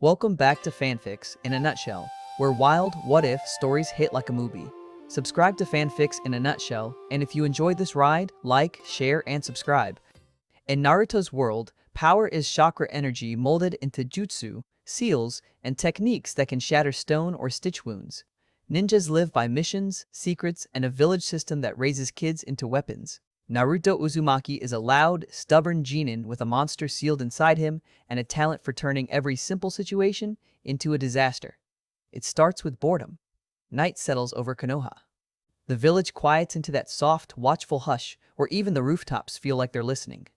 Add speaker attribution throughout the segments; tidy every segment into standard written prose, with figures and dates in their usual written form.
Speaker 1: Welcome back to Fanfics in a Nutshell, where wild, what-if stories hit like a movie. Subscribe to Fanfics in a Nutshell, and if you enjoyed this ride, like, share, and subscribe. In Naruto's world, power is chakra energy molded into jutsu, seals, and techniques that can shatter stone or stitch wounds. Ninjas live by missions, secrets, and a village system that raises kids into weapons. Naruto Uzumaki is a loud, stubborn genin with a monster sealed inside him and a talent for turning every simple situation into a disaster. It starts with boredom. Night settles over Konoha. The village quiets into that soft, watchful hush where even the rooftops feel like they're listening.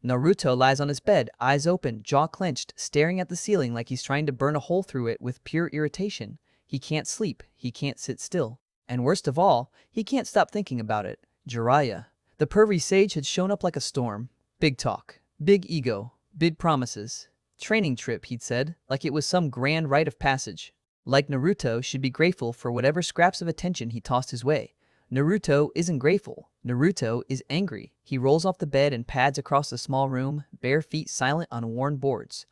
Speaker 1: Naruto lies on his bed, eyes open, jaw clenched, staring at the ceiling like he's trying to burn a hole through it with pure irritation. He can't sleep, he can't sit still. And worst of all, he can't stop thinking about it. Jiraiya. The pervy sage had shown up like a storm. Big talk, big ego, big promises. Training trip, he'd said, like it was some grand rite of passage. Like Naruto should be grateful for whatever scraps of attention he tossed his way. Naruto isn't grateful. Naruto is angry. He rolls off the bed and pads across the small room, bare feet silent on worn boards.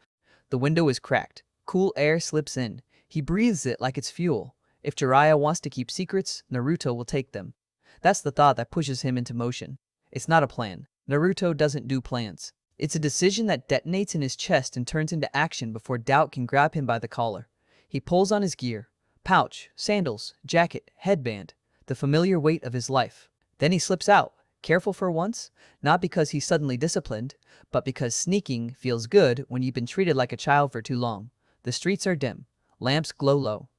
Speaker 1: The window is cracked. Cool air slips in. He breathes it like it's fuel. If Jiraiya wants to keep secrets, Naruto will take them. That's the thought that pushes him into motion. It's not a plan. Naruto doesn't do plans. It's a decision that detonates in his chest and turns into action before doubt can grab him by the collar. He pulls on his gear. Pouch, sandals, jacket, headband. The familiar weight of his life. Then he slips out, careful for once, not because he's suddenly disciplined, but because sneaking feels good when you've been treated like a child for too long. The streets are dim. Lamps glow low.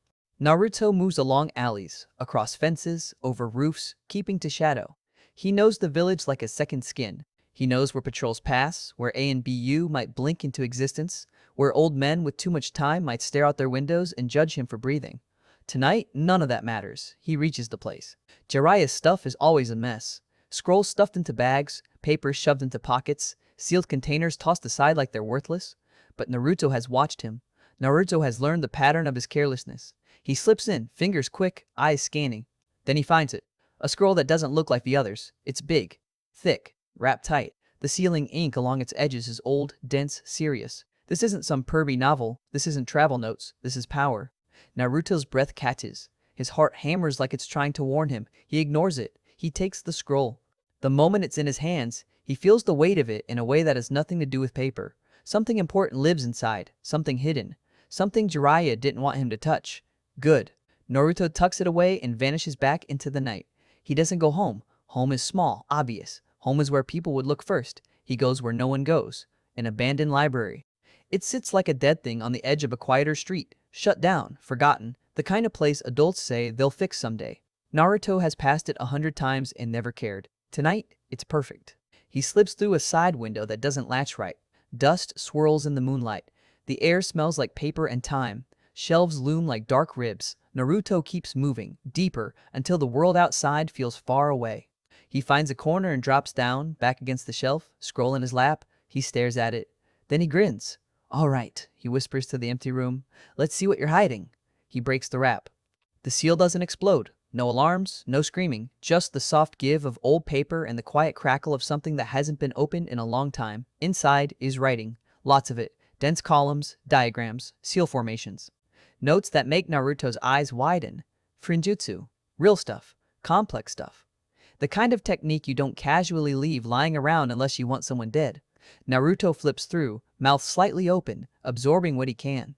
Speaker 1: Naruto moves along alleys, across fences, over roofs, keeping to shadow. He knows the village like a second skin. He knows where patrols pass, where A and BU might blink into existence, where old men with too much time might stare out their windows and judge him for breathing. Tonight, none of that matters. He reaches the place. Jiraiya's stuff is always a mess. Scrolls stuffed into bags, papers shoved into pockets, sealed containers tossed aside like they're worthless. But Naruto has watched him. Naruto has learned the pattern of his carelessness. He slips in, fingers quick, eyes scanning. Then he finds it. A scroll that doesn't look like the others. It's big, thick, wrapped tight. The sealing ink along its edges is old, dense, serious. This isn't some pervy novel. This isn't travel notes. This is power. Naruto's breath catches. His heart hammers like it's trying to warn him. He ignores it. He takes the scroll. The moment it's in his hands, he feels the weight of it in a way that has nothing to do with paper. Something important lives inside. Something hidden. Something Jiraiya didn't want him to touch. Good. Naruto tucks it away and vanishes back into the night. He doesn't go home. Home is small, obvious. Home is where people would look first. He goes where no one goes. An abandoned library. It sits like a dead thing on the edge of a quieter street. Shut down, forgotten. The kind of place adults say they'll fix someday. Naruto has passed it 100 times and never cared. Tonight, it's perfect. He slips through a side window that doesn't latch right. Dust swirls in the moonlight. The air smells like paper and time. Shelves loom like dark ribs. Naruto keeps moving, deeper, until the world outside feels far away. He finds a corner and drops down, back against the shelf, scroll in his lap. He stares at it. Then he grins. "All right," he whispers to the empty room. "Let's see what you're hiding." He breaks the wrap. The seal doesn't explode. No alarms, no screaming, just the soft give of old paper and the quiet crackle of something that hasn't been opened in a long time. Inside is writing. Lots of it. Dense columns, diagrams, seal formations. Notes that make Naruto's eyes widen. Frinjutsu. Real stuff. Complex stuff. The kind of technique you don't casually leave lying around unless you want someone dead. Naruto flips through, mouth slightly open, absorbing what he can.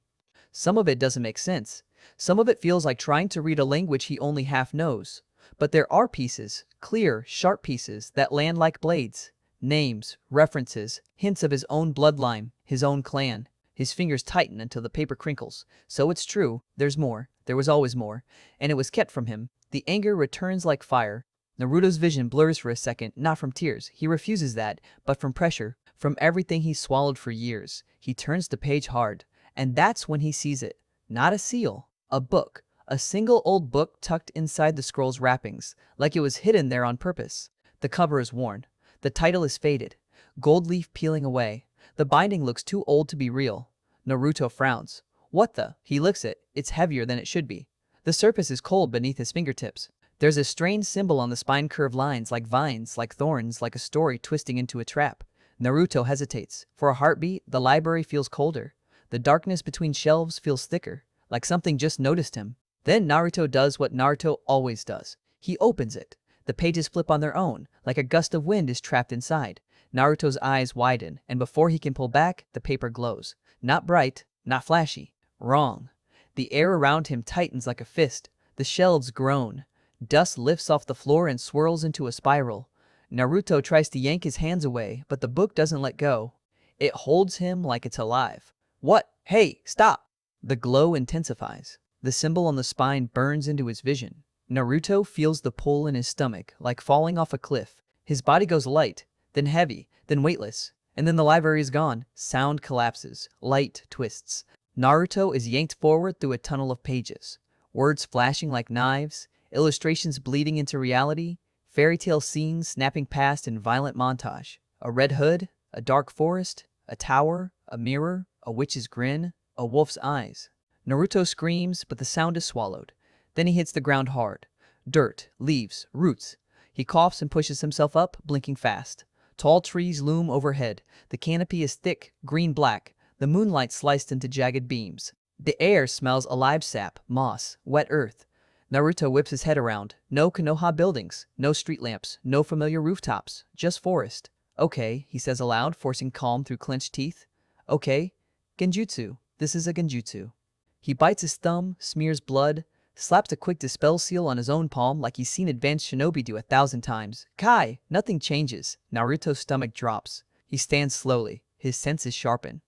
Speaker 1: Some of it doesn't make sense. Some of it feels like trying to read a language he only half knows. But there are pieces, clear, sharp pieces, that land like blades. Names, references, hints of his own bloodline, his own clan. His fingers tighten until the paper crinkles. So it's true, there's more. There was always more. And it was kept from him. The anger returns like fire. Naruto's vision blurs for a second, not from tears. He refuses that, but from pressure. From everything he's swallowed for years. He turns the page hard. And that's when he sees it. Not a seal. A book. A single old book tucked inside the scroll's wrappings, like it was hidden there on purpose. The cover is worn. The title is faded. Gold leaf peeling away. The binding looks too old to be real. Naruto frowns. What the? He licks it. It's heavier than it should be. The surface is cold beneath his fingertips. There's a strange symbol on the spine, curved lines like vines, like thorns, like a story twisting into a trap. Naruto hesitates. For a heartbeat, the library feels colder. The darkness between shelves feels thicker, like something just noticed him. Then Naruto does what Naruto always does. He opens it. The pages flip on their own, like a gust of wind is trapped inside. Naruto's eyes widen, and before he can pull back, the paper glows. Not bright, not flashy. Wrong. The air around him tightens like a fist. The shelves groan. Dust lifts off the floor and swirls into a spiral. Naruto tries to yank his hands away, but the book doesn't let go. It holds him like it's alive. What? Hey, stop! The glow intensifies. The symbol on the spine burns into his vision. Naruto feels the pull in his stomach, like falling off a cliff. His body goes light, then heavy, then weightless. And then the library is gone. Sound collapses. Light twists. Naruto is yanked forward through a tunnel of pages. Words flashing like knives, illustrations bleeding into reality, fairy tale scenes snapping past in violent montage. A red hood, a dark forest, a tower, a mirror, a witch's grin, a wolf's eyes. Naruto screams, but the sound is swallowed. Then he hits the ground hard. Dirt, leaves, roots. He coughs and pushes himself up, blinking fast. Tall trees loom overhead. The canopy is thick, green-black. The moonlight sliced into jagged beams. The air smells alive sap, moss, wet earth. Naruto whips his head around. No Konoha buildings, no street lamps, no familiar rooftops, just forest. Okay, he says aloud, forcing calm through clenched teeth. Okay, genjutsu. This is a genjutsu. He bites his thumb, smears blood, slaps a quick dispel seal on his own palm like he's seen advanced shinobi do 1,000 times. Kai! Nothing changes. Naruto's stomach drops. He stands slowly. His senses sharpen.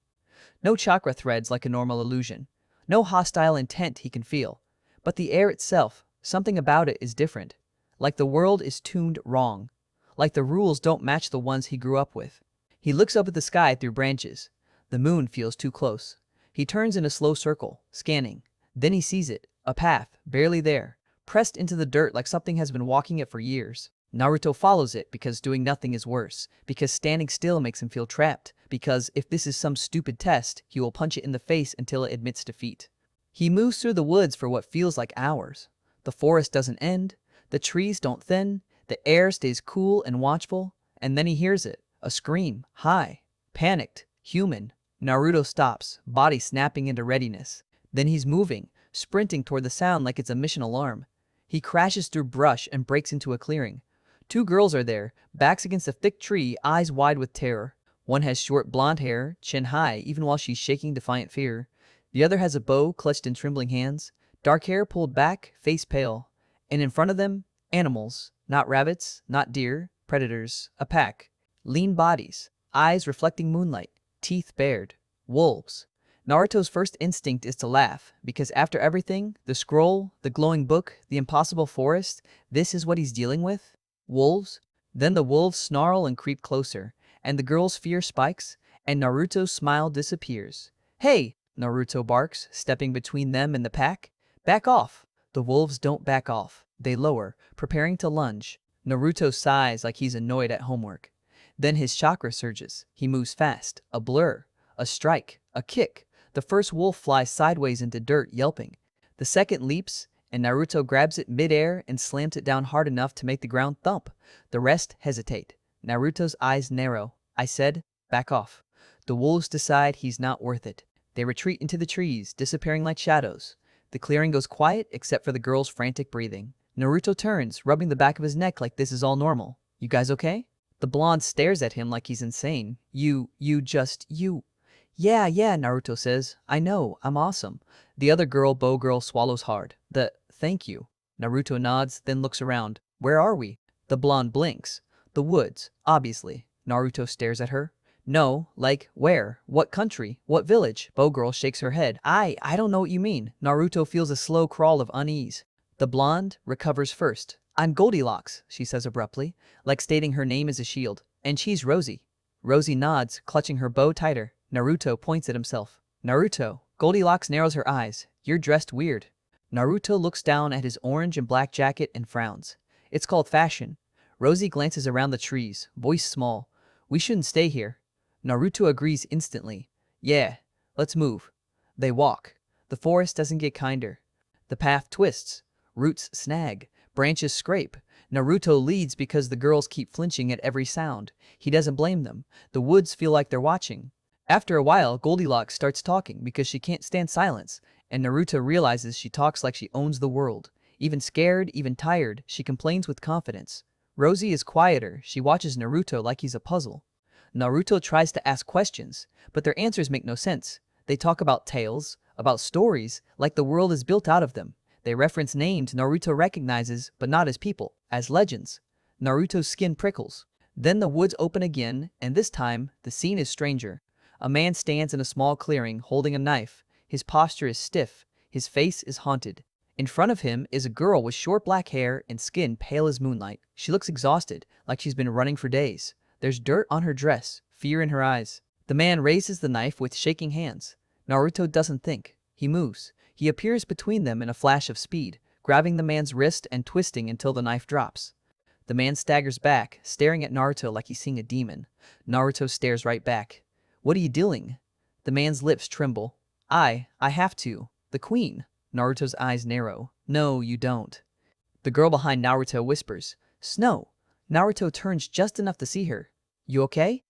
Speaker 1: No chakra threads like a normal illusion. No hostile intent he can feel. But the air itself, something about it is different. Like the world is tuned wrong. Like the rules don't match the ones he grew up with. He looks up at the sky through branches. The moon feels too close. He turns in a slow circle, scanning. Then he sees it, a path, barely there, pressed into the dirt like something has been walking it for years. Naruto follows it because doing nothing is worse, because standing still makes him feel trapped, because if this is some stupid test, he will punch it in the face until it admits defeat. He moves through the woods for what feels like hours. The forest doesn't end, the trees don't thin, the air stays cool and watchful, and then he hears it, a scream, high, panicked, human. Naruto stops, body snapping into readiness. Then he's moving, sprinting toward the sound like it's a mission alarm. He crashes through brush and breaks into a clearing. 2 girls are there, backs against a thick tree, eyes wide with terror. One has short blonde hair, chin high, even while she's shaking defiant fear. The other has a bow clutched in trembling hands, dark hair pulled back, face pale. And in front of them, animals, not rabbits, not deer, predators, a pack. Lean bodies, eyes reflecting moonlight, teeth bared. Wolves. Naruto's first instinct is to laugh, because after everything, the scroll, the glowing book, the impossible forest, this is what he's dealing with? Wolves? Then the wolves snarl and creep closer, and the girl's fear spikes, and Naruto's smile disappears. Hey! Naruto barks, stepping between them and the pack. Back off! The wolves don't back off. They lower, preparing to lunge. Naruto sighs like he's annoyed at homework. Then his chakra surges. He moves fast. A blur. A strike. A kick. The first wolf flies sideways into dirt, yelping. The second leaps, and Naruto grabs it mid-air and slams it down hard enough to make the ground thump. The rest hesitate. Naruto's eyes narrow. I said, back off. The wolves decide he's not worth it. They retreat into the trees, disappearing like shadows. The clearing goes quiet except for the girl's frantic breathing. Naruto turns, rubbing the back of his neck like this is all normal. You guys okay? The blonde stares at him like he's insane. You. Yeah, Naruto says. I know, I'm awesome. The other girl, bow girl, swallows hard. Thank you. Naruto nods, then looks around. Where are we? The blonde blinks. The woods, obviously. Naruto stares at her. No, like, where? What country? What village? Bow girl shakes her head. I don't know what you mean. Naruto feels a slow crawl of unease. The blonde recovers first. I'm Goldilocks, she says abruptly, like stating her name is a shield. And she's Rosie. Rosie nods, clutching her bow tighter. Naruto points at himself. Naruto. Goldilocks narrows her eyes. You're dressed weird. Naruto looks down at his orange and black jacket and frowns. It's called fashion. Rosie glances around the trees, voice small. We shouldn't stay here. Naruto agrees instantly. Yeah, let's move. They walk. The forest doesn't get kinder. The path twists. Roots snag. Branches scrape. Naruto leads because the girls keep flinching at every sound. He doesn't blame them. The woods feel like they're watching. After a while, Goldilocks starts talking because she can't stand silence, and Naruto realizes she talks like she owns the world. Even scared, even tired, she complains with confidence. Rosie is quieter, she watches Naruto like he's a puzzle. Naruto tries to ask questions, but their answers make no sense. They talk about tales, about stories, like the world is built out of them. They reference names Naruto recognizes, but not as people, as legends. Naruto's skin prickles. Then the woods open again, and this time, the scene is stranger. A man stands in a small clearing, holding a knife. His posture is stiff. His face is haunted. In front of him is a girl with short black hair and skin pale as moonlight. She looks exhausted, like she's been running for days. There's dirt on her dress, fear in her eyes. The man raises the knife with shaking hands. Naruto doesn't think. He moves. He appears between them in a flash of speed, grabbing the man's wrist and twisting until the knife drops. The man staggers back, staring at Naruto like he's seeing a demon. Naruto stares right back. "What are you doing?" The man's lips tremble. I have to. The queen." Naruto's eyes narrow. "No, you don't." The girl behind Naruto whispers, "Snow." Naruto turns just enough to see her. "You okay?"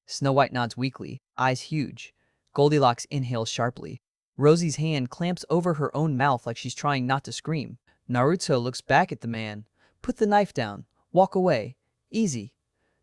Speaker 1: Snow White nods weakly, eyes huge. Goldilocks inhales sharply. Rosie's hand clamps over her own mouth like she's trying not to scream. Naruto looks back at the man. "Put the knife down. Walk away. Easy."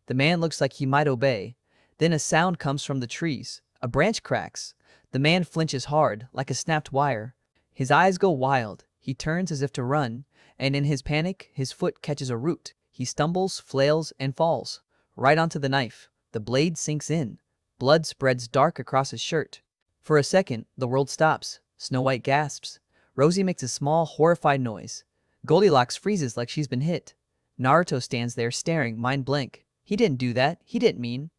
Speaker 1: The man looks like he might obey. Then a sound comes from the trees. A branch cracks. The man flinches hard, like a snapped wire. His eyes go wild. He turns as if to run, and in his panic, his foot catches a root. He stumbles, flails, and falls. Right onto the knife. The blade sinks in. Blood spreads dark across his shirt. For a second, the world stops. Snow White gasps. Rosie makes a small, horrified noise. Goldilocks freezes like she's been hit. Naruto stands there staring, mind blank. He didn't do that. He didn't mean.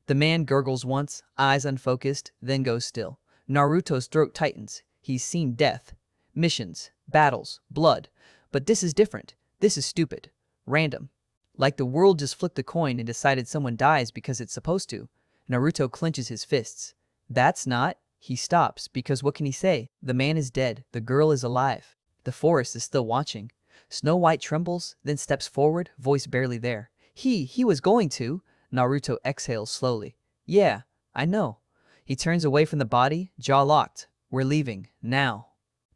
Speaker 1: The man gurgles once, eyes unfocused, then goes still. Naruto's throat tightens. He's seen death. Missions. Battles. Blood. But this is different. This is stupid. Random. Like the world just flipped a coin and decided someone dies because it's supposed to. Naruto clenches his fists. That's not. He stops, because what can he say? The man is dead. The girl is alive. The forest is still watching. Snow White trembles, then steps forward, voice barely there. He was going to. Naruto exhales slowly. "Yeah, I know." He turns away from the body, jaw locked. "We're leaving. Now."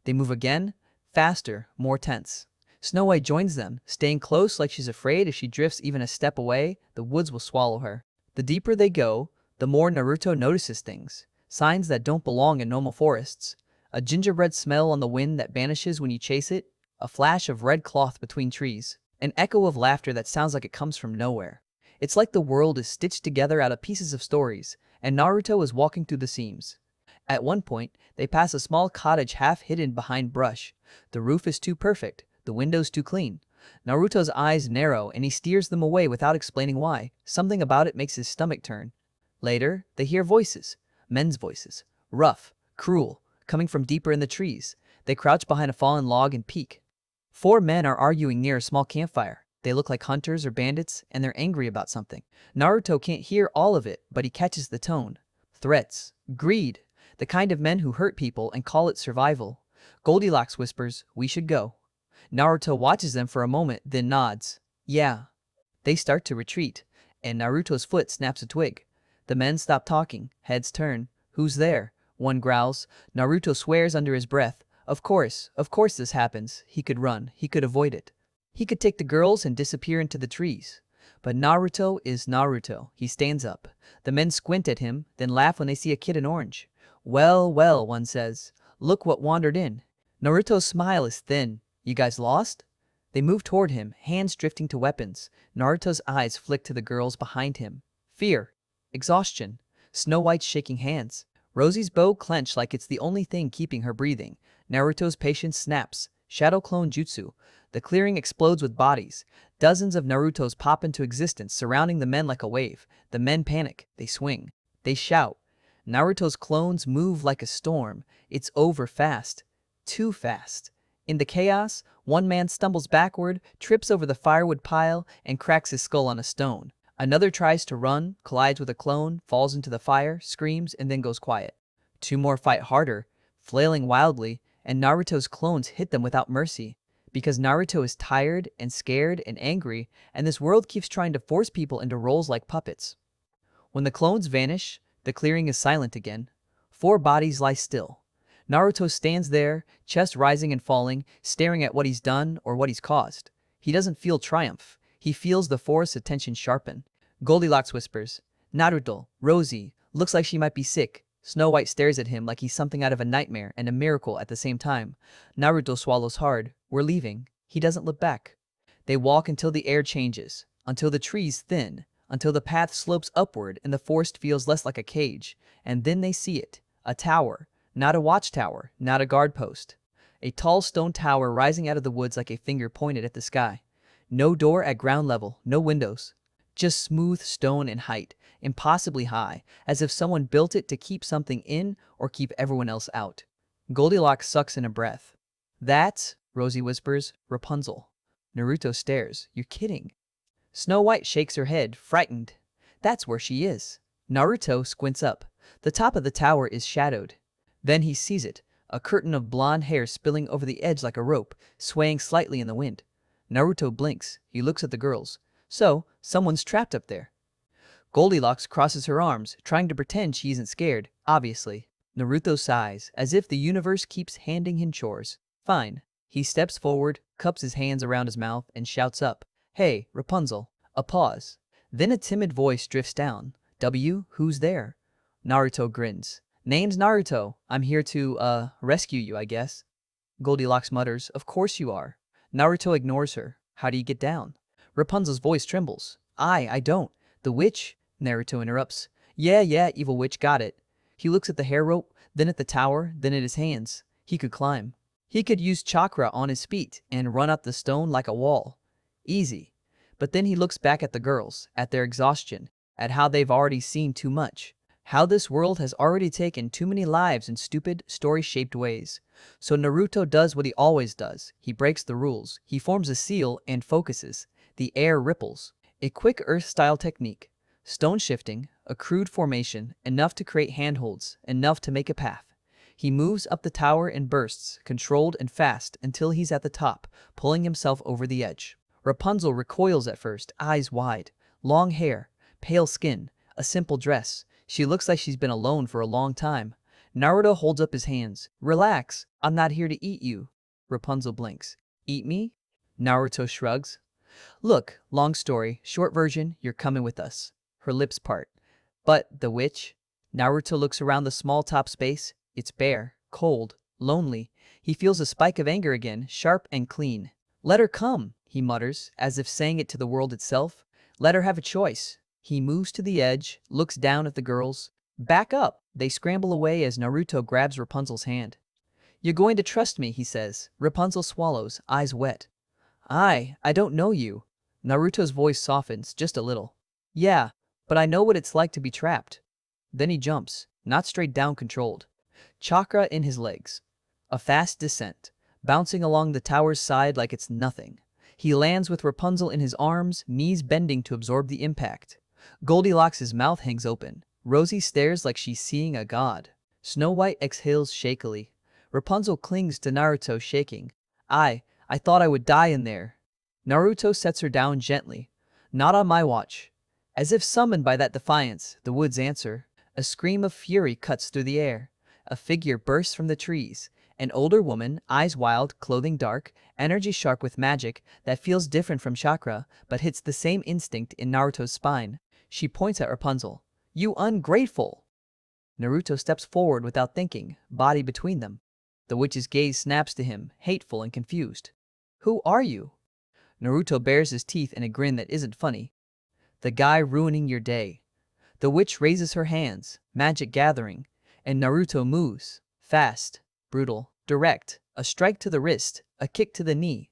Speaker 1: They move again, faster, more tense. Snow White joins them, staying close like she's afraid if she drifts even a step away, the woods will swallow her. The deeper they go, the more Naruto notices things. Signs that don't belong in normal forests. A gingerbread smell on the wind that vanishes when you chase it. A flash of red cloth between trees. An echo of laughter that sounds like it comes from nowhere. It's like the world is stitched together out of pieces of stories, and Naruto is walking through the seams. At one point, they pass a small cottage half hidden behind brush. The roof is too perfect, the windows too clean. Naruto's eyes narrow and he steers them away without explaining why. Something about it makes his stomach turn. Later, they hear voices. Men's voices. Rough, cruel, coming from deeper in the trees. They crouch behind a fallen log and peek. 4 men are arguing near a small campfire. They look like hunters or bandits, and they're angry about something. Naruto can't hear all of it, but he catches the tone. Threats. Greed. The kind of men who hurt people and call it survival. Goldilocks whispers, "We should go." Naruto watches them for a moment, then nods. "Yeah." They start to retreat, and Naruto's foot snaps a twig. The men stop talking, heads turn. "Who's there?" One growls. Naruto swears under his breath. Of course this happens. He could run, he could avoid it. He could take the girls and disappear into the trees. But Naruto is Naruto. He stands up. The men squint at him, then laugh when they see a kid in orange. "Well, well," one says. "Look what wandered in." Naruto's smile is thin. "You guys lost?" They move toward him, hands drifting to weapons. Naruto's eyes flick to the girls behind him. Fear. Exhaustion. Snow White's shaking hands. Rosie's bow clenched like it's the only thing keeping her breathing. Naruto's patience snaps. Shadow clone jutsu. The clearing explodes with bodies. Dozens of Narutos pop into existence, surrounding the men like a wave. The men panic. They swing. They shout. Naruto's clones move like a storm. It's over fast. Too fast. In the chaos, one man stumbles backward, trips over the firewood pile, and cracks his skull on a stone. Another tries to run, collides with a clone, falls into the fire, screams, and then goes quiet. 2 more fight harder, flailing wildly, and Naruto's clones hit them without mercy. Because Naruto is tired and scared and angry, and this world keeps trying to force people into roles like puppets. When the clones vanish, The clearing is silent again. 4 bodies lie still. Naruto stands there, chest rising and falling, staring at what he's done or what he's caused. He doesn't feel triumph. He feels the forest's attention sharpen. Goldilocks whispers, "Naruto, Rosie, looks like she might be sick." Snow White stares at him like he's something out of a nightmare and a miracle at the same time. Naruto swallows hard. "We're leaving." He doesn't look back. They walk until the air changes, until the trees thin, until the path slopes upward and the forest feels less like a cage. And then they see it. A tower. Not a watchtower, not a guard post. A tall stone tower rising out of the woods like a finger pointed at the sky. No door at ground level, no windows. Just smooth stone and height, impossibly high, as if someone built it to keep something in or keep everyone else out. Goldilocks sucks in a breath. "That's," Rosie whispers, "Rapunzel." Naruto stares. "You're kidding." Snow White shakes her head, frightened. "That's where she is." Naruto squints up. The top of the tower is shadowed. Then he sees it, a curtain of blonde hair spilling over the edge like a rope, swaying slightly in the wind. Naruto blinks. He looks at the girls. So, someone's trapped up there. Goldilocks crosses her arms, trying to pretend she isn't scared, obviously. Naruto sighs, as if the universe keeps handing him chores. "Fine." He steps forward, cups his hands around his mouth, and shouts up, "Hey, Rapunzel." A pause. Then a timid voice drifts down. "Who's there?" Naruto grins. "Name's Naruto. I'm here to, rescue you, I guess." Goldilocks mutters, "Of course you are." Naruto ignores her. "How do you get down?" Rapunzel's voice trembles. I don't." "The witch?" Naruto interrupts. Yeah, evil witch got it." He looks at the hair rope, then at the tower, then at his hands. He could climb. He could use chakra on his feet and run up the stone like a wall. Easy. But then he looks back at the girls, at their exhaustion, at how they've already seen too much. How this world has already taken too many lives in stupid, story-shaped ways. So Naruto does what he always does. He breaks the rules. He forms a seal and focuses. The air ripples. A quick Earth-style technique. Stone shifting, a crude formation, enough to create handholds, enough to make a path. He moves up the tower in bursts, controlled and fast, until he's at the top, pulling himself over the edge. Rapunzel recoils at first, eyes wide. Long hair, pale skin, a simple dress. She looks like she's been alone for a long time. Naruto holds up his hands. "Relax, I'm not here to eat you." Rapunzel blinks. "Eat me?" Naruto shrugs. "Look, long story, short version, you're coming with us." Her lips part. "But the witch?" Naruto looks around the small top space. It's bare, cold, lonely. He feels a spike of anger again, sharp and clean. "Let her come," he mutters, as if saying it to the world itself. "Let her have a choice." He moves to the edge, looks down at the girls. "Back up!" They scramble away as Naruto grabs Rapunzel's hand. "You're going to trust me," he says. Rapunzel swallows, eyes wet. I don't know you." Naruto's voice softens just a little. "Yeah, but I know what it's like to be trapped." Then he jumps, not straight down, controlled. Chakra in his legs. A fast descent, bouncing along the tower's side like it's nothing. He lands with Rapunzel in his arms, knees bending to absorb the impact. Goldilocks' mouth hangs open. Rosie stares like she's seeing a god. Snow White exhales shakily. Rapunzel clings to Naruto, shaking. I thought I would die in there." Naruto sets her down gently. "Not on my watch." As if summoned by that defiance, the woods answer. A scream of fury cuts through the air. A figure bursts from the trees. An older woman, eyes wild, clothing dark, energy sharp with magic that feels different from chakra, but hits the same instinct in Naruto's spine. She points at Rapunzel. "You ungrateful!" Naruto steps forward without thinking, body between them. The witch's gaze snaps to him, hateful and confused. "Who are you?" Naruto bares his teeth in a grin that isn't funny. "The guy ruining your day." The witch raises her hands, magic gathering, and Naruto moves. Fast, brutal, direct, a strike to the wrist, a kick to the knee.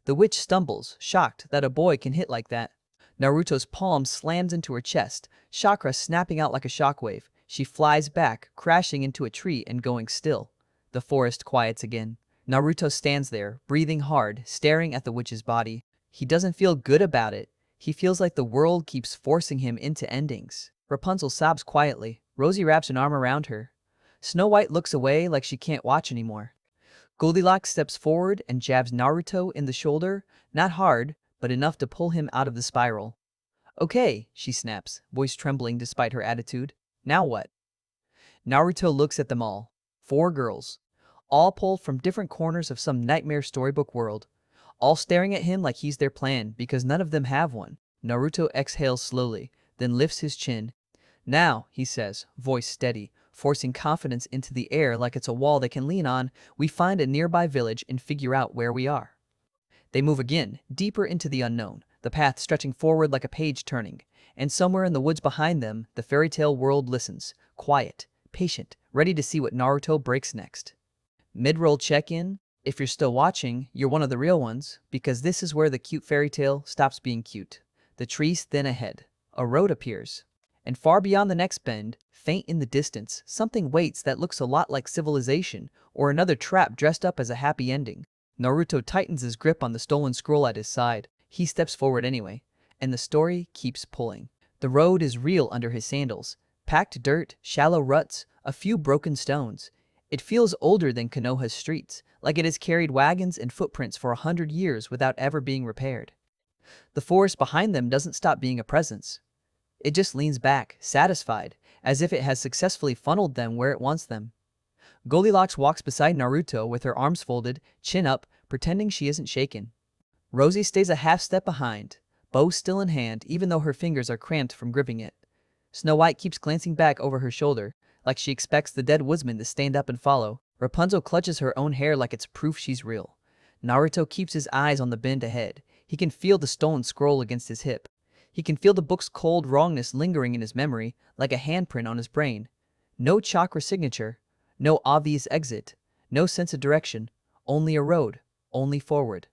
Speaker 1: The witch stumbles, shocked that a boy can hit like that. Naruto's palm slams into her chest, chakra snapping out like a shockwave. She flies back, crashing into a tree and going still. The forest quiets again. Naruto stands there, breathing hard, staring at the witch's body. He doesn't feel good about it. He feels like the world keeps forcing him into endings. Rapunzel sobs quietly. Rosie wraps an arm around her. Snow White looks away like she can't watch anymore. Goldilocks steps forward and jabs Naruto in the shoulder, not hard, but enough to pull him out of the spiral. "Okay," she snaps, voice trembling despite her attitude. "Now what?" Naruto looks at them all. 4 girls. All pulled from different corners of some nightmare storybook world. All staring at him like he's their plan because none of them have one. Naruto exhales slowly, then lifts his chin. Now, he says, voice steady, forcing confidence into the air like it's a wall they can lean on, we find a nearby village and figure out where we are. They move again, deeper into the unknown, the path stretching forward like a page turning. And somewhere in the woods behind them, the fairy tale world listens, quiet, patient, ready to see what Naruto breaks next. Mid-roll check-in. If you're still watching, you're one of the real ones, because this is where the cute fairy tale stops being cute. The trees thin ahead. A road appears. And far beyond the next bend, faint in the distance, something waits that looks a lot like civilization, or another trap dressed up as a happy ending. Naruto tightens his grip on the stolen scroll at his side. He steps forward anyway, and the story keeps pulling. The road is real under his sandals. Packed dirt, shallow ruts, a few broken stones. It feels older than Konoha's streets, like it has carried wagons and footprints for 100 years without ever being repaired. The forest behind them doesn't stop being a presence. It just leans back, satisfied, as if it has successfully funneled them where it wants them. Goldilocks walks beside Naruto with her arms folded, chin up, pretending she isn't shaken. Rosie stays a half step behind, bow still in hand even though her fingers are cramped from gripping it. Snow White keeps glancing back over her shoulder, like she expects the dead woodsman to stand up and follow. Rapunzel clutches her own hair like it's proof she's real. Naruto keeps his eyes on the bend ahead. He can feel the stolen scroll against his hip. He can feel the book's cold wrongness lingering in his memory, like a handprint on his brain. No chakra signature, no obvious exit, no sense of direction, only a road, only forward.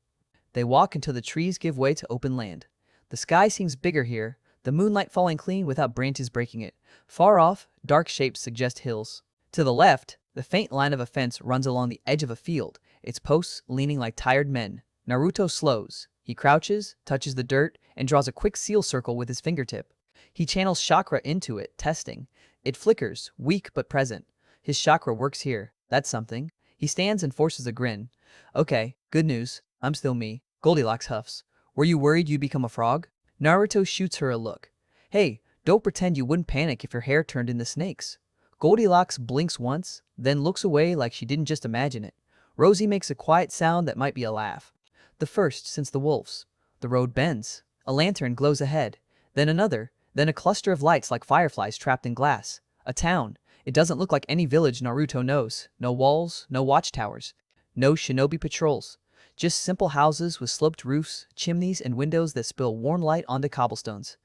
Speaker 1: They walk until the trees give way to open land. The sky seems bigger here, the moonlight falling clean without branches breaking it. Far off, dark shapes suggest hills. To the left, the faint line of a fence runs along the edge of a field, its posts leaning like tired men. Naruto slows. He crouches, touches the dirt, and draws a quick seal circle with his fingertip. He channels chakra into it, testing. It flickers, weak but present. His chakra works here. That's something. He stands and forces a grin. Okay, good news. I'm still me. Goldilocks huffs. Were you worried you'd become a frog? Naruto shoots her a look. Hey, don't pretend you wouldn't panic if your hair turned into snakes. Goldilocks blinks once, then looks away like she didn't just imagine it. Rosie makes a quiet sound that might be a laugh. The first since the wolves. The road bends. A lantern glows ahead. Then another. Then a cluster of lights like fireflies trapped in glass. A town. It doesn't look like any village Naruto knows. No walls, no watchtowers. No shinobi patrols. Just simple houses with sloped roofs, chimneys, and windows that spill warm light onto cobblestones.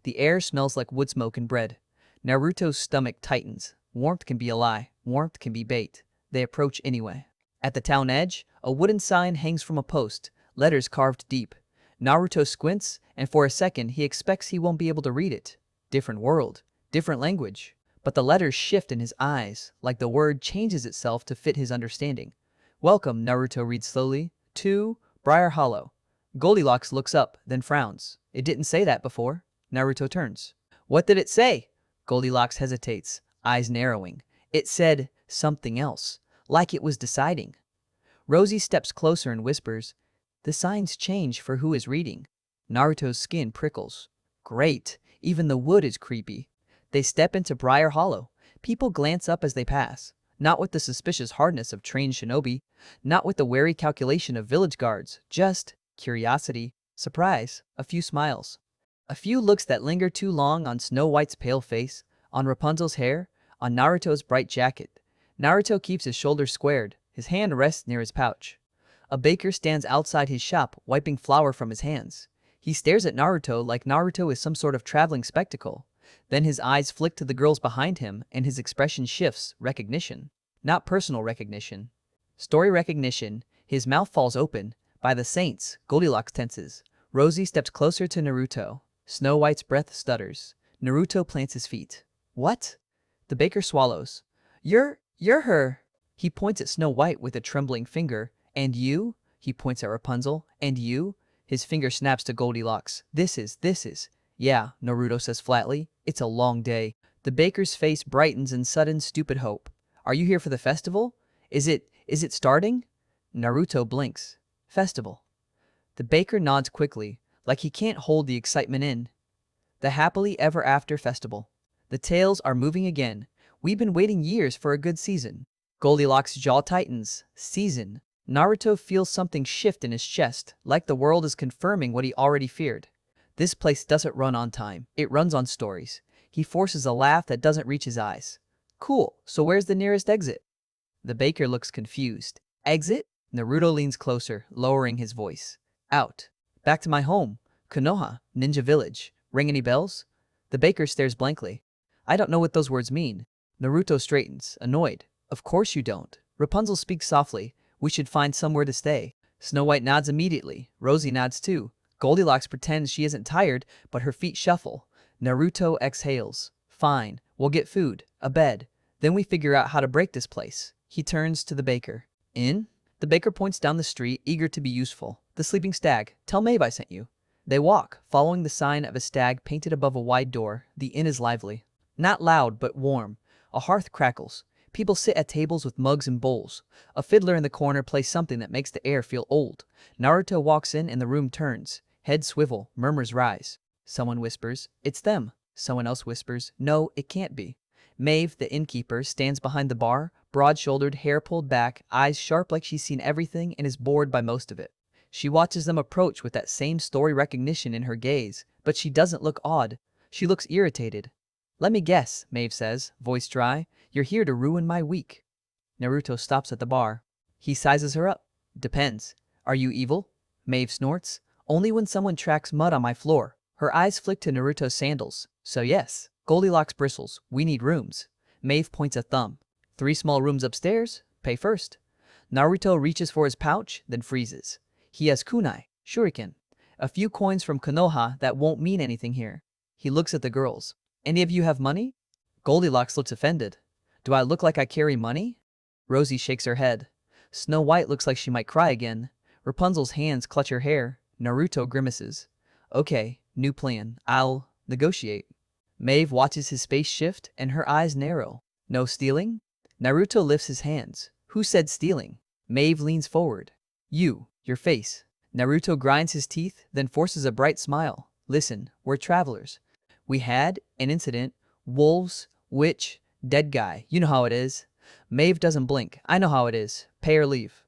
Speaker 1: The air smells like wood smoke and bread. Naruto's stomach tightens. Warmth can be a lie. Warmth can be bait. They approach anyway. At the town edge, a wooden sign hangs from a post, letters carved deep. Naruto squints, and for a second he expects he won't be able to read it. Different world, different language. But the letters shift in his eyes, like the word changes itself to fit his understanding. Welcome, Naruto reads slowly, to Briar Hollow. Goldilocks looks up, then frowns. It didn't say that before. Naruto turns. What did it say? Goldilocks hesitates, eyes narrowing. It said something else, like it was deciding. Rosie steps closer and whispers, the signs change for who is reading. Naruto's skin prickles. Great, even the wood is creepy. They step into Briar Hollow. People glance up as they pass, not with the suspicious hardness of trained shinobi, not with the wary calculation of village guards, just curiosity, surprise, a few smiles. A few looks that linger too long on Snow White's pale face, on Rapunzel's hair, on Naruto's bright jacket. Naruto keeps his shoulders squared, his hand rests near his pouch. A baker stands outside his shop, wiping flour from his hands. He stares at Naruto like Naruto is some sort of traveling spectacle. Then his eyes flick to the girls behind him, and his expression shifts, recognition. Not personal recognition. Story recognition. His mouth falls open. By the saints, Goldilocks tenses. Rosie steps closer to Naruto. Snow White's breath stutters. Naruto plants his feet. What? The baker swallows. You're her. He points at Snow White with a trembling finger. And you? He points at Rapunzel. And you? His finger snaps to Goldilocks. This is. Yeah, Naruto says flatly. It's a long day. The baker's face brightens in sudden stupid hope. Are you here for the festival? Is it starting? Naruto blinks. Festival. The baker nods quickly, like he can't hold the excitement in. The happily ever after festival. The tales are moving again. We've been waiting years for a good season. Goldilocks' jaw tightens. Season. Naruto feels something shift in his chest, like the world is confirming what he already feared. This place doesn't run on time. It runs on stories. He forces a laugh that doesn't reach his eyes. Cool, so where's the nearest exit? The baker looks confused. Exit? Naruto leans closer, lowering his voice. Out. Back to my home. Konoha, Ninja Village. Ring any bells? The baker stares blankly. I don't know what those words mean. Naruto straightens, annoyed. Of course you don't. Rapunzel speaks softly. We should find somewhere to stay. Snow White nods immediately. Rosie nods too. Goldilocks pretends she isn't tired, but her feet shuffle. Naruto exhales. Fine, we'll get food, a bed. Then we figure out how to break this place. He turns to the baker. In? The baker points down the street, eager to be useful. The sleeping stag. Tell Maeve I sent you. They walk, following the sign of a stag painted above a wide door. The inn is lively. Not loud, but warm. A hearth crackles. People sit at tables with mugs and bowls. A fiddler in the corner plays something that makes the air feel old. Naruto walks in and the room turns. Heads swivel, murmurs rise. Someone whispers, "It's them." Someone else whispers, "No, it can't be." Maeve, the innkeeper, stands behind the bar, broad-shouldered, hair pulled back, eyes sharp like she's seen everything and is bored by most of it. She watches them approach with that same story recognition in her gaze, but she doesn't look awed. She looks irritated. Let me guess, Maeve says, voice dry. You're here to ruin my week. Naruto stops at the bar. He sizes her up. Depends. Are you evil? Maeve snorts. Only when someone tracks mud on my floor. Her eyes flick to Naruto's sandals. So yes. Goldilocks bristles. We need rooms. Maeve points a thumb. 3 small rooms upstairs. Pay first. Naruto reaches for his pouch, then freezes. He has kunai, shuriken. A few coins from Konoha that won't mean anything here. He looks at the girls. Any of you have money? Goldilocks looks offended. Do I look like I carry money? Rosie shakes her head. Snow White looks like she might cry again. Rapunzel's hands clutch her hair. Naruto grimaces. Okay, new plan. I'll negotiate. Maeve watches his face shift and her eyes narrow. No stealing? Naruto lifts his hands. Who said stealing? Maeve leans forward. You, your face. Naruto grinds his teeth, then forces a bright smile. Listen, we're travelers. We had an incident. Wolves, witch, dead guy. You know how it is. Maeve doesn't blink. I know how it is. Pay or leave.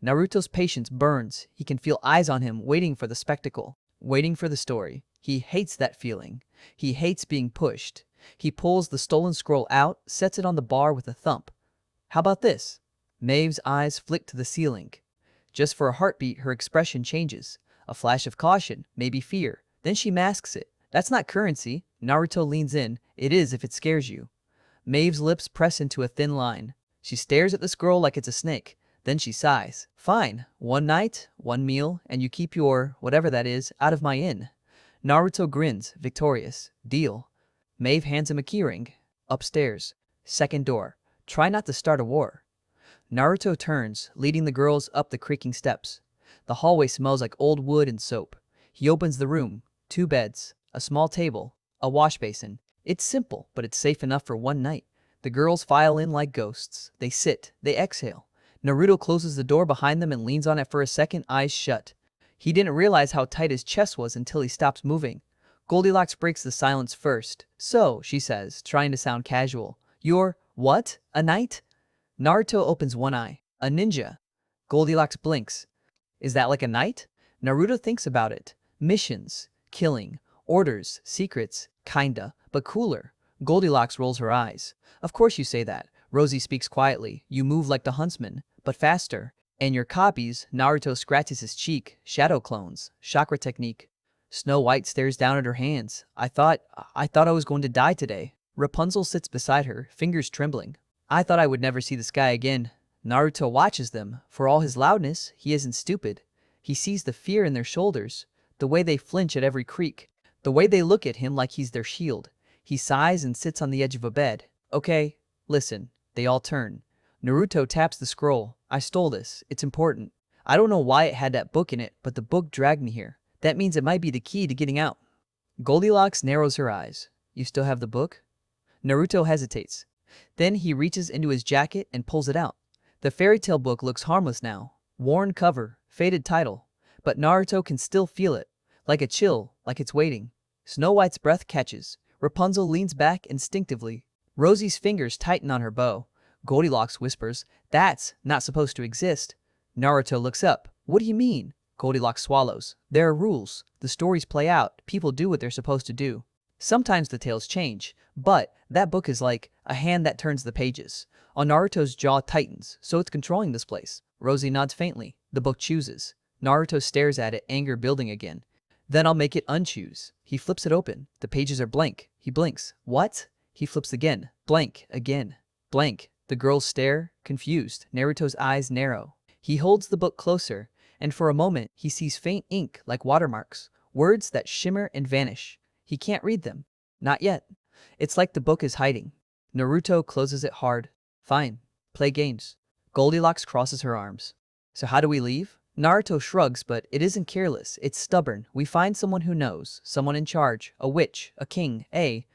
Speaker 1: Naruto's patience burns. He can feel eyes on him waiting for the spectacle, waiting for the story. He hates that feeling. He hates being pushed. He pulls the stolen scroll out, sets it on the bar with a thump. How about this? Maeve's eyes flick to the ceiling. Just for a heartbeat, her expression changes. A flash of caution, maybe fear. Then she masks it. That's not currency. Naruto leans in. It is if it scares you. Maeve's lips press into a thin line. She stares at the scroll like it's a snake. Then she sighs. Fine. 1 night, 1 meal, and you keep your, whatever that is, out of my inn. Naruto grins, victorious. Deal. Maeve hands him a keyring. Upstairs. Second door. Try not to start a war. Naruto turns, leading the girls up the creaking steps. The hallway smells like old wood and soap. He opens the room. 2 beds, a small table, a wash basin. It's simple, but it's safe enough for 1 night. The girls file in like ghosts. They sit, they exhale. Naruto closes the door behind them and leans on it for a second, eyes shut. He didn't realize how tight his chest was until he stops moving. Goldilocks breaks the silence first. So, she says, trying to sound casual. You're, what? A knight? Naruto opens one eye. A ninja. Goldilocks blinks. Is that like a knight? Naruto thinks about it. Missions. Killing. Orders. Secrets. Kinda. But cooler. Goldilocks rolls her eyes. Of course you say that. Rosie speaks quietly. You move like the huntsman, but faster. And your copies, Naruto scratches his cheek. Shadow clones. Chakra technique. Snow White stares down at her hands. I thought I was going to die today. Rapunzel sits beside her, fingers trembling. I thought I would never see the sky again. Naruto watches them. For all his loudness, he isn't stupid. He sees the fear in their shoulders, the way they flinch at every creak, the way they look at him like he's their shield. He sighs and sits on the edge of a bed. Okay, listen. They all turn. Naruto taps the scroll. I stole this. It's important. I don't know why it had that book in it, but the book dragged me here. That means it might be the key to getting out. Goldilocks narrows her eyes. You still have the book? Naruto hesitates. Then he reaches into his jacket and pulls it out. The fairy tale book looks harmless now. Worn cover, faded title. But Naruto can still feel it. Like a chill, like it's waiting. Snow White's breath catches. Rapunzel leans back instinctively. Rosie's fingers tighten on her bow. Goldilocks whispers, "That's not supposed to exist." Naruto looks up. "What do you mean?" Goldilocks swallows. "There are rules. The stories play out. People do what they're supposed to do. Sometimes the tales change, but that book is like a hand that turns the pages." On Naruto's jaw tightens, so it's controlling this place. Rosie nods faintly. The book chooses. Naruto stares at it, anger building again. "Then I'll make it unchoose." He flips it open. The pages are blank. He blinks. "What?" He flips again. Blank. Again. Blank. The girls stare, confused. Naruto's eyes narrow. He holds the book closer, and for a moment he sees faint ink like watermarks, words that shimmer and vanish. He can't read them. Not yet. It's like the book is hiding. Naruto closes it hard. "Fine. Play games." Goldilocks crosses her arms. "So how do we leave?" Naruto shrugs, but it isn't careless. It's stubborn. "We find someone who knows. Someone in charge. A witch. A king.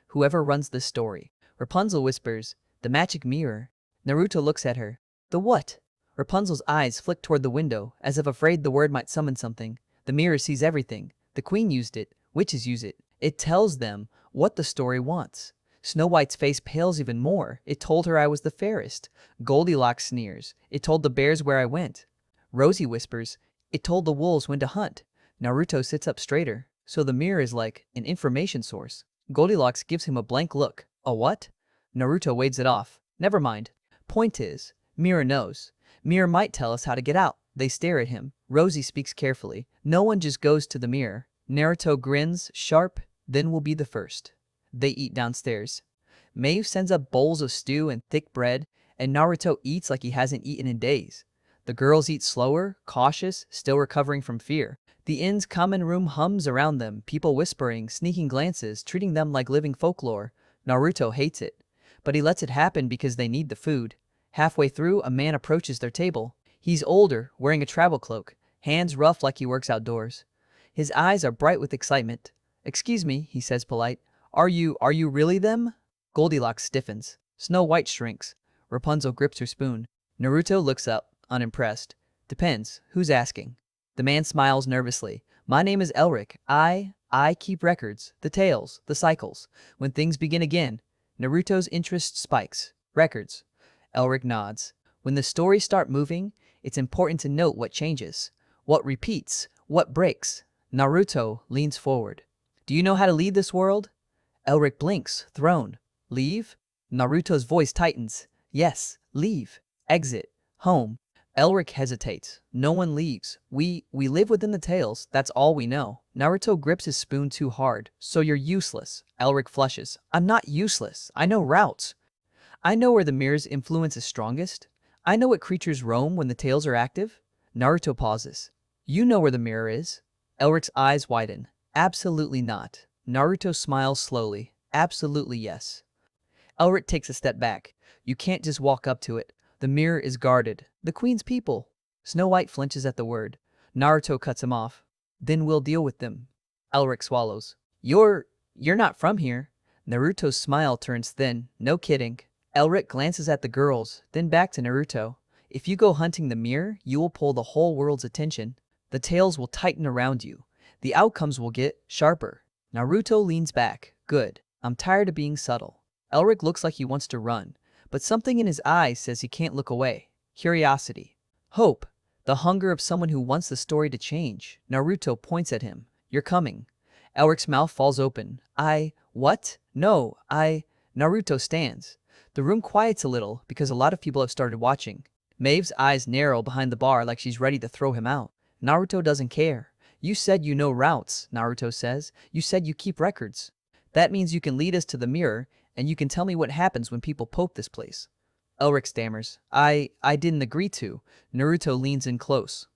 Speaker 1: Whoever runs this story." Rapunzel whispers, "The magic mirror." Naruto looks at her. "The what?" Rapunzel's eyes flick toward the window, as if afraid the word might summon something. "The mirror sees everything. The queen used it. Witches use it. It tells them what the story wants." Snow White's face pales even more. "It told her I was the fairest." Goldilocks sneers. "It told the bears where I went." Rosie whispers, "It told the wolves when to hunt." Naruto sits up straighter. "So the mirror is like an information source." Goldilocks gives him a blank look. "A what?" Naruto wades it off. "Never mind. Point is, mirror knows. Mirror might tell us how to get out." They stare at him. Rosie speaks carefully. "No one just goes to the mirror." Naruto grins, sharp, "Then we'll be the first." They eat downstairs. Maeve sends up bowls of stew and thick bread, and Naruto eats like he hasn't eaten in days. The girls eat slower, cautious, still recovering from fear. The inn's common room hums around them, people whispering, sneaking glances, treating them like living folklore. Naruto hates it, but he lets it happen because they need the food. Halfway through, a man approaches their table. He's older, wearing a travel cloak, hands rough like he works outdoors. His eyes are bright with excitement. "Excuse me," he says polite. Are you really them?" Goldilocks stiffens. Snow White shrinks. Rapunzel grips her spoon. Naruto looks up, unimpressed. "Depends. Who's asking?" The man smiles nervously. "My name is Elric. I keep records. The tales. The cycles. When things begin again." Naruto's interest spikes. "Records." Elric nods. "When the stories start moving, it's important to note what changes. What repeats. What breaks." Naruto leans forward. "Do you know how to lead this world?" Elric blinks, thrown. "Leave?" Naruto's voice tightens. "Yes, leave. Exit. Home." Elric hesitates. "No one leaves. We live within the tales. That's all we know." Naruto grips his spoon too hard. "So you're useless." Elric flushes. "I'm not useless. I know routes. I know where the mirror's influence is strongest. I know what creatures roam when the tales are active." Naruto pauses. "You know where the mirror is?" Elric's eyes widen. "Absolutely not." Naruto smiles slowly. "Absolutely yes." Elric takes a step back. "You can't just walk up to it. The mirror is guarded. The queen's people." Snow White flinches at the word. Naruto cuts him off. "Then we'll deal with them." Elric swallows. You're not from here." Naruto's smile turns thin. "No kidding." Elric glances at the girls, then back to Naruto. "If you go hunting the mirror, you will pull the whole world's attention. The tales will tighten around you. The outcomes will get sharper." Naruto leans back. "Good. I'm tired of being subtle." Elric looks like he wants to run, but something in his eyes says he can't look away. Curiosity. Hope. The hunger of someone who wants the story to change. Naruto points at him. "You're coming." Elric's mouth falls open. What? No, Naruto stands. The room quiets a little because a lot of people have started watching. Maeve's eyes narrow behind the bar like she's ready to throw him out. Naruto doesn't care. "You said you know routes," Naruto says. "You said you keep records. That means you can lead us to the mirror, and you can tell me what happens when people poke this place." Elric stammers. I didn't agree to." Naruto leans in close.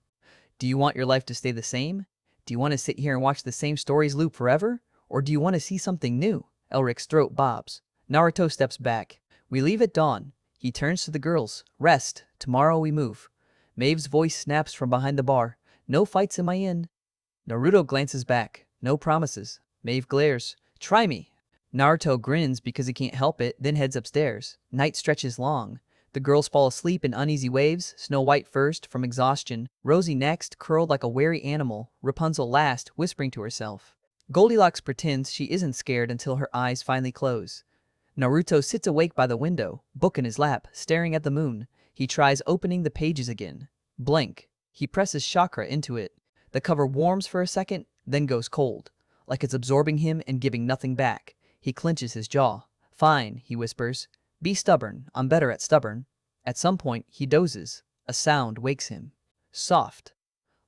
Speaker 1: "Do you want your life to stay the same? Do you want to sit here and watch the same stories loop forever? Or do you want to see something new?" Elric's throat bobs. Naruto steps back. "We leave at dawn." He turns to the girls. "Rest. Tomorrow we move." Maeve's voice snaps from behind the bar. "No fights in my inn." Naruto glances back. "No promises." Maeve glares. "Try me." Naruto grins because he can't help it, then heads upstairs. Night stretches long. The girls fall asleep in uneasy waves, Snow White first, from exhaustion, Rosie next, curled like a wary animal, Rapunzel last, whispering to herself. Goldilocks pretends she isn't scared until her eyes finally close. Naruto sits awake by the window, book in his lap, staring at the moon. He tries opening the pages again. Blank. He presses chakra into it. The cover warms for a second, then goes cold, like it's absorbing him and giving nothing back. He clenches his jaw. Fine, he whispers. Be stubborn. I'm better at stubborn. At some point, he dozes. A sound wakes him. Soft.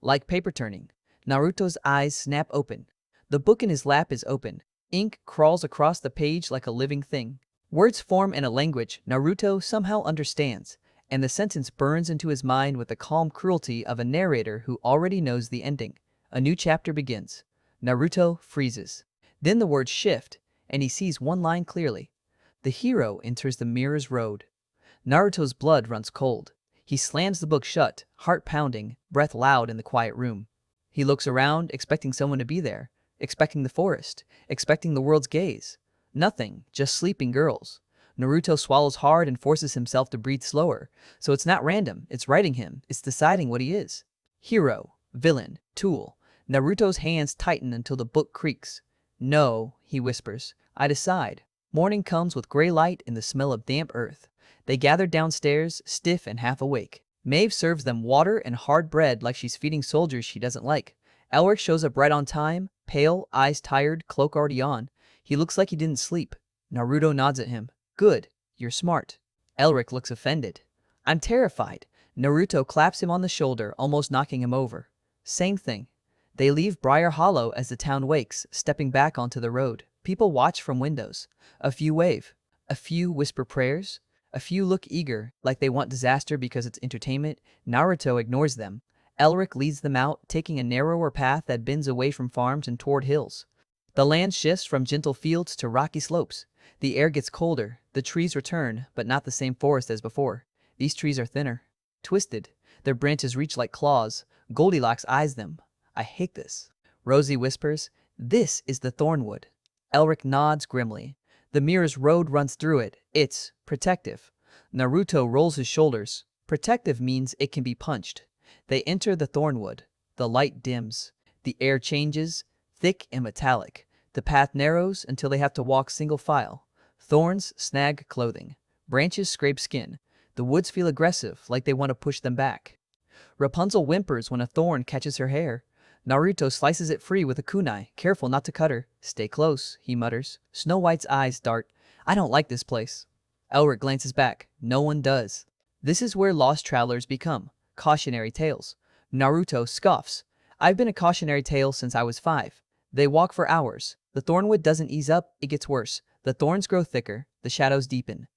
Speaker 1: Like paper turning. Naruto's eyes snap open. The book in his lap is open. Ink crawls across the page like a living thing. Words form in a language Naruto somehow understands, and the sentence burns into his mind with the calm cruelty of a narrator who already knows the ending. A new chapter begins. Naruto freezes. Then the words shift, and he sees one line clearly. The hero enters the mirror's road. Naruto's blood runs cold. He slams the book shut, heart pounding, breath loud in the quiet room. He looks around, expecting someone to be there, expecting the forest, expecting the world's gaze. Nothing, just sleeping girls. Naruto swallows hard and forces himself to breathe slower, so it's not random, it's writing him, it's deciding what he is. Hero, villain, tool. Naruto's hands tighten until the book creaks. No, he whispers, I decide. Morning comes with gray light and the smell of damp earth. They gather downstairs, stiff and half awake. Maeve serves them water and hard bread like she's feeding soldiers she doesn't like. Elric shows up right on time, pale, eyes tired, cloak already on. He looks like he didn't sleep. Naruto nods at him. Good, you're smart. Elric looks offended. I'm terrified. Naruto claps him on the shoulder, almost knocking him over. Same thing. They leave Briar Hollow as the town wakes, stepping back onto the road. People watch from windows. A few wave. A few whisper prayers. A few look eager, like they want disaster because it's entertainment. Naruto ignores them. Elric leads them out, taking a narrower path that bends away from farms and toward hills. The land shifts from gentle fields to rocky slopes. The air gets colder. The trees return, but not the same forest as before. These trees are thinner, twisted. Their branches reach like claws. Goldilocks eyes them. I hate this. Rosie whispers, this is the Thornwood. Elric nods grimly. The mirror's road runs through it. It's protective. Naruto rolls his shoulders. Protective means it can be punched. They enter the Thornwood. The light dims. The air changes, thick and metallic. The path narrows until they have to walk single file. Thorns snag clothing. Branches scrape skin. The woods feel aggressive, like they want to push them back. Rapunzel whimpers when a thorn catches her hair. Naruto slices it free with a kunai, careful not to cut her. Stay close, he mutters. Snow White's eyes dart. I don't like this place. Elric glances back. No one does. This is where lost travelers become. Cautionary tales. Naruto scoffs. I've been a cautionary tale since I was 5. They walk for hours. The Thornwood doesn't ease up, it gets worse. The thorns grow thicker, the shadows deepen.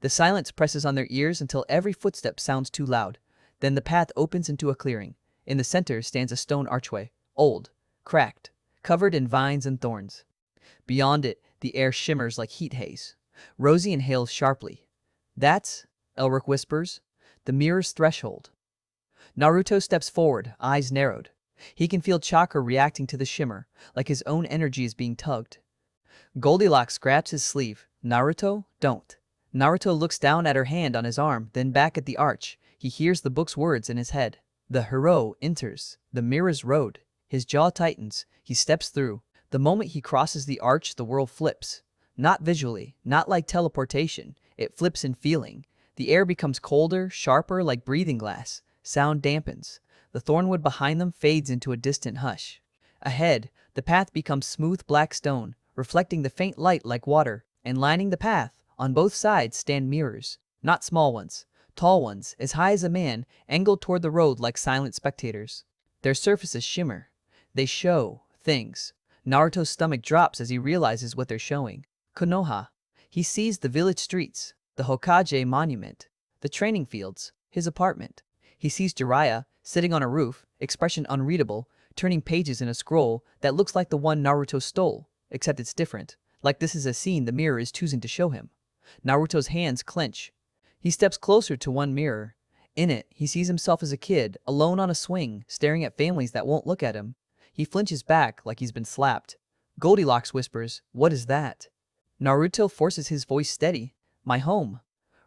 Speaker 1: The silence presses on their ears until every footstep sounds too loud. Then the path opens into a clearing. In the center stands a stone archway. Old, cracked, covered in vines and thorns. Beyond it, the air shimmers like heat haze. Rosie inhales sharply. That's, Elric whispers, the mirror's threshold. Naruto steps forward, eyes narrowed. He can feel chakra reacting to the shimmer, like his own energy is being tugged. Goldilocks grabs his sleeve. Naruto, don't. Naruto looks down at her hand on his arm, then back at the arch. He hears the book's words in his head. The hero enters the mirror's road. His jaw tightens. He steps through. The moment he crosses the arch, the world flips. Not visually, not like teleportation. It flips in feeling. The air becomes colder, sharper, like breathing glass. Sound dampens. The thornwood behind them fades into a distant hush. Ahead, the path becomes smooth black stone, reflecting the faint light like water, and lining the path, on both sides stand mirrors. Not small ones, tall ones, as high as a man, angled toward the road like silent spectators. Their surfaces shimmer. They show things. Naruto's stomach drops as he realizes what they're showing. Konoha. He sees the village streets, the Hokage monument, the training fields, his apartment. He sees Jiraiya, sitting on a roof, expression unreadable, turning pages in a scroll that looks like the one Naruto stole, except it's different, like this is a scene the mirror is choosing to show him. Naruto's hands clench. He steps closer to one mirror. In it, he sees himself as a kid, alone on a swing, staring at families that won't look at him. He flinches back like he's been slapped. Goldilocks whispers, "What is that?" Naruto forces his voice steady. "My home."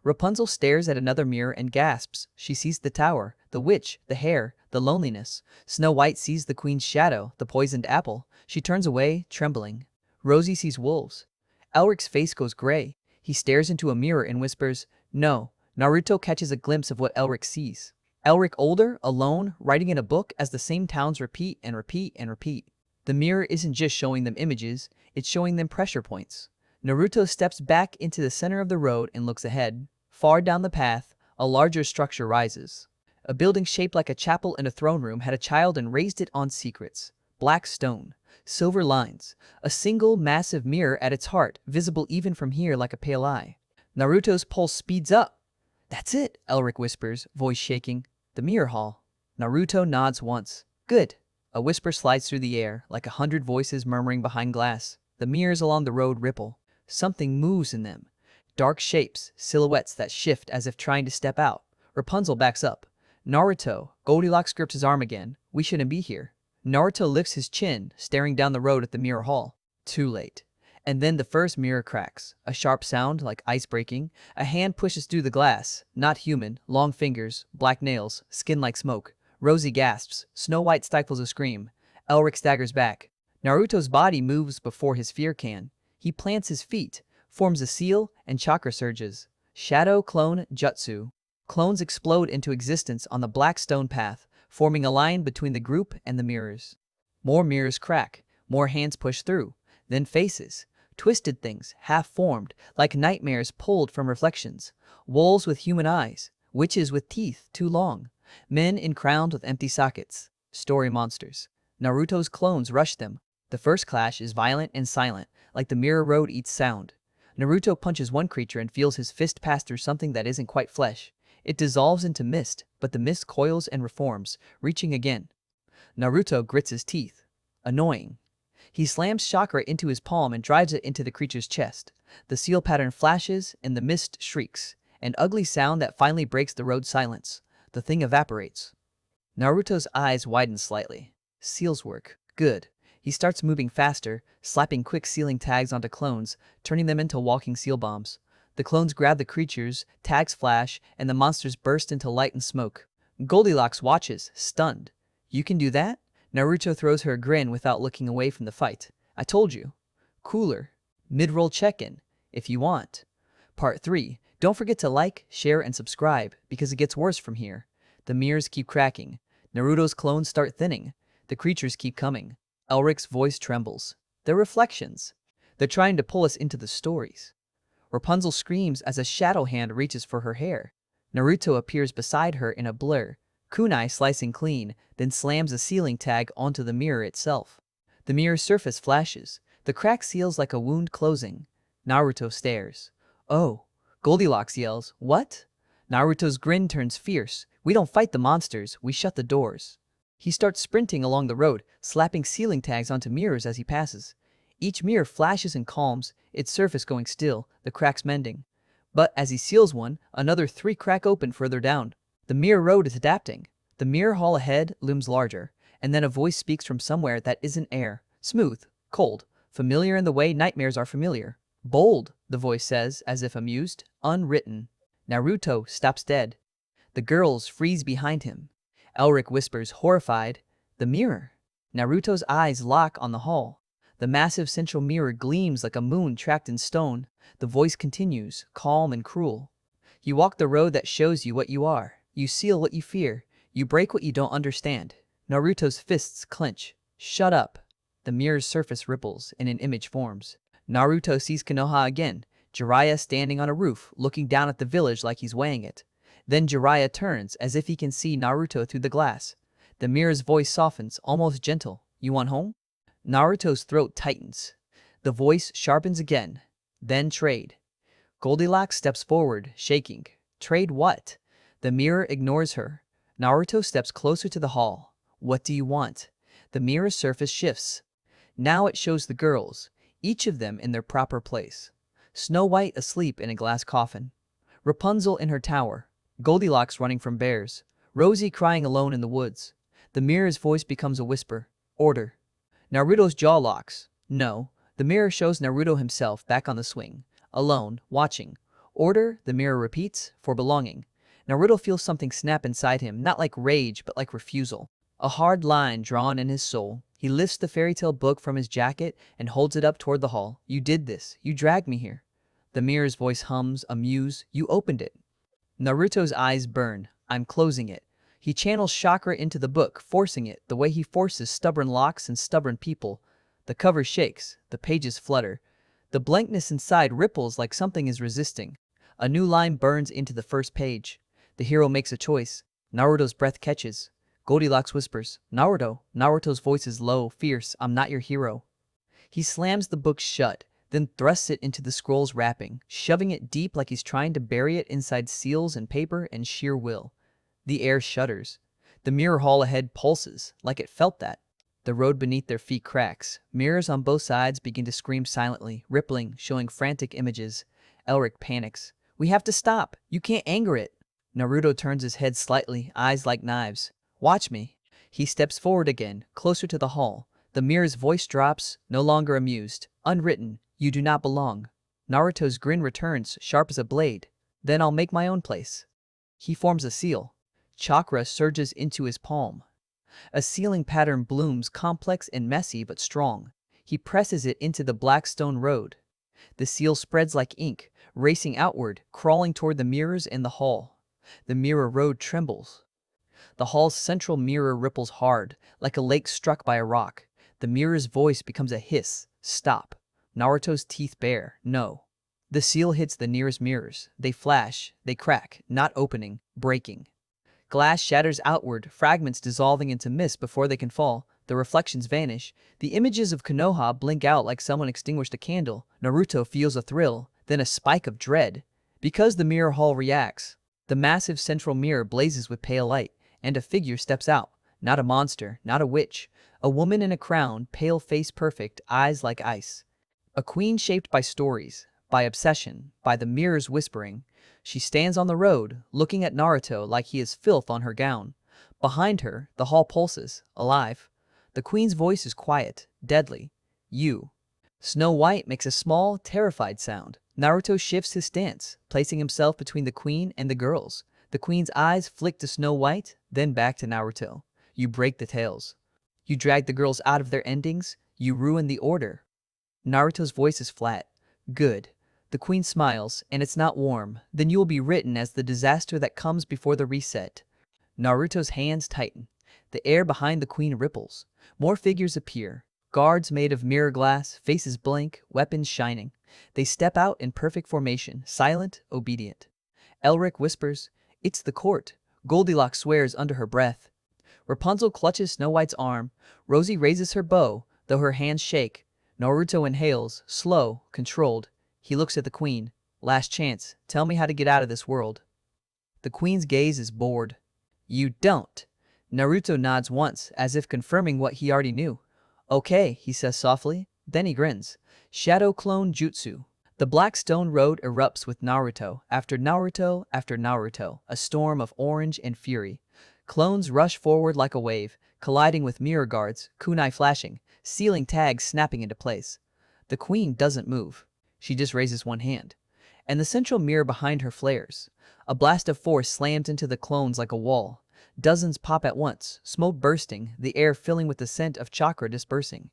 Speaker 1: Rapunzel stares at another mirror and gasps. She sees the tower, the witch, the hair, the loneliness. Snow White sees the queen's shadow, the poisoned apple. She turns away, trembling. Rosie sees wolves. Elric's face goes gray. He stares into a mirror and whispers, "No." Naruto catches a glimpse of what Elric sees. Elric older, alone, writing in a book as the same towns repeat and repeat and repeat. The mirror isn't just showing them images, it's showing them pressure points. Naruto steps back into the center of the road and looks ahead. Far down the path, a larger structure rises. A building shaped like a chapel in a throne room had a child and raised it on secrets. Black stone, silver lines, a single massive mirror at its heart, visible even from here like a pale eye. Naruto's pulse speeds up. "That's it," Elric whispers, voice shaking. "The mirror hall." Naruto nods once. "Good." A whisper slides through the air, like 100 voices murmuring behind glass. The mirrors along the road ripple. Something moves in them. Dark shapes, silhouettes that shift as if trying to step out. Rapunzel backs up. "Naruto," Goldilocks grips his arm again. "We shouldn't be here." Naruto lifts his chin, staring down the road at the mirror hall. Too late. And then the first mirror cracks. A sharp sound, like ice breaking. A hand pushes through the glass. Not human. Long fingers, black nails, skin like smoke. Rosie gasps. Snow White stifles a scream. Elric staggers back. Naruto's body moves before his fear can. He plants his feet, forms a seal, and chakra surges. Shadow Clone Jutsu. Clones explode into existence on the black stone path, forming a line between the group and the mirrors. More mirrors crack. More hands push through. Then faces. Twisted things, half-formed, like nightmares pulled from reflections. Wolves with human eyes. Witches with teeth too long. Men in crowns with empty sockets. Story monsters. Naruto's clones rush them. The first clash is violent and silent, like the mirror road eats sound. Naruto punches one creature and feels his fist pass through something that isn't quite flesh. It dissolves into mist, but the mist coils and reforms, reaching again. Naruto grits his teeth. Annoying. He slams chakra into his palm and drives it into the creature's chest. The seal pattern flashes, and the mist shrieks. An ugly sound that finally breaks the road silence. The thing evaporates. Naruto's eyes widen slightly. Seals work. Good. He starts moving faster, slapping quick sealing tags onto clones, turning them into walking seal bombs. The clones grab the creatures, tags flash, and the monsters burst into light and smoke. Goldilocks watches, stunned. "You can do that?" Naruto throws her a grin without looking away from the fight. "I told you." Cooler. Mid-roll check-in, if you want. Part 3. Don't forget to like, share, and subscribe, because it gets worse from here. The mirrors keep cracking. Naruto's clones start thinning. The creatures keep coming. Elric's voice trembles. They're reflections. They're trying to pull us into the stories. Rapunzel screams as a shadow hand reaches for her hair. Naruto appears beside her in a blur. Kunai slicing clean, then slams a sealing tag onto the mirror itself. The mirror's surface flashes. The crack seals like a wound closing. Naruto stares. "Oh." Goldilocks yells, "What?" Naruto's grin turns fierce. "We don't fight the monsters, we shut the doors." He starts sprinting along the road, slapping sealing tags onto mirrors as he passes. Each mirror flashes and calms, its surface going still, the cracks mending. But as he seals one, another 3 crack open further down. The mirror road is adapting. The mirror hall ahead looms larger, and then a voice speaks from somewhere that isn't air. Smooth, cold, familiar in the way nightmares are familiar. "Bold," the voice says, as if amused. "Unwritten." Naruto stops dead. The girls freeze behind him. Elric whispers, horrified, "The mirror." Naruto's eyes lock on the hall. The massive central mirror gleams like a moon trapped in stone. The voice continues, calm and cruel. "You walk the road that shows you what you are. You seal what you fear. You break what you don't understand." Naruto's fists clench. "Shut up." The mirror's surface ripples, and an image forms. Naruto sees Konoha again. Jiraiya standing on a roof, looking down at the village like he's weighing it. Then Jiraiya turns, as if he can see Naruto through the glass. The mirror's voice softens, almost gentle. "You want home?" Naruto's throat tightens. The voice sharpens again. "Then trade." Goldilocks steps forward, shaking. "Trade what?" The mirror ignores her. Naruto steps closer to the hall. "What do you want?" The mirror's surface shifts. Now it shows the girls, each of them in their proper place. Snow White asleep in a glass coffin. Rapunzel in her tower. Goldilocks running from bears. Rosie crying alone in the woods. The mirror's voice becomes a whisper. "Order." Naruto's jaw locks. No. The mirror shows Naruto himself back on the swing. Alone, watching. "Order," the mirror repeats, "for belonging." Naruto feels something snap inside him, not like rage, but like refusal. A hard line drawn in his soul. He lifts the fairy tale book from his jacket and holds it up toward the hall. "You did this. You dragged me here." The mirror's voice hums, amused, you opened it. Naruto's eyes burn. I'm closing it. He channels chakra into the book, forcing it, the way he forces stubborn locks and stubborn people. The cover shakes, the pages flutter. The blankness inside ripples like something is resisting. A new line burns into the first page. The hero makes a choice. Naruto's breath catches. Goldilocks whispers, Naruto. Naruto's voice is low, fierce, I'm not your hero. He slams the book shut, then thrusts it into the scroll's wrapping, shoving it deep like he's trying to bury it inside seals and paper and sheer will. The air shudders. The mirror hall ahead pulses, like it felt that. The road beneath their feet cracks. Mirrors on both sides begin to scream silently, rippling, showing frantic images. Elric panics. We have to stop. You can't anger it. Naruto turns his head slightly, eyes like knives. Watch me. He steps forward again, closer to the hall. The mirror's voice drops, no longer amused. Unwritten. You do not belong. Naruto's grin returns, sharp as a blade. Then I'll make my own place. He forms a seal. Chakra surges into his palm. A sealing pattern blooms, complex and messy but strong. He presses it into the black stone road. The seal spreads like ink, racing outward, crawling toward the mirrors in the hall. The mirror road trembles. The hall's central mirror ripples hard, like a lake struck by a rock. The mirror's voice becomes a hiss. Stop. Naruto's teeth bare. No. The seal hits the nearest mirrors. They flash. They crack, not opening, breaking. Glass shatters outward, fragments dissolving into mist before they can fall. The reflections vanish. The images of Konoha blink out like someone extinguished a candle. Naruto feels a thrill, then a spike of dread. Because the mirror hall reacts, the massive central mirror blazes with pale light, and a figure steps out. Not a monster, not a witch. A woman in a crown, pale face perfect, eyes like ice. A queen shaped by stories, by obsession, by the mirror's whispering. She stands on the road, looking at Naruto like he is filth on her gown. Behind her, the hall pulses, alive. The queen's voice is quiet, deadly. You. Snow White makes a small, terrified sound. Naruto shifts his stance, placing himself between the queen and the girls. The queen's eyes flick to Snow White, then back to Naruto. You break the tails. You drag the girls out of their endings. You ruin the order. Naruto's voice is flat. Good. The queen smiles, and it's not warm. Then you will be written as the disaster that comes before the reset. Naruto's hands tighten. The air behind the queen ripples. More figures appear. Guards made of mirror glass, faces blank, weapons shining. They step out in perfect formation, silent, obedient. Elric whispers, "It's the court." Goldilocks swears under her breath. Rapunzel clutches Snow White's arm. Rosie raises her bow, though her hands shake. Naruto inhales, slow, controlled. He looks at the queen. Last chance, tell me how to get out of this world. The queen's gaze is bored. You don't. Naruto nods once, as if confirming what he already knew. Okay, he says softly. Then he grins. Shadow Clone Jutsu. The Black Stone Road erupts with Naruto, after Naruto, after Naruto, a storm of orange and fury. Clones rush forward like a wave, colliding with mirror guards, kunai flashing, sealing tags snapping into place. The queen doesn't move. She just raises one hand. And the central mirror behind her flares. A blast of force slams into the clones like a wall. Dozens pop at once, smoke bursting, the air filling with the scent of chakra dispersing.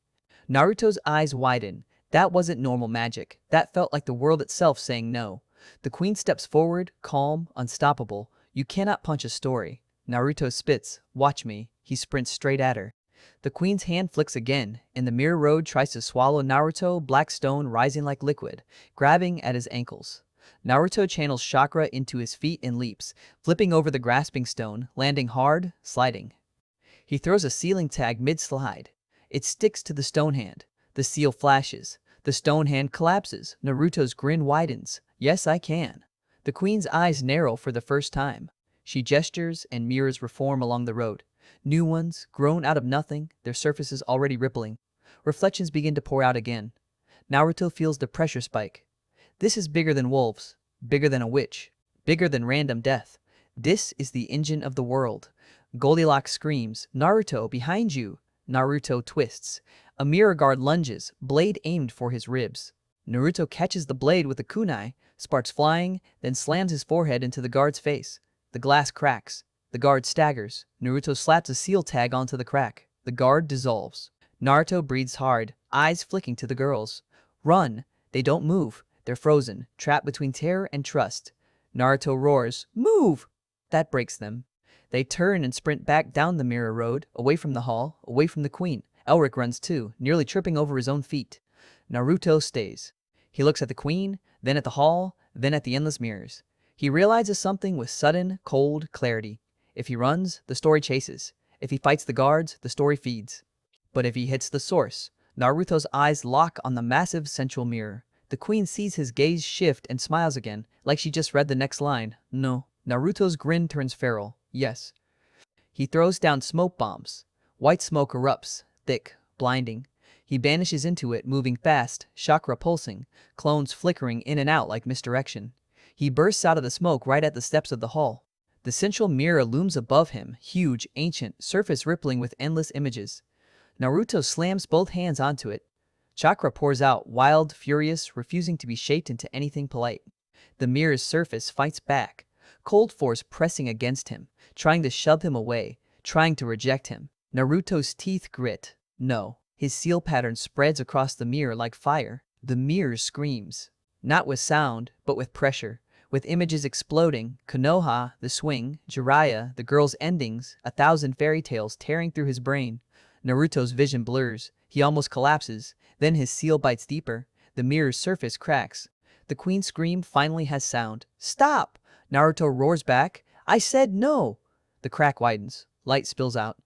Speaker 1: Naruto's eyes widen. That wasn't normal magic. That felt like the world itself saying no. The queen steps forward, calm, unstoppable. You cannot punch a story. Naruto spits. Watch me. He sprints straight at her. The queen's hand flicks again, and the mirror road tries to swallow Naruto, black stone rising like liquid, grabbing at his ankles. Naruto channels chakra into his feet and leaps, flipping over the grasping stone, landing hard, sliding. He throws a sealing tag mid-slide. It sticks to the stone hand. The seal flashes. The stone hand collapses. Naruto's grin widens. Yes, I can. The queen's eyes narrow for the first time. She gestures, and mirrors reform along the road. New ones, grown out of nothing, their surfaces already rippling. Reflections begin to pour out again. Naruto feels the pressure spike. This is bigger than wolves, bigger than a witch, bigger than random death. This is the engine of the world. Goldilocks screams, Naruto, behind you. Naruto twists. A mirror guard lunges, blade aimed for his ribs. Naruto catches the blade with a kunai, sparks flying, then slams his forehead into the guard's face. The glass cracks. The guard staggers. Naruto slaps a seal tag onto the crack. The guard dissolves. Naruto breathes hard, eyes flicking to the girls. Run. They don't move. They're frozen, trapped between terror and trust. Naruto roars, "Move!" That breaks them. They turn and sprint back down the mirror road, away from the hall, away from the queen. Elric runs too, nearly tripping over his own feet. Naruto stays. He looks at the queen, then at the hall, then at the endless mirrors. He realizes something with sudden, cold clarity. If he runs, the story chases. If he fights the guards, the story feeds. But if he hits the source, Naruto's eyes lock on the massive central mirror. The queen sees his gaze shift and smiles again, like she just read the next line. No. Naruto's grin turns feral. Yes. He throws down smoke bombs. White smoke erupts, thick, blinding. He vanishes into it, moving fast, chakra pulsing, clones flickering in and out like misdirection. He bursts out of the smoke right at the steps of the hall. The central mirror looms above him, huge, ancient, surface rippling with endless images. Naruto slams both hands onto it. Chakra pours out, wild, furious, refusing to be shaped into anything polite. The mirror's surface fights back, cold force pressing against him, trying to shove him away, trying to reject him. Naruto's teeth grit. No. His seal pattern spreads across the mirror like fire. The mirror screams. Not with sound, but with pressure. With images exploding, Konoha, the swing, Jiraiya, the girl's endings, 1,000 fairy tales tearing through his brain. Naruto's vision blurs. He almost collapses. Then his seal bites deeper. The mirror's surface cracks. The queen's scream finally has sound. "Stop!" Naruto roars back. "I said no!" The crack widens. Light spills out.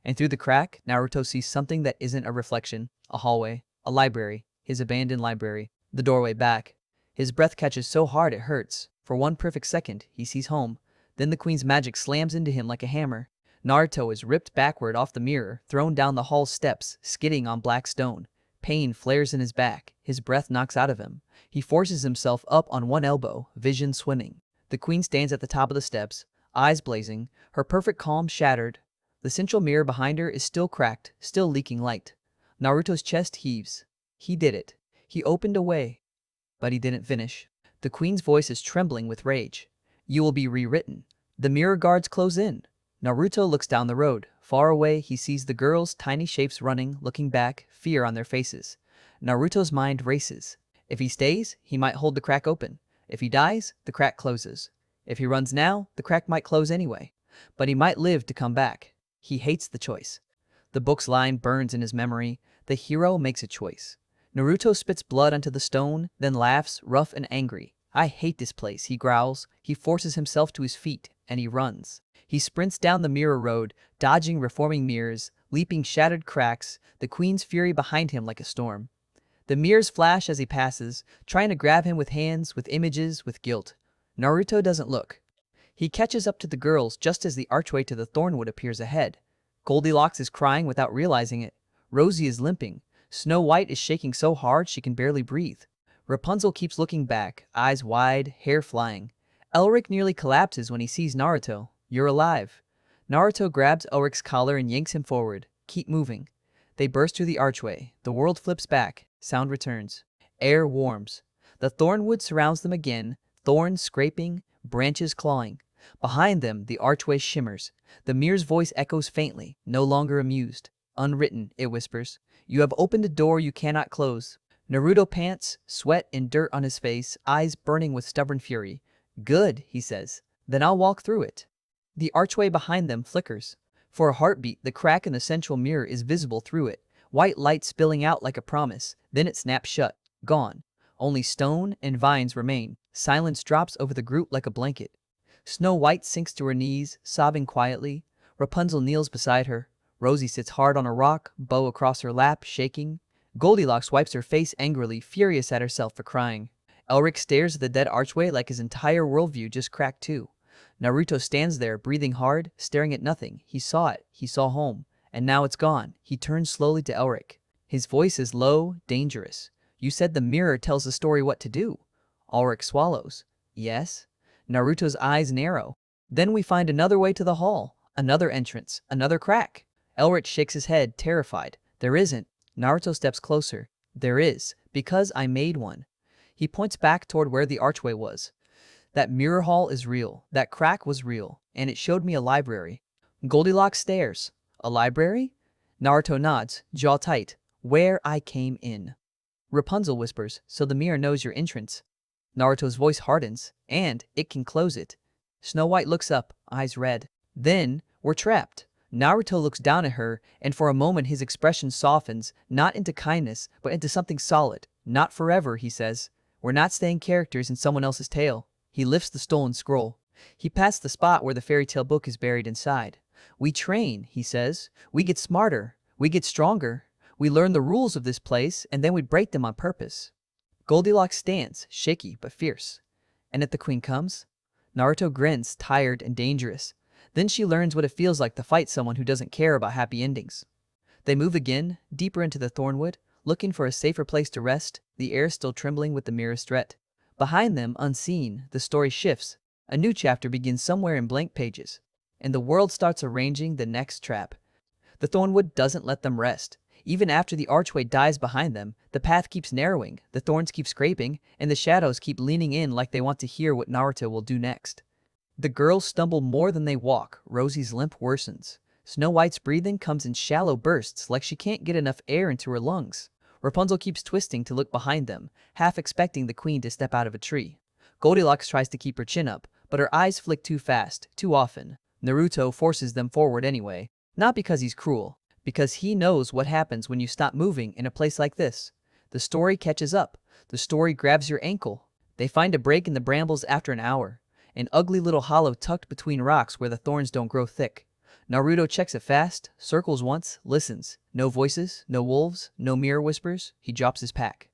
Speaker 1: And through the crack, Naruto sees something that isn't a reflection. A hallway. A library. His abandoned library. The doorway back. His breath catches so hard it hurts. For one perfect second, he sees home. Then the queen's magic slams into him like a hammer. Naruto is ripped backward off the mirror, thrown down the hall steps, skidding on black stone. Pain flares in his back. His breath knocks out of him. He forces himself up on one elbow, vision swimming. The queen stands at the top of the steps, eyes blazing, her perfect calm shattered. The central mirror behind her is still cracked, still leaking light. Naruto's chest heaves. He did it. He opened a way. But he didn't finish. The queen's voice is trembling with rage. "You will be rewritten." The mirror guards close in. Naruto looks down the road. Far away, he sees the girls' tiny shapes running, looking back, fear on their faces. Naruto's mind races. If he stays, he might hold the crack open. If he dies, the crack closes. If he runs now, the crack might close anyway. But he might live to come back. He hates the choice. The book's line burns in his memory. The hero makes a choice. Naruto spits blood onto the stone, then laughs, rough and angry. "I hate this place," he growls. He forces himself to his feet, and he runs. He sprints down the mirror road, dodging reforming mirrors, leaping shattered cracks, the queen's fury behind him like a storm. The mirrors flash as he passes, trying to grab him with hands, with images, with guilt. Naruto doesn't look. He catches up to the girls just as the archway to the Thornwood appears ahead. Goldilocks is crying without realizing it. Rosie is limping. Snow White is shaking so hard she can barely breathe. Rapunzel keeps looking back, eyes wide, hair flying. Elric nearly collapses when he sees Naruto. "You're alive." Naruto grabs Elric's collar and yanks him forward. "Keep moving." They burst through the archway. The world flips back. Sound returns. Air warms. The Thornwood surrounds them again, thorns scraping, branches clawing. Behind them, the archway shimmers. The mirror's voice echoes faintly, no longer amused. "Unwritten," it whispers. "You have opened a door you cannot close." Naruto pants, sweat and dirt on his face, eyes burning with stubborn fury. "Good," he says. "Then I'll walk through it." The archway behind them flickers. For a heartbeat, the crack in the central mirror is visible through it, white light spilling out like a promise. Then it snaps shut. Gone. Only stone and vines remain. Silence drops over the group like a blanket. Snow White sinks to her knees, sobbing quietly. Rapunzel kneels beside her. Rosie sits hard on a rock, bow across her lap, shaking. Goldilocks wipes her face angrily, furious at herself for crying. Elric stares at the dead archway like his entire worldview just cracked too. Naruto stands there, breathing hard, staring at nothing. He saw it. He saw home. And now it's gone. He turns slowly to Elric. His voice is low, dangerous. "You said the mirror tells the story what to do." Elric swallows. "Yes." Naruto's eyes narrow. "Then we find another way to the hall. Another entrance. Another crack." Elric shakes his head, terrified. "There isn't." Naruto steps closer. "There is, because I made one." He points back toward where the archway was. "That mirror hall is real. That crack was real. And it showed me a library." Goldilocks stares. "A library?" Naruto nods, jaw tight. "Where I came in." Rapunzel whispers, "So the mirror knows your entrance." Naruto's voice hardens, and it can close it. Snow White looks up, eyes red. Then, we're trapped. Naruto looks down at her, and for a moment his expression softens, not into kindness, but into something solid. Not forever, he says. We're not staying characters in someone else's tale. He lifts the stolen scroll. He passed the spot where the fairy tale book is buried inside. We train, he says. We get smarter. We get stronger. We learn the rules of this place, and then we break them on purpose. Goldilocks stands, shaky but fierce. And if the queen comes? Naruto grins, tired and dangerous. Then she learns what it feels like to fight someone who doesn't care about happy endings. They move again, deeper into the thornwood, looking for a safer place to rest, the air still trembling with the merest threat. Behind them, unseen, the story shifts. A new chapter begins somewhere in blank pages. And the world starts arranging the next trap. The thornwood doesn't let them rest. Even after the archway dies behind them, the path keeps narrowing, the thorns keep scraping, and the shadows keep leaning in like they want to hear what Naruto will do next. The girls stumble more than they walk. Rosie's limp worsens. Snow White's breathing comes in shallow bursts like she can't get enough air into her lungs. Rapunzel keeps twisting to look behind them, half expecting the queen to step out of a tree. Goldilocks tries to keep her chin up, but her eyes flick too fast, too often. Naruto forces them forward anyway, not because he's cruel, because he knows what happens when you stop moving in a place like this. The story catches up. The story grabs your ankle. They find a break in the brambles after an hour. An ugly little hollow tucked between rocks where the thorns don't grow thick. Naruto checks it fast, circles once, listens. No voices, no wolves, no mirror whispers. He drops his pack.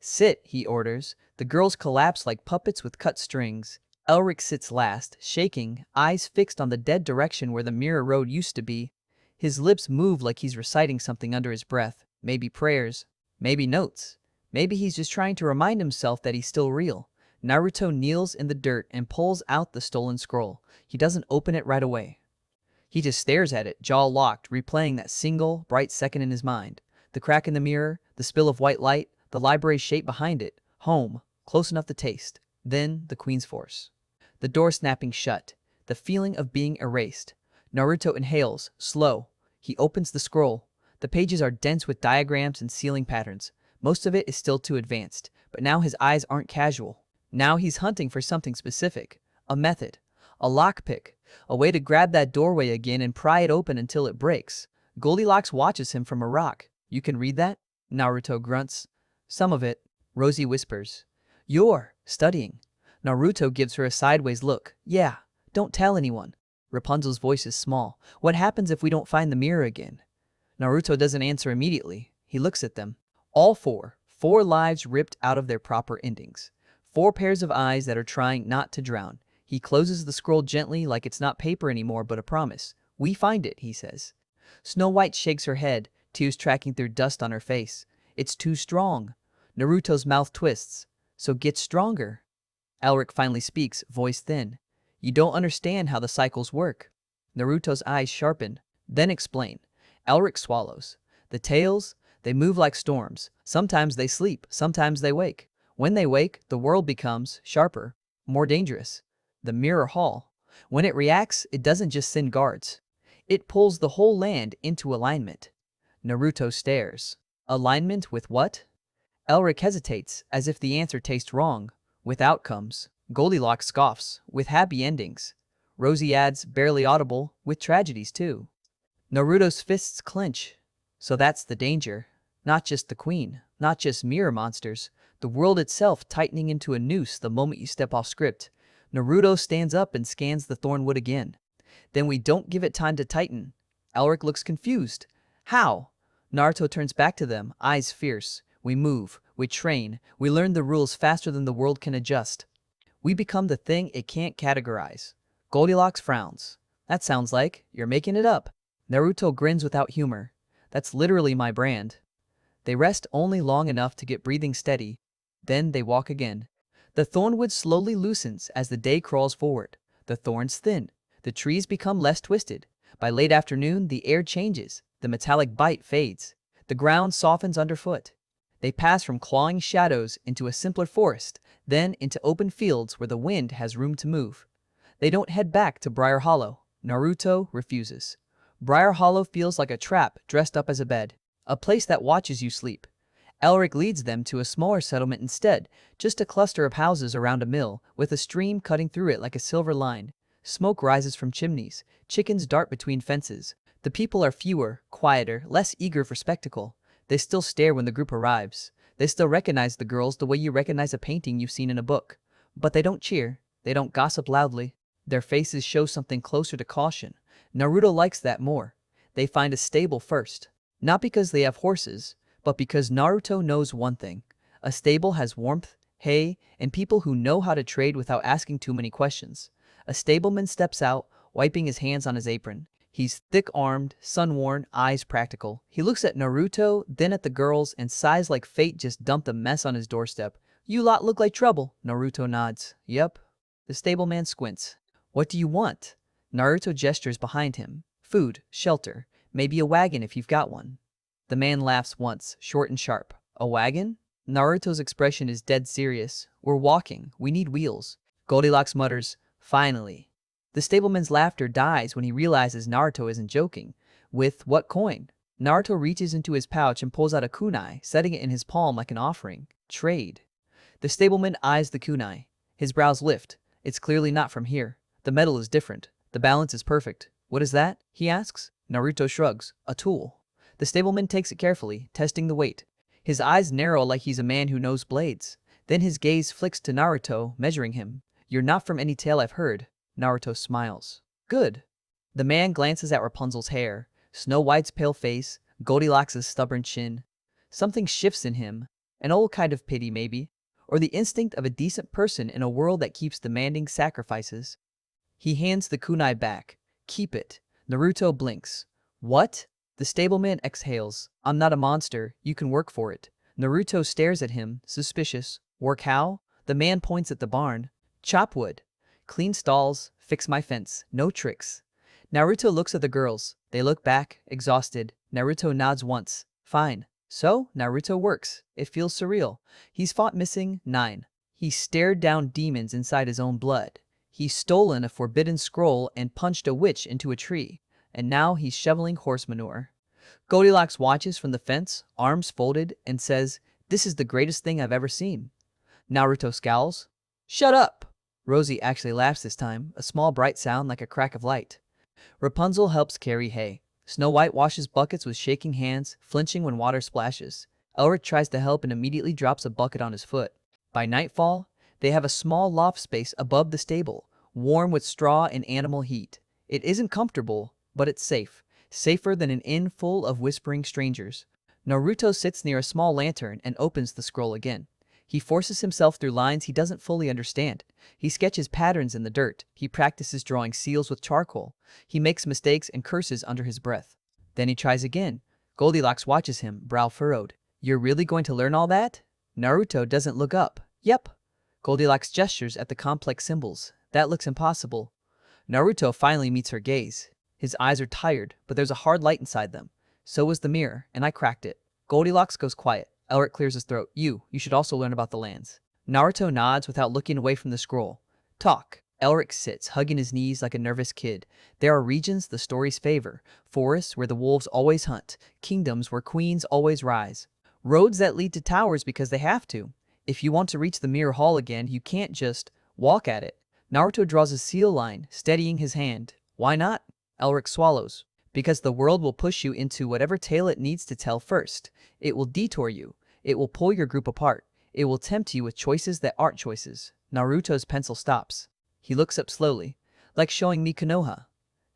Speaker 1: Sit, he orders. The girls collapse like puppets with cut strings. Elric sits last, shaking, eyes fixed on the dead direction where the mirror road used to be. His lips move like he's reciting something under his breath. Maybe prayers. Maybe notes. Maybe he's just trying to remind himself that he's still real. Naruto kneels in the dirt and pulls out the stolen scroll. He doesn't open it right away. He just stares at it, jaw locked, replaying that single, bright second in his mind. The crack in the mirror, the spill of white light, the library shape behind it. Home, close enough to taste. Then the queen's force. The door snapping shut. The feeling of being erased. Naruto inhales, slow. He opens the scroll. The pages are dense with diagrams and ceiling patterns. Most of it is still too advanced, but now his eyes aren't casual. Now he's hunting for something specific. A method. A lockpick. A way to grab that doorway again and pry it open until it breaks. Goldilocks watches him from a rock. You can read that? Naruto grunts. Some of it. Rosie whispers. You're studying. Naruto gives her a sideways look. Yeah, don't tell anyone. Rapunzel's voice is small. What happens if we don't find the mirror again? Naruto doesn't answer immediately. He looks at them. All four. 4 lives ripped out of their proper endings. 4 pairs of eyes that are trying not to drown. He closes the scroll gently like it's not paper anymore but a promise. We find it, he says. Snow White shakes her head, tears tracking through dust on her face. It's too strong. Naruto's mouth twists. So get stronger. Elric finally speaks, voice thin. You don't understand how the cycles work. Naruto's eyes sharpen. Then explain. Elric swallows. The tales, they move like storms. Sometimes they sleep, sometimes they wake. When they wake, the world becomes sharper, more dangerous. The mirror hall. When it reacts, it doesn't just send guards. It pulls the whole land into alignment. Naruto stares. Alignment with what? Elric hesitates, as if the answer tastes wrong. With outcomes. Goldilocks scoffs. With happy endings. Rosie adds, barely audible, with tragedies too. Naruto's fists clench. So that's the danger. Not just the queen. Not just mirror monsters. The world itself tightening into a noose the moment you step off script. Naruto stands up and scans the thornwood again. Then we don't give it time to tighten. Elric looks confused. How? Naruto turns back to them, eyes fierce. We move, we train, we learn the rules faster than the world can adjust. We become the thing it can't categorize. Goldilocks frowns. That sounds like you're making it up. Naruto grins without humor. That's literally my brand. They rest only long enough to get breathing steady. Then they walk again. The thornwood slowly loosens as the day crawls forward. The thorns thin. The trees become less twisted. By late afternoon, the air changes. The metallic bite fades. The ground softens underfoot. They pass from clawing shadows into a simpler forest, then into open fields where the wind has room to move. They don't head back to Briar Hollow. Naruto refuses. Briar Hollow feels like a trap dressed up as a bed. A place that watches you sleep. Elric leads them to a smaller settlement instead, just a cluster of houses around a mill, with a stream cutting through it like a silver line. Smoke rises from chimneys, chickens dart between fences. The people are fewer, quieter, less eager for spectacle. They still stare when the group arrives. They still recognize the girls the way you recognize a painting you've seen in a book. But they don't cheer. They don't gossip loudly. Their faces show something closer to caution. Naruto likes that more. They find a stable first. Not because they have horses, but because Naruto knows one thing. A stable has warmth, hay, and people who know how to trade without asking too many questions. A stableman steps out, wiping his hands on his apron. He's thick-armed, sun-worn, eyes practical. He looks at Naruto, then at the girls, and sighs like fate just dumped a mess on his doorstep. "You lot look like trouble." Naruto nods. "Yep." The stableman squints. "What do you want?" Naruto gestures behind him. "Food, shelter, maybe a wagon if you've got one." The man laughs once, short and sharp. "A wagon?" Naruto's expression is dead serious. "We're walking. We need wheels." Goldilocks mutters, "Finally." The stableman's laughter dies when he realizes Naruto isn't joking. "With what coin?" Naruto reaches into his pouch and pulls out a kunai, setting it in his palm like an offering. "Trade." The stableman eyes the kunai. His brows lift. "It's clearly not from here. The metal is different. The balance is perfect." "What is that?" he asks. Naruto shrugs. "A tool." The stableman takes it carefully, testing the weight. His eyes narrow like he's a man who knows blades. Then his gaze flicks to Naruto, measuring him. "You're not from any tale I've heard." Naruto smiles. "Good." The man glances at Rapunzel's hair, Snow White's pale face, Goldilocks' stubborn chin. Something shifts in him. An old kind of pity, maybe. Or the instinct of a decent person in a world that keeps demanding sacrifices. He hands the kunai back. "Keep it." Naruto blinks. "What?" The stableman exhales. "I'm not a monster. You can work for it." Naruto stares at him, suspicious. "Work how?" The man points at the barn. "Chop wood. Clean stalls. Fix my fence. No tricks." Naruto looks at the girls. They look back, exhausted. Naruto nods once. "Fine." So, Naruto works. It feels surreal. He's fought missing 9. He's stared down demons inside his own blood. He's stolen a forbidden scroll and punched a witch into a tree. And now he's shoveling horse manure. Goldilocks watches from the fence, arms folded, and says, "This is the greatest thing I've ever seen." Naruto scowls. "Shut up!" Rosie actually laughs this time, a small bright sound like a crack of light. Rapunzel helps carry hay. Snow White washes buckets with shaking hands, flinching when water splashes. Elric tries to help and immediately drops a bucket on his foot. By nightfall, they have a small loft space above the stable, warm with straw and animal heat. It isn't comfortable, but it's safe. Safer than an inn full of whispering strangers. Naruto sits near a small lantern and opens the scroll again. He forces himself through lines he doesn't fully understand. He sketches patterns in the dirt. He practices drawing seals with charcoal. He makes mistakes and curses under his breath. Then he tries again. Goldilocks watches him, brow furrowed. "You're really going to learn all that?" Naruto doesn't look up. "Yep." Goldilocks gestures at the complex symbols. "That looks impossible." Naruto finally meets her gaze. His eyes are tired, but there's a hard light inside them. "So was the mirror, and I cracked it." Goldilocks goes quiet. Elric clears his throat. You should also learn about the lands." Naruto nods without looking away from the scroll. "Talk." Elric sits, hugging his knees like a nervous kid. "There are regions the stories favor. Forests where the wolves always hunt. Kingdoms where queens always rise. Roads that lead to towers because they have to. If you want to reach the mirror hall again, you can't just walk at it." Naruto draws a seal line, steadying his hand. "Why not?" Elric swallows. "Because the world will push you into whatever tale it needs to tell first. It will detour you. It will pull your group apart. It will tempt you with choices that aren't choices." Naruto's pencil stops. He looks up slowly. "Like showing me Konoha."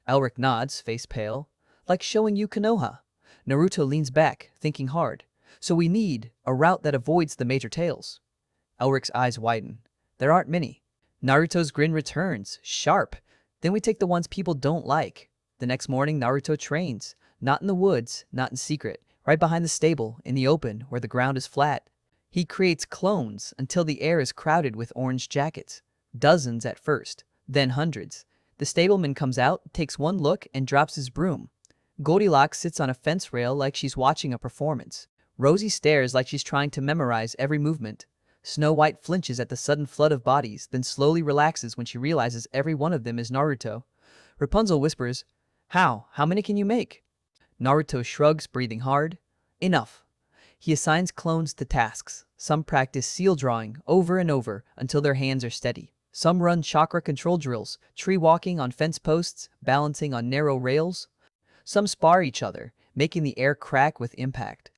Speaker 1: Elric nods, face pale. "Like showing you Konoha." Naruto leans back, thinking hard. "So we need a route that avoids the major tales." Elric's eyes widen. "There aren't many." Naruto's grin returns, sharp. "Then we take the ones people don't like." The next morning, Naruto trains. Not in the woods, not in secret. Right behind the stable, in the open, where the ground is flat. He creates clones until the air is crowded with orange jackets. Dozens at first, then hundreds. The stableman comes out, takes one look, and drops his broom. Goldilocks sits on a fence rail like she's watching a performance. Rosie stares like she's trying to memorize every movement. Snow White flinches at the sudden flood of bodies, then slowly relaxes when she realizes every one of them is Naruto. Rapunzel whispers, How many can you make?" Naruto shrugs, breathing hard. "Enough." He assigns clones to tasks. Some practice seal drawing over and over until their hands are steady. Some run chakra control drills, tree walking on fence posts, balancing on narrow rails. Some spar each other, making the air crack with impact.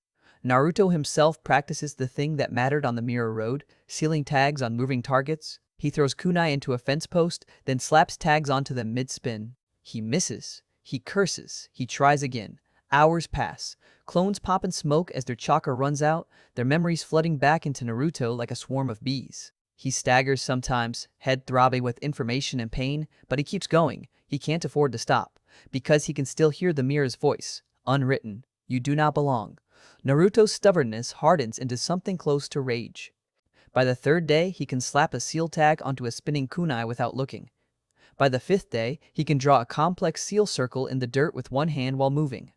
Speaker 1: Naruto himself practices the thing that mattered on the Mirror Road, sealing tags on moving targets. He throws kunai into a fence post, then slaps tags onto them mid-spin. He misses. He curses. He tries again. Hours pass. Clones pop in smoke as their chakra runs out, their memories flooding back into Naruto like a swarm of bees. He staggers sometimes, head throbbing with information and pain, but he keeps going. He can't afford to stop, because he can still hear the mirror's voice. Unwritten. You do not belong. Naruto's stubbornness hardens into something close to rage. By the third day, he can slap a seal tag onto a spinning kunai without looking. By the fifth day, he can draw a complex seal circle in the dirt with one hand while moving.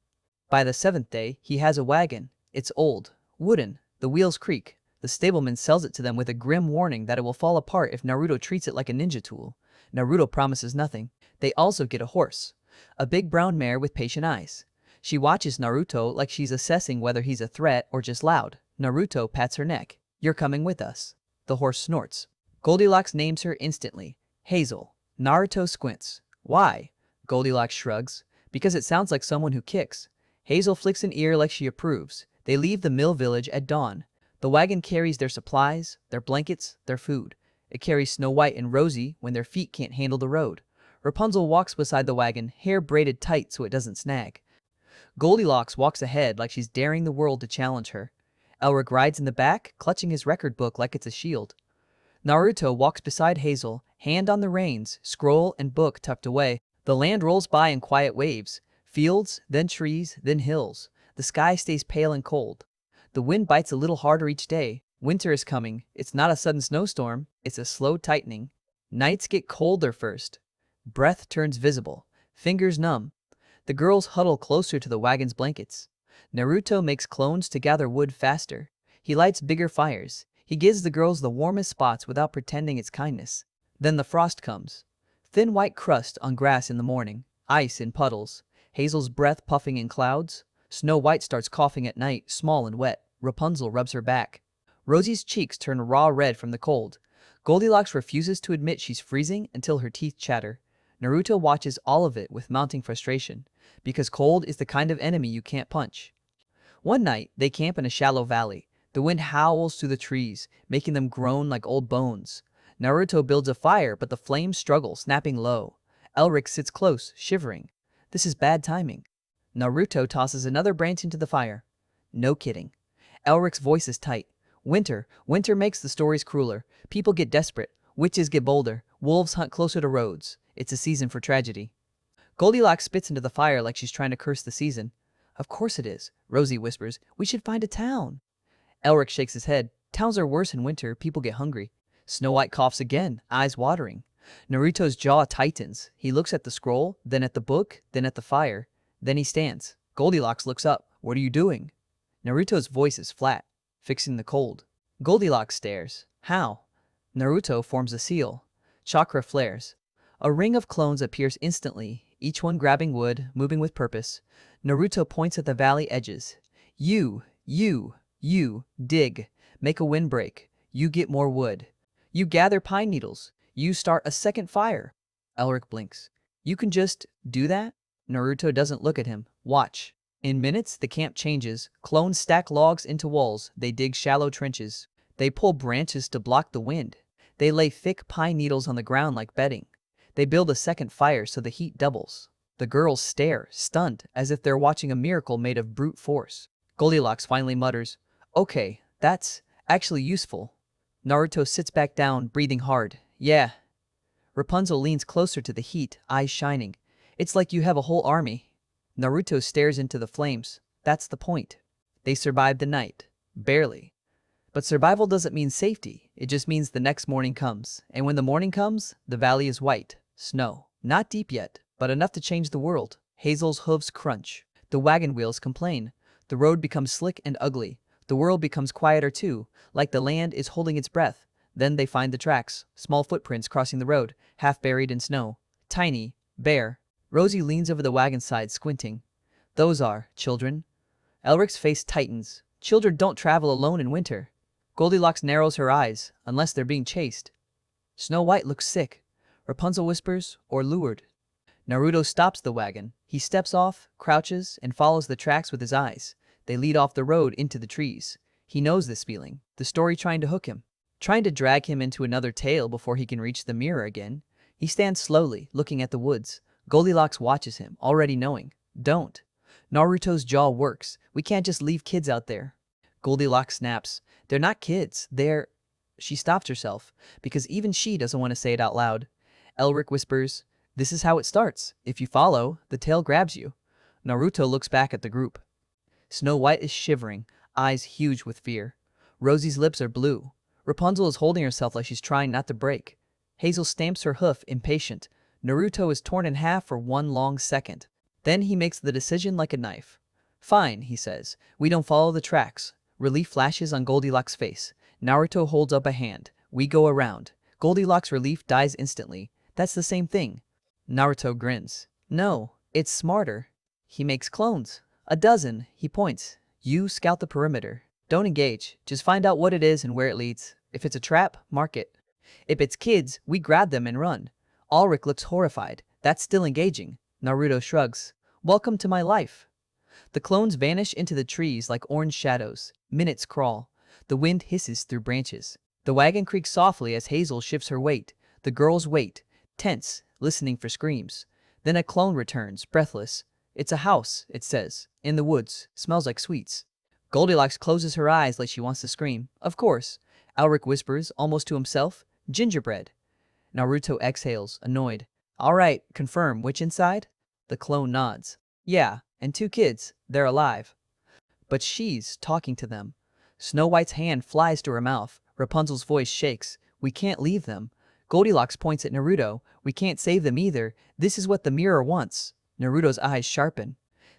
Speaker 1: By the seventh day, he has a wagon. It's old, wooden, the wheels creak. The stableman sells it to them with a grim warning that it will fall apart if Naruto treats it like a ninja tool. Naruto promises nothing. They also get a horse, a big brown mare with patient eyes. She watches Naruto like she's assessing whether he's a threat or just loud. Naruto pats her neck. You're coming with us. The horse snorts. Goldilocks names her instantly. Hazel. Naruto squints. Why? Goldilocks shrugs. Because it sounds like someone who kicks. Hazel flicks an ear like she approves. They leave the mill village at dawn. The wagon carries their supplies, their blankets, their food. It carries Snow White and Rosie when their feet can't handle the road. Rapunzel walks beside the wagon, hair braided tight so it doesn't snag. Goldilocks walks ahead like she's daring the world to challenge her. Elric rides in the back, clutching his record book like it's a shield. Naruto walks beside Hazel, hand on the reins, scroll and book tucked away. The land rolls by in quiet waves. Fields, then trees, then hills. The sky stays pale and cold. The wind bites a little harder each day. Winter is coming. It's not a sudden snowstorm. It's a slow tightening. Nights get colder first. Breath turns visible. Fingers numb. The girls huddle closer to the wagon's blankets. Naruto makes clones to gather wood faster. He lights bigger fires. He gives the girls the warmest spots without pretending it's kindness. Then the frost comes. Thin white crust on grass in the morning. Ice in puddles. Hazel's breath puffing in clouds. Snow White starts coughing at night, small and wet. Rapunzel rubs her back. Rosie's cheeks turn raw red from the cold. Goldilocks refuses to admit she's freezing until her teeth chatter. Naruto watches all of it with mounting frustration, because cold is the kind of enemy you can't punch. One night, they camp in a shallow valley. The wind howls through the trees, making them groan like old bones. Naruto builds a fire, but the flames struggle, snapping low. Elric sits close, shivering. This is bad timing. Naruto tosses another branch into the fire. No kidding. Elric's voice is tight. Winter makes the stories crueler. People get desperate. Witches get bolder. Wolves hunt closer to roads. It's a season for tragedy. Goldilocks spits into the fire like she's trying to curse the season. Of course it is, Rosie whispers. We should find a town. Elric shakes his head. Towns are worse in winter. People get hungry. Snow White coughs again, eyes watering. Naruto's jaw tightens. He looks at the scroll, then at the book, then at the fire. Then he stands. Goldilocks looks up. What are you doing? Naruto's voice is flat. Fixing the cold. Goldilocks stares. How? Naruto forms a seal. Chakra flares. A ring of clones appears instantly, each one grabbing wood, moving with purpose. Naruto points at the valley edges. You, dig. Make a windbreak. You get more wood. You gather pine needles. You start a second fire. Elric blinks. You can just do that? Naruto doesn't look at him. Watch. In minutes, the camp changes. Clones stack logs into walls. They dig shallow trenches. They pull branches to block the wind. They lay thick pine needles on the ground like bedding. They build a second fire so the heat doubles. The girls stare, stunned, as if they're watching a miracle made of brute force. Goldilocks finally mutters, Okay, that's actually useful. Naruto sits back down, breathing hard. Yeah. Rapunzel leans closer to the heat, eyes shining. It's like you have a whole army. Naruto stares into the flames. That's the point. They survived the night. Barely. But survival doesn't mean safety. It just means the next morning comes. And when the morning comes, the valley is white. Snow. Not deep yet, but enough to change the world. Hazel's hooves crunch. The wagon wheels complain. The road becomes slick and ugly. The world becomes quieter too, like the land is holding its breath. Then they find the tracks. Small footprints crossing the road, half buried in snow. Tiny. Bare. Rosie leans over the wagon side, squinting. Those are children. Elric's face tightens. Children don't travel alone in winter. Goldilocks narrows her eyes, unless they're being chased. Snow White looks sick. Rapunzel whispers, or lured. Naruto stops the wagon. He steps off, crouches, and follows the tracks with his eyes. They lead off the road into the trees. He knows this feeling, the story trying to hook him, trying to drag him into another tale before he can reach the mirror again. He stands slowly, looking at the woods. Goldilocks watches him, already knowing. Don't. Naruto's jaw works. We can't just leave kids out there. Goldilocks snaps. They're not kids. They're... She stops herself, because even she doesn't want to say it out loud. Elric whispers, "This is how it starts. If you follow, the tail grabs you." Naruto looks back at the group. Snow White is shivering, eyes huge with fear. Rosie's lips are blue. Rapunzel is holding herself like she's trying not to break. Hazel stamps her hoof, impatient. Naruto is torn in half for one long second. Then he makes the decision like a knife. "Fine," he says. "We don't follow the tracks." Relief flashes on Goldilocks' face. Naruto holds up a hand. "We go around." Goldilocks' relief dies instantly. "That's the same thing." Naruto grins. "No, it's smarter." He makes clones. 12. He points. "You scout the perimeter. Don't engage. Just find out what it is and where it leads. If it's a trap, mark it. If it's kids, we grab them and run." Ulrich looks horrified. "That's still engaging." Naruto shrugs. "Welcome to my life." The clones vanish into the trees like orange shadows. Minutes crawl. The wind hisses through branches. The wagon creaks softly as Hazel shifts her weight. The girls wait, tense, listening for screams. Then a clone returns, breathless. "It's a house," it says. "In the woods. Smells like sweets." Goldilocks closes her eyes like she wants to scream. "Of course." Elric whispers, almost to himself, "Gingerbread." Naruto exhales, annoyed. "All right, confirm. Which inside?" The clone nods. "Yeah, and 2 kids. They're alive." But she's talking to them. Snow White's hand flies to her mouth. Rapunzel's voice shakes. "We can't leave them." Goldilocks points at Naruto. "We can't save them either. This is what the mirror wants." Naruto's eyes sharpen.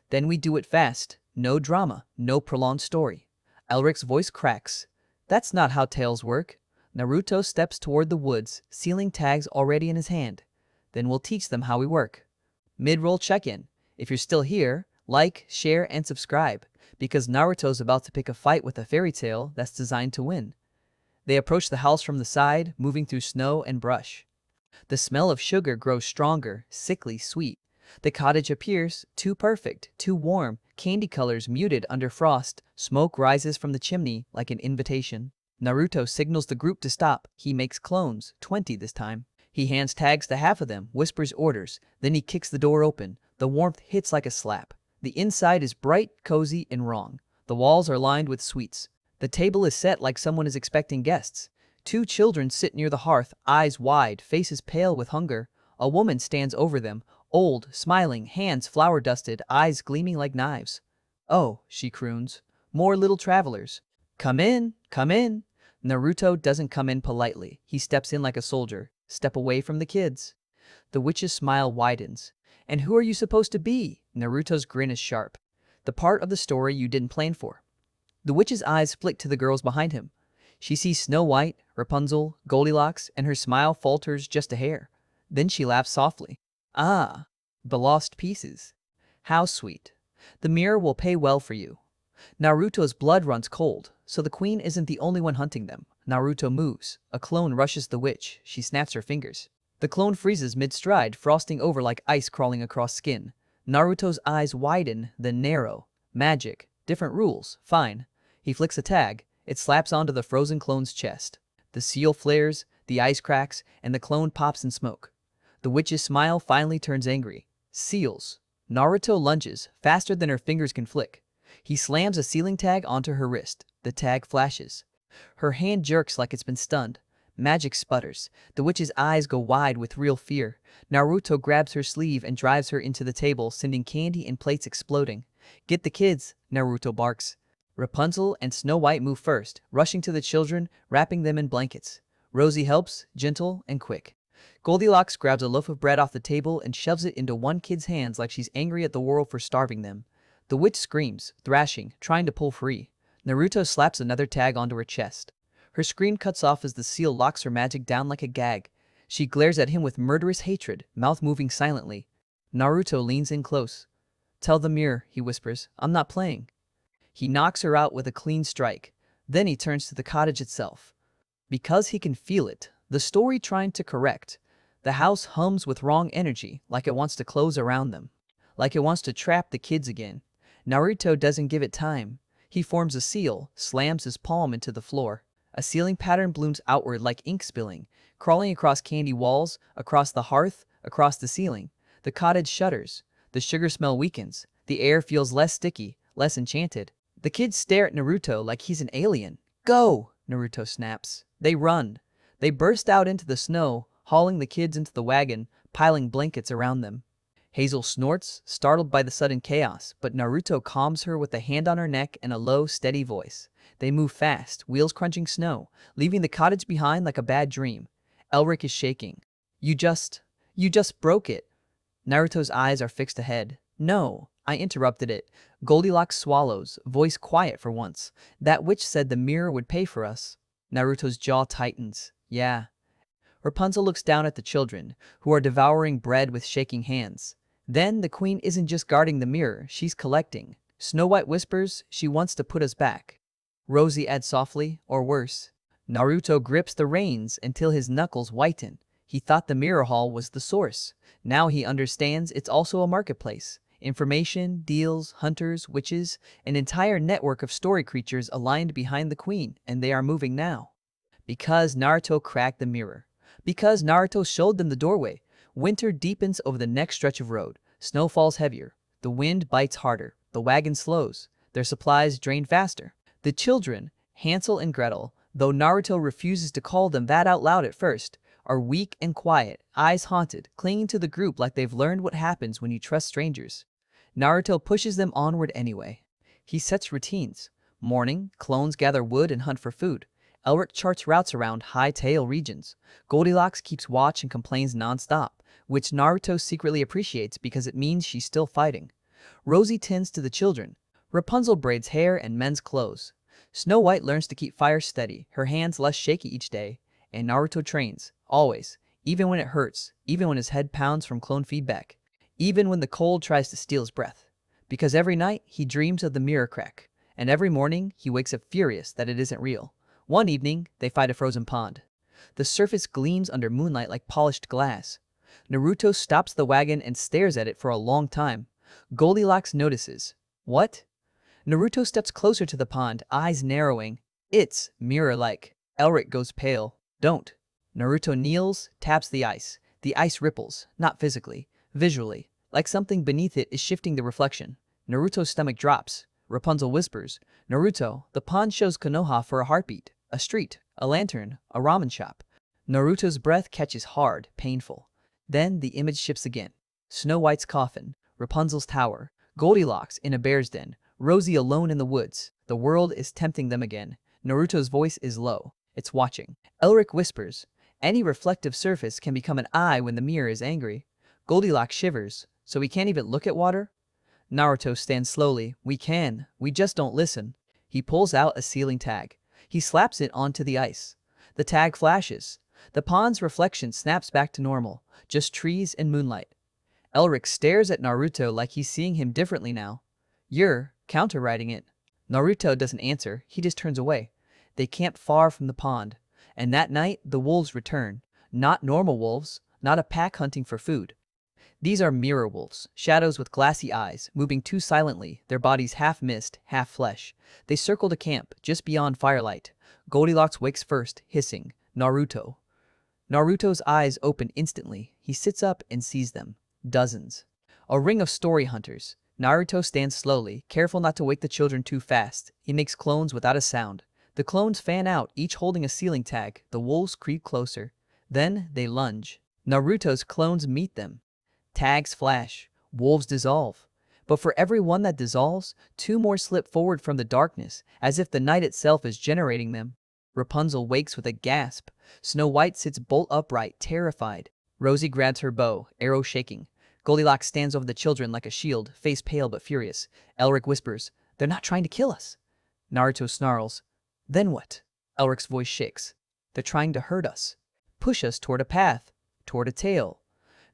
Speaker 1: "Then we do it fast. No drama. No prolonged story." Elric's voice cracks. "That's not how tales work." Naruto steps toward the woods, sealing tags already in his hand. "Then we'll teach them how we work." Mid-roll check-in. If you're still here, like, share, and subscribe, because Naruto's about to pick a fight with a fairy tale that's designed to win. They approach the house from the side, moving through snow and brush. The smell of sugar grows stronger, sickly sweet. The cottage appears too perfect, too warm, candy colors muted under frost. Smoke rises from the chimney like an invitation. Naruto signals the group to stop. He makes clones, 20 this time. He hands tags to half of them, whispers orders. Then he kicks the door open. The warmth hits like a slap. The inside is bright, cozy, and wrong. The walls are lined with sweets. The table is set like someone is expecting guests. 2 children sit near the hearth, eyes wide, faces pale with hunger. A woman stands over them, old, smiling, hands flour-dusted, eyes gleaming like knives. "Oh," she croons, "more little travelers. Come in, come in." Naruto doesn't come in politely. He steps in like a soldier. "Step away from the kids." The witch's smile widens. "And who are you supposed to be?" Naruto's grin is sharp. "The part of the story you didn't plan for." The witch's eyes flick to the girls behind him. She sees Snow White, Rapunzel, Goldilocks, and her smile falters just a hair. Then she laughs softly. "Ah, the lost pieces. How sweet. The mirror will pay well for you." Naruto's blood runs cold, so the queen isn't the only one hunting them. Naruto moves. A clone rushes the witch. She snaps her fingers. The clone freezes mid-stride, frosting over like ice crawling across skin. Naruto's eyes widen, then narrow. Magic. Different rules. Fine. He flicks a tag. It slaps onto the frozen clone's chest. The seal flares, the ice cracks, and the clone pops in smoke. The witch's smile finally turns angry. Seals. Naruto lunges, faster than her fingers can flick. He slams a sealing tag onto her wrist. The tag flashes. Her hand jerks like it's been stunned. Magic sputters. The witch's eyes go wide with real fear. Naruto grabs her sleeve and drives her into the table, sending candy and plates exploding. "Get the kids," Naruto barks. Rapunzel and Snow White move first, rushing to the children, wrapping them in blankets. Rosie helps, gentle and quick. Goldilocks grabs a loaf of bread off the table and shoves it into one kid's hands like she's angry at the world for starving them. The witch screams, thrashing, trying to pull free. Naruto slaps another tag onto her chest. Her scream cuts off as the seal locks her magic down like a gag. She glares at him with murderous hatred, mouth moving silently. Naruto leans in close. "Tell the mirror," he whispers. "I'm not playing." He knocks her out with a clean strike. Then he turns to the cottage itself. Because he can feel it, the story trying to correct. The house hums with wrong energy, like it wants to close around them. Like it wants to trap the kids again. Naruto doesn't give it time. He forms a seal, slams his palm into the floor. A ceiling pattern blooms outward like ink spilling, crawling across candy walls, across the hearth, across the ceiling. The cottage shudders. The sugar smell weakens. The air feels less sticky, less enchanted. The kids stare at Naruto like he's an alien. Go! Naruto snaps. They run. They burst out into the snow, hauling the kids into the wagon, piling blankets around them. Hazel snorts, startled by the sudden chaos, but Naruto calms her with a hand on her neck and a low, steady voice. They move fast, wheels crunching snow, leaving the cottage behind like a bad dream. Elric is shaking. You just broke it. Naruto's eyes are fixed ahead. No, I interrupted it. Goldilocks swallows, voice quiet for once. That witch said the mirror would pay for us. Naruto's jaw tightens. Yeah. Rapunzel looks down at the children, who are devouring bread with shaking hands. Then the queen isn't just guarding the mirror, she's collecting. Snow White whispers, she wants to put us back. Rosie adds softly, or worse. Naruto grips the reins until his knuckles whiten. He thought the mirror hall was the source. Now he understands it's also a marketplace. Information, deals, hunters, witches, an entire network of story creatures aligned behind the queen, and they are moving now. Because Naruto cracked the mirror. Because Naruto showed them the doorway. Winter deepens over the next stretch of road. Snow falls heavier. The wind bites harder. The wagon slows. Their supplies drain faster. The children, Hansel and Gretel, though Naruto refuses to call them that out loud at first, are weak and quiet, eyes haunted, clinging to the group like they've learned what happens when you trust strangers. Naruto pushes them onward anyway. He sets routines. Morning, clones gather wood and hunt for food. Elric charts routes around high-tail regions. Goldilocks keeps watch and complains non-stop, which Naruto secretly appreciates because it means she's still fighting. Rosie tends to the children. Rapunzel braids hair and mends clothes. Snow White learns to keep fire steady, her hands less shaky each day. And Naruto trains, always, even when it hurts, even when his head pounds from clone feedback, even when the cold tries to steal his breath. Because every night he dreams of the mirror crack, and every morning he wakes up furious that it isn't real. One evening, they find a frozen pond. The surface gleams under moonlight like polished glass. Naruto stops the wagon and stares at it for a long time. Goldilocks notices. What? Naruto steps closer to the pond, eyes narrowing. It's mirror-like. Elric goes pale. Don't. Naruto kneels, taps the ice. The ice ripples, not physically, visually, like something beneath it is shifting the reflection. Naruto's stomach drops. Rapunzel whispers. Naruto, the pond shows Konoha for a heartbeat. A street, a lantern, a ramen shop. Naruto's breath catches hard, painful. Then the image shifts again. Snow White's coffin, Rapunzel's tower, Goldilocks in a bear's den, Rosie alone in the woods. The world is tempting them again. Naruto's voice is low. It's watching. Elric whispers. Any reflective surface can become an eye when the mirror is angry. Goldilocks shivers. So we can't even look at water? Naruto stands slowly. We can. We just don't listen. He pulls out a ceiling tag. He slaps it onto the ice. The tag flashes. The pond's reflection snaps back to normal, just trees and moonlight. Elric stares at Naruto like he's seeing him differently now. You're counterwriting it. Naruto doesn't answer, he just turns away. They camp far from the pond. And that night, the wolves return. Not normal wolves, not a pack hunting for food. These are mirror wolves, shadows with glassy eyes, moving too silently, their bodies half mist, half flesh. They circle the camp, just beyond firelight. Goldilocks wakes first, hissing, Naruto. Naruto's eyes open instantly. He sits up and sees them. Dozens. A ring of story hunters. Naruto stands slowly, careful not to wake the children too fast. He makes clones without a sound. The clones fan out, each holding a ceiling tag. The wolves creep closer. Then they lunge. Naruto's clones meet them. Tags flash. Wolves dissolve. But for every one that dissolves, two more slip forward from the darkness, as if the night itself is generating them. Rapunzel wakes with a gasp. Snow White sits bolt upright, terrified. Rosie grabs her bow, arrow shaking. Goldilocks stands over the children like a shield, face pale but furious. Elric whispers, "They're not trying to kill us." Naruto snarls, "Then what?" Elric's voice shakes. "They're trying to hurt us. Push us toward a path, toward a tail."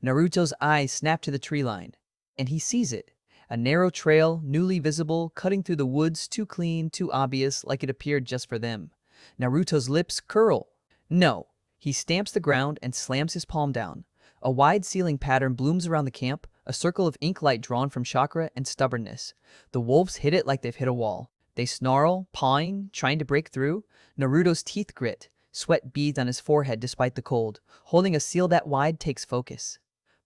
Speaker 1: Naruto's eyes snap to the tree line. And he sees it. A narrow trail, newly visible, cutting through the woods, too clean, too obvious, like it appeared just for them. Naruto's lips curl. No. He stamps the ground and slams his palm down. A wide ceiling pattern blooms around the camp, a circle of ink light drawn from chakra and stubbornness. The wolves hit it like they've hit a wall. They snarl, pawing, trying to break through. Naruto's teeth grit. Sweat beads on his forehead despite the cold. Holding a seal that wide takes focus.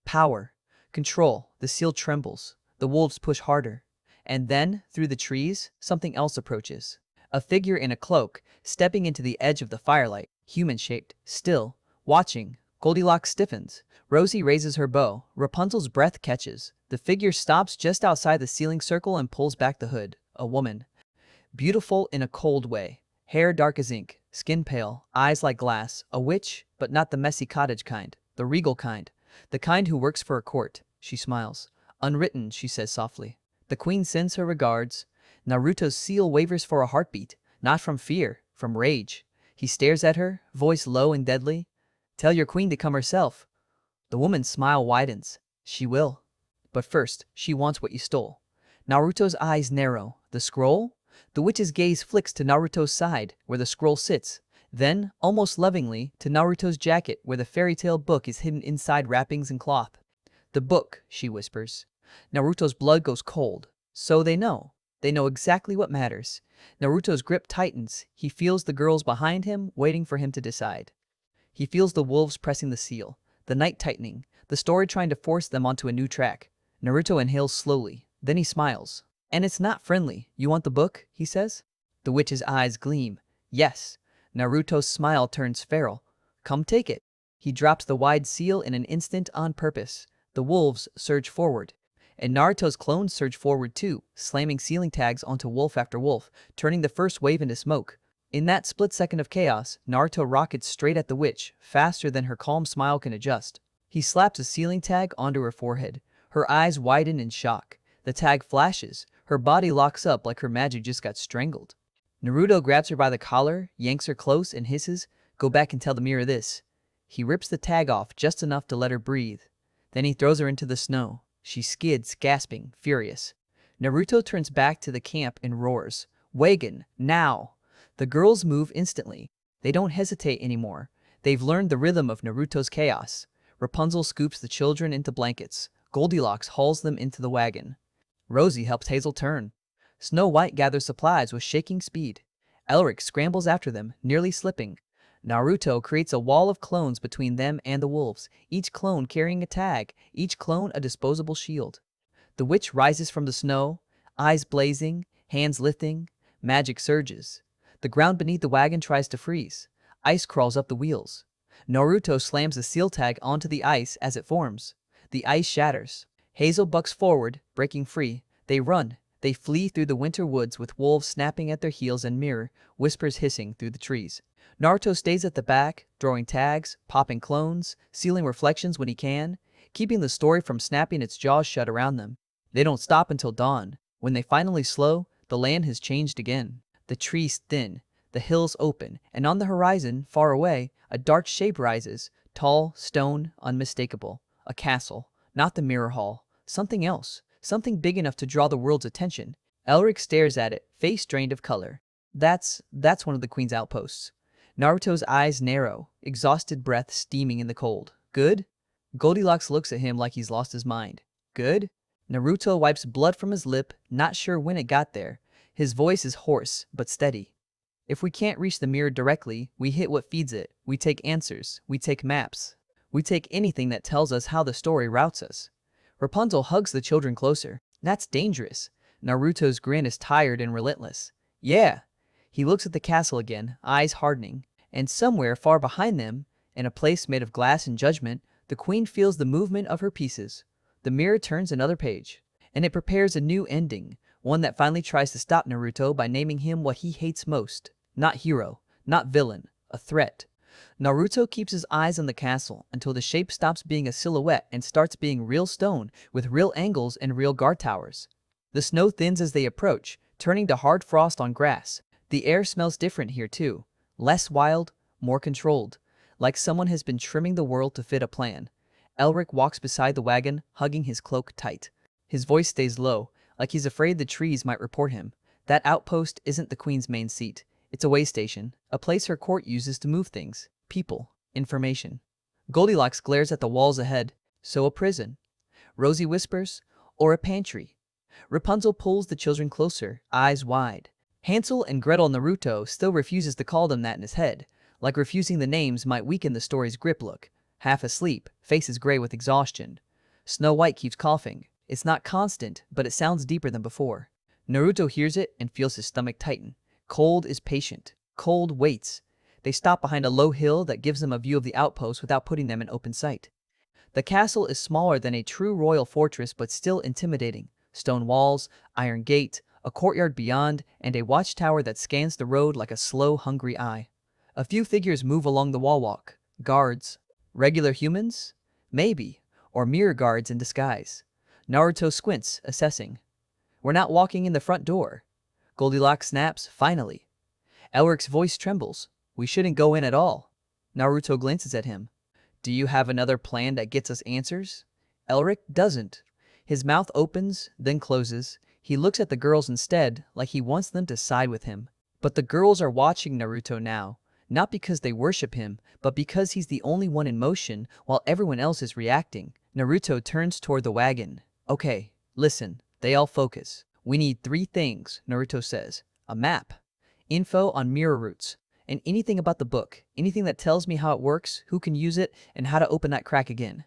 Speaker 1: Power. Control. The seal trembles. The wolves push harder. And then, through the trees, something else approaches. A figure in a cloak, stepping into the edge of the firelight, human-shaped, still, watching. Goldilocks stiffens. Rosie raises her bow. Rapunzel's breath catches. The figure stops just outside the ceiling circle and pulls back the hood. A woman. Beautiful in a cold way. Hair dark as ink, skin pale, eyes like glass. A witch, but not the messy cottage kind. The regal kind. The kind who works for a court. She smiles. Unwritten, she says softly. The queen sends her regards. Naruto's seal wavers for a heartbeat. Not from fear, from rage. He stares at her, voice low and deadly. Tell your queen to come herself. The woman's smile widens. She will. But first, she wants what you stole. Naruto's eyes narrow. The scroll? The witch's gaze flicks to Naruto's side, where the scroll sits. Then, almost lovingly, to Naruto's jacket, where the fairy tale book is hidden inside wrappings and cloth. The book, she whispers. Naruto's blood goes cold. So they know. They know exactly what matters. Naruto's grip tightens. He feels the girls behind him, waiting for him to decide. He feels the wolves pressing the seal, the night tightening, the story trying to force them onto a new track. Naruto inhales slowly. Then he smiles. And it's not friendly. You want the book? He says. The witch's eyes gleam. Yes. Naruto's smile turns feral. Come take it. He drops the wide seal in an instant on purpose. The wolves surge forward. And Naruto's clones surge forward too, slamming ceiling tags onto wolf after wolf, turning the first wave into smoke. In that split second of chaos, Naruto rockets straight at the witch, faster than her calm smile can adjust. He slaps a ceiling tag onto her forehead. Her eyes widen in shock. The tag flashes. Her body locks up like her magic just got strangled. Naruto grabs her by the collar, yanks her close, and hisses, "Go back and tell the mirror this." He rips the tag off just enough to let her breathe. Then he throws her into the snow. She skids, gasping, furious. Naruto turns back to the camp and roars, "Wagon, now!" The girls move instantly. They don't hesitate anymore. They've learned the rhythm of Naruto's chaos. Rapunzel scoops the children into blankets. Goldilocks hauls them into the wagon. Rosie helps Hazel turn. Snow White gathers supplies with shaking speed. Elric scrambles after them, nearly slipping. Naruto creates a wall of clones between them and the wolves, each clone carrying a tag, each clone a disposable shield. The witch rises from the snow, eyes blazing, hands lifting. Magic surges. The ground beneath the wagon tries to freeze. Ice crawls up the wheels. Naruto slams the seal tag onto the ice as it forms. The ice shatters. Hazel bucks forward, breaking free. They run. They flee through the winter woods with wolves snapping at their heels and Mirror, whispers hissing through the trees. Naruto stays at the back, throwing tags, popping clones, sealing reflections when he can, keeping the story from snapping its jaws shut around them. They don't stop until dawn. When they finally slow, the land has changed again. The trees thin, the hills open, and on the horizon, far away, a dark shape rises, tall, stone, unmistakable. A castle, not the mirror hall, something else, something big enough to draw the world's attention. Elric stares at it, face drained of color. That's one of the queen's outposts. Naruto's eyes narrow, exhausted breath steaming in the cold. Good? Goldilocks looks at him like he's lost his mind. Good? Naruto wipes blood from his lip, not sure when it got there. His voice is hoarse, but steady. If we can't reach the mirror directly, we hit what feeds it. We take answers. We take maps. We take anything that tells us how the story routes us. Rapunzel hugs the children closer. That's dangerous. Naruto's grin is tired and relentless. Yeah. He looks at the castle again, eyes hardening. And somewhere far behind them, in a place made of glass and judgment, the queen feels the movement of her pieces. The mirror turns another page, and it prepares a new ending, one that finally tries to stop Naruto by naming him what he hates most. Not hero, not villain, a threat. Naruto keeps his eyes on the castle until the shape stops being a silhouette and starts being real stone with real angles and real guard towers. The snow thins as they approach, turning to hard frost on grass. The air smells different here too. Less wild, more controlled, like someone has been trimming the world to fit a plan. Elric walks beside the wagon, hugging his cloak tight. His voice stays low, like he's afraid the trees might report him. That outpost isn't the queen's main seat. It's a way station, a place her court uses to move things, people, information. Goldilocks glares at the walls ahead. So a prison. Rosie whispers, or a pantry. Rapunzel pulls the children closer, eyes wide. Hansel and Gretel Naruto still refuses to call them that in his head, like refusing the names might weaken the story's grip. Look, half asleep, faces gray with exhaustion. Snow White keeps coughing. It's not constant, but it sounds deeper than before. Naruto hears it and feels his stomach tighten. Cold is patient. Cold waits. They stop behind a low hill that gives them a view of the outpost without putting them in open sight. The castle is smaller than a true royal fortress but still intimidating. Stone walls, iron gate, a courtyard beyond, and a watchtower that scans the road like a slow, hungry eye. A few figures move along the wall walk. Guards. Regular humans? Maybe. Or mirror guards in disguise. Naruto squints, assessing. We're not walking in the front door. Goldilocks snaps, finally. Elric's voice trembles. We shouldn't go in at all. Naruto glances at him. Do you have another plan that gets us answers? Elric doesn't. His mouth opens, then closes. He looks at the girls instead, like he wants them to side with him. But the girls are watching Naruto now, not because they worship him, but because he's the only one in motion while everyone else is reacting. Naruto turns toward the wagon. Okay, listen. They all focus. We need 3 things, Naruto says. A map, info on mirror routes, and anything about the book, anything that tells me how it works, who can use it, and how to open that crack again.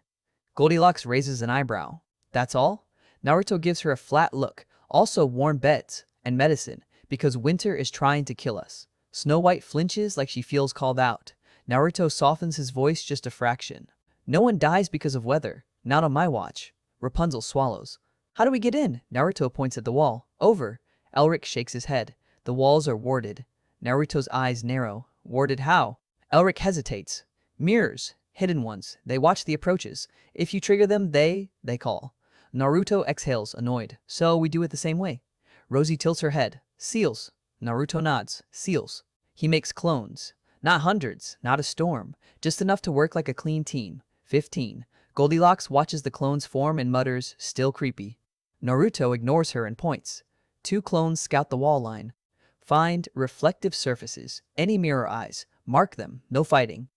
Speaker 1: Goldilocks raises an eyebrow. That's all? Naruto gives her a flat look. Also warm beds and medicine, because winter is trying to kill us. Snow White flinches like she feels called out. Naruto softens his voice just a fraction. No one dies because of weather. Not on my watch. Rapunzel swallows. How do we get in? Naruto points at the wall. Over. Elric shakes his head. The walls are warded. Naruto's eyes narrow. Warded how? Elric hesitates. Mirrors. Hidden ones. They watch the approaches. If you trigger them, they call. Naruto exhales, annoyed. So we do it the same way. Rosie tilts her head. Seals. Naruto nods. Seals. He makes clones. Not hundreds. Not a storm. Just enough to work like a clean team. 15. Goldilocks watches the clones form and mutters, still creepy. Naruto ignores her and points. 2 clones scout the wall line. Find reflective surfaces. Any mirror eyes. Mark them. No fighting.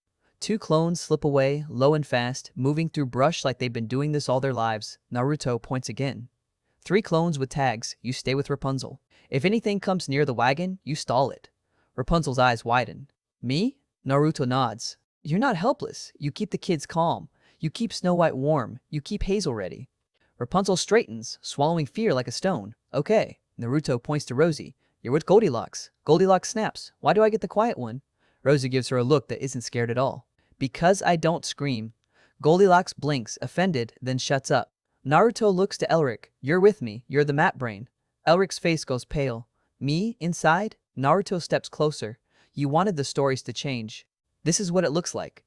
Speaker 1: 2 clones slip away, low and fast, moving through brush like they've been doing this all their lives. Naruto points again. 3 clones with tags. You stay with Rapunzel. If anything comes near the wagon, you stall it. Rapunzel's eyes widen. Me? Naruto nods. You're not helpless. You keep the kids calm. You keep Snow White warm. You keep Hazel ready. Rapunzel straightens, swallowing fear like a stone. Okay. Naruto points to Rosie. You're with Goldilocks. Goldilocks snaps. Why do I get the quiet one? Rosie gives her a look that isn't scared at all. Because I don't scream. Goldilocks blinks, offended, then shuts up. Naruto looks to Elric. You're with me. You're the map brain. Elric's face goes pale. Me? Inside? Naruto steps closer. You wanted the stories to change. This is what it looks like.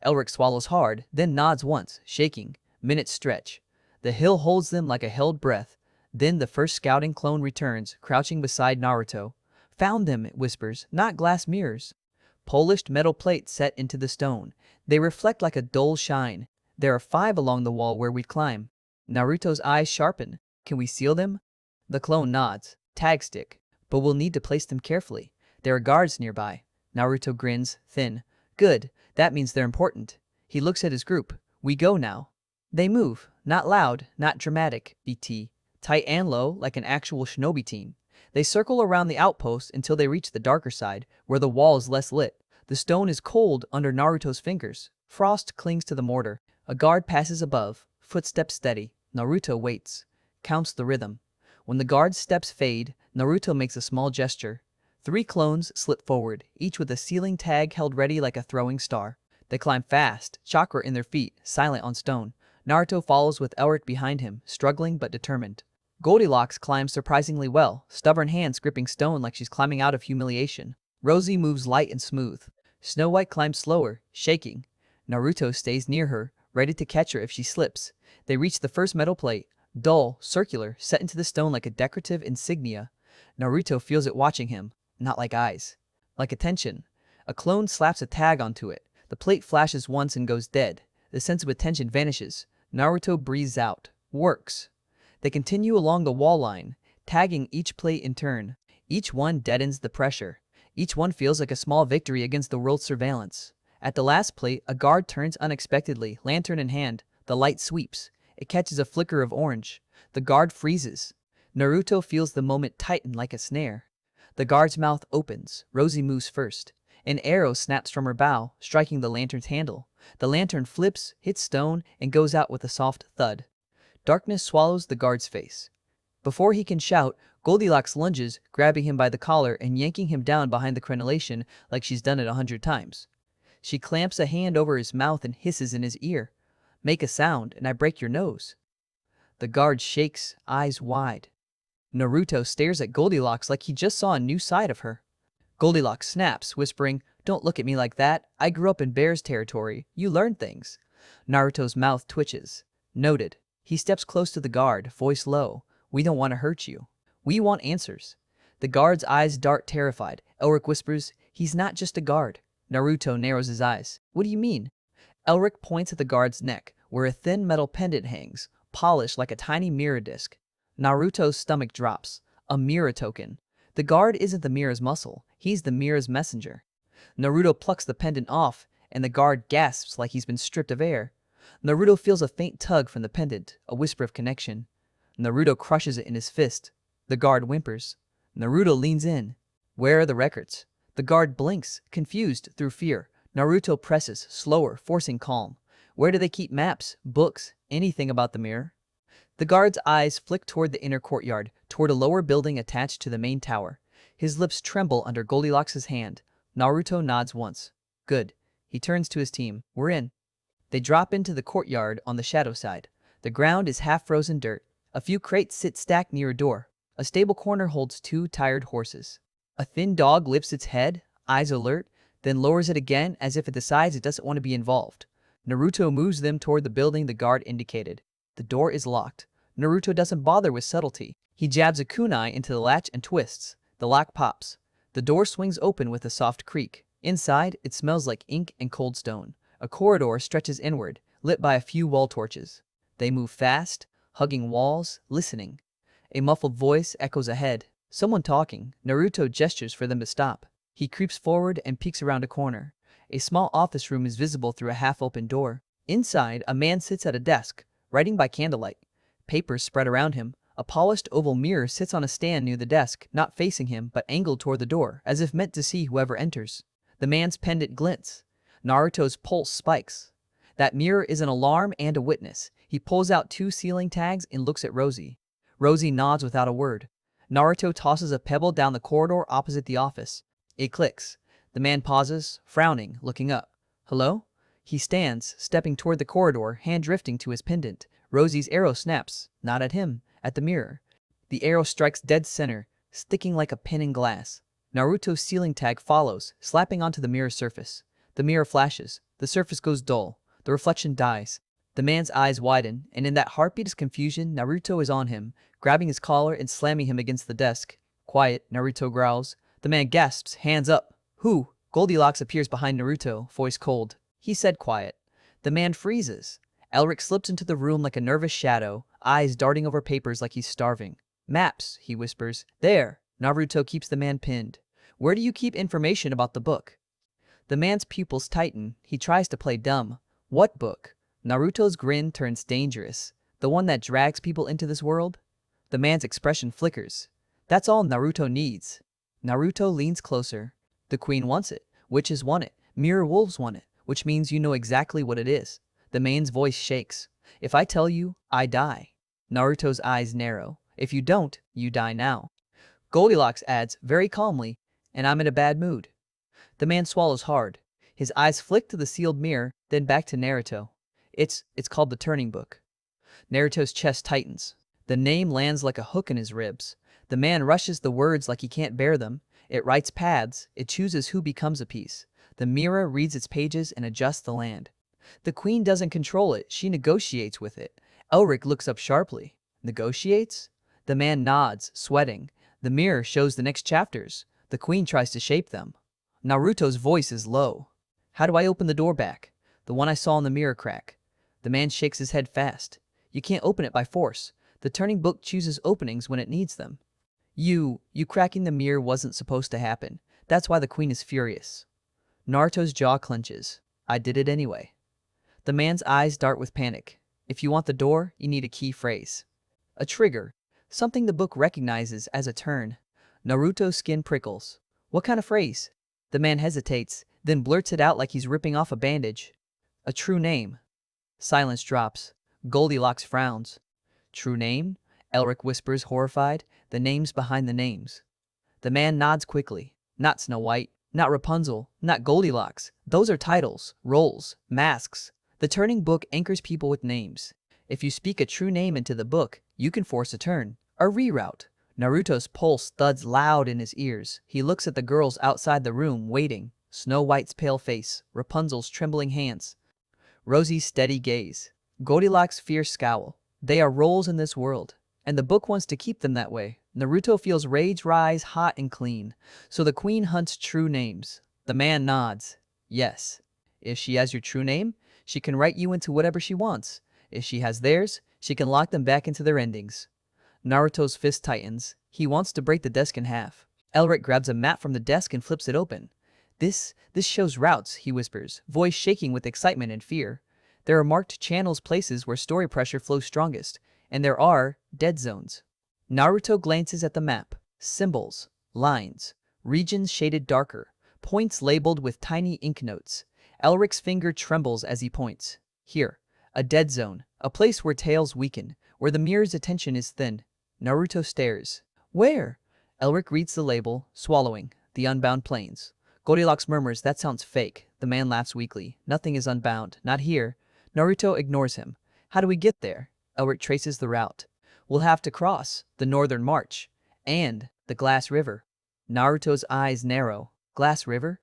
Speaker 1: Elric swallows hard, then nods once, shaking. Minutes stretch. The hill holds them like a held breath. Then the first scouting clone returns, crouching beside Naruto. Found them, it whispers, not glass mirrors. Polished metal plates set into the stone. They reflect like a dull shine. There are 5 along the wall where we'd climb. Naruto's eyes sharpen. Can we seal them? The clone nods. Tag stick. But we'll need to place them carefully. There are guards nearby. Naruto grins, thin. Good. That means they're important. He looks at his group. We go now. They move. Not loud, not dramatic, BT. Tight and low, like an actual shinobi team. They circle around the outpost until they reach the darker side, where the wall is less lit. The stone is cold under Naruto's fingers. Frost clings to the mortar. A guard passes above, footsteps steady. Naruto waits. Counts the rhythm. When the guard's steps fade, Naruto makes a small gesture. 3 clones slip forward, each with a sealing tag held ready like a throwing star. They climb fast, chakra in their feet, silent on stone. Naruto follows with Elric behind him, struggling but determined. Goldilocks climbs surprisingly well, stubborn hands gripping stone like she's climbing out of humiliation. Rosie moves light and smooth. Snow White climbs slower, shaking. Naruto stays near her, ready to catch her if she slips. They reach the first metal plate, dull, circular, set into the stone like a decorative insignia. Naruto feels it watching him, not like eyes, like attention. A clone slaps a tag onto it. The plate flashes once and goes dead. The sense of attention vanishes. Naruto breathes out. Works. They continue along the wall line, tagging each plate in turn. Each one deadens the pressure. Each one feels like a small victory against the world's surveillance. At the last plate, a guard turns unexpectedly, lantern in hand. The light sweeps. It catches a flicker of orange. The guard freezes. Naruto feels the moment tighten like a snare. The guard's mouth opens. Rosie moves first. An arrow snaps from her bow, striking the lantern's handle. The lantern flips, hits stone, and goes out with a soft thud. Darkness swallows the guard's face. Before he can shout, Goldilocks lunges, grabbing him by the collar and yanking him down behind the crenellation like she's done it 100 times. She clamps a hand over his mouth and hisses in his ear. "Make a sound, and I break your nose." The guard shakes, eyes wide. Naruto stares at Goldilocks like he just saw a new side of her. Goldilocks snaps, whispering, "Don't look at me like that. I grew up in bear's territory. You learn things." Naruto's mouth twitches. Noted. He steps close to the guard, voice low. "We don't want to hurt you. We want answers." The guard's eyes dart terrified. Elric whispers, "He's not just a guard." Naruto narrows his eyes. "What do you mean?" Elric points at the guard's neck, where a thin metal pendant hangs, polished like a tiny mirror disc. Naruto's stomach drops. A mirror token. The guard isn't the mirror's muscle. He's the mirror's messenger. Naruto plucks the pendant off, and the guard gasps like he's been stripped of air. Naruto feels a faint tug from the pendant, a whisper of connection. Naruto crushes it in his fist. The guard whimpers. Naruto leans in. "Where are the records?" The guard blinks, confused through fear. Naruto presses, slower, forcing calm. "Where do they keep maps, books, anything about the mirror?" The guard's eyes flick toward the inner courtyard, toward a lower building attached to the main tower. His lips tremble under Goldilocks' hand. Naruto nods once. "Good." He turns to his team. "We're in." They drop into the courtyard on the shadow side. The ground is half-frozen dirt. A few crates sit stacked near a door. A stable corner holds 2 tired horses. A thin dog lifts its head, eyes alert, then lowers it again as if it decides it doesn't want to be involved. Naruto moves them toward the building the guard indicated. The door is locked. Naruto doesn't bother with subtlety. He jabs a kunai into the latch and twists. The lock pops. The door swings open with a soft creak. Inside, it smells like ink and cold stone. A corridor stretches inward, lit by a few wall torches. They move fast, hugging walls, listening. A muffled voice echoes ahead. Someone talking. Naruto gestures for them to stop. He creeps forward and peeks around a corner. A small office room is visible through a half-open door. Inside, a man sits at a desk, writing by candlelight. Papers spread around him. A polished oval mirror sits on a stand near the desk, not facing him, but angled toward the door, as if meant to see whoever enters. The man's pendant glints. Naruto's pulse spikes. That mirror is an alarm and a witness. He pulls out 2 ceiling tags and looks at Rosie. Rosie nods without a word. Naruto tosses a pebble down the corridor opposite the office. It clicks. The man pauses, frowning, looking up. "Hello?" He stands, stepping toward the corridor, hand drifting to his pendant. Rosie's arrow snaps, not at him, at the mirror. The arrow strikes dead center, sticking like a pin in glass. Naruto's ceiling tag follows, slapping onto the mirror's surface. The mirror flashes. The surface goes dull. The reflection dies. The man's eyes widen, and in that heartbeat of confusion, Naruto is on him, grabbing his collar and slamming him against the desk. "Quiet," Naruto growls. The man gasps, hands up. "Who?" Goldilocks appears behind Naruto, voice cold. "He said quiet." The man freezes. Elric slips into the room like a nervous shadow, eyes darting over papers like he's starving. "Maps," he whispers. "There." Naruto keeps the man pinned. "Where do you keep information about the book?" The man's pupils tighten. He tries to play dumb. "What book?" Naruto's grin turns dangerous. "The one that drags people into this world?" The man's expression flickers. "That's all Naruto needs." Naruto leans closer. "The queen wants it. Witches want it. Mirror wolves want it. Which means you know exactly what it is." The man's voice shakes. "If I tell you, I die." Naruto's eyes narrow. "If you don't, you die now." Goldilocks adds, very calmly, "And I'm in a bad mood." The man swallows hard. His eyes flick to the sealed mirror, then back to Naruto. It's called the Turning Book." Naruto's chest tightens. The name lands like a hook in his ribs. The man rushes the words like he can't bear them. It writes paths. It chooses who becomes a piece. The mirror reads its pages and adjusts the land. The queen doesn't control it. She negotiates with it. Elric looks up sharply. "Negotiates?" The man nods, sweating. The mirror shows the next chapters. The queen tries to shape them. Naruto's voice is low. "How do I open the door back? The one I saw in the mirror crack." The man shakes his head fast. "You can't open it by force. The turning book chooses openings when it needs them. You cracking the mirror wasn't supposed to happen. That's why the queen is furious. Naruto's jaw clenches. I did it anyway. The man's eyes dart with panic. If you want the door, you need a key phrase. A trigger. Something the book recognizes as a turn. Naruto's skin prickles. What kind of phrase? The man hesitates, then blurts it out like he's ripping off a bandage. A true name. Silence drops. Goldilocks frowns. True name? Elric whispers, horrified. The names behind the names. The man nods quickly. Not Snow White, not Rapunzel, not Goldilocks. Those are titles, roles, masks. The turning book anchors people with names. If you speak a true name into the book, you can force a turn, a reroute. Naruto's pulse thuds loud in his ears. He looks at the girls outside the room, waiting. Snow White's pale face, Rapunzel's trembling hands, Rosie's steady gaze, Goldilocks' fierce scowl. They are roles in this world, and the book wants to keep them that way. Naruto feels rage rise hot and clean. So the queen hunts true names. The man nods. Yes. If she has your true name, she can write you into whatever she wants. If she has theirs, she can lock them back into their endings. Naruto's fist tightens. He wants to break the desk in half. Elric grabs a map from the desk and flips it open. This shows routes, he whispers, voice shaking with excitement and fear. There are marked channels, places where story pressure flows strongest, and there are dead zones. Naruto glances at the map. Symbols, lines, regions shaded darker, points labeled with tiny ink notes. Elric's finger trembles as he points. Here, a dead zone, a place where tales weaken, where the mirror's attention is thin. Naruto stares. Where? Elric reads the label, swallowing. The Unbound Plains. Goldilocks murmurs, that sounds fake. The man laughs weakly. Nothing is unbound. Not here. Naruto ignores him. How do we get there? Elric traces the route. We'll have to cross the Northern March and the Glass River. Naruto's eyes narrow. Glass River?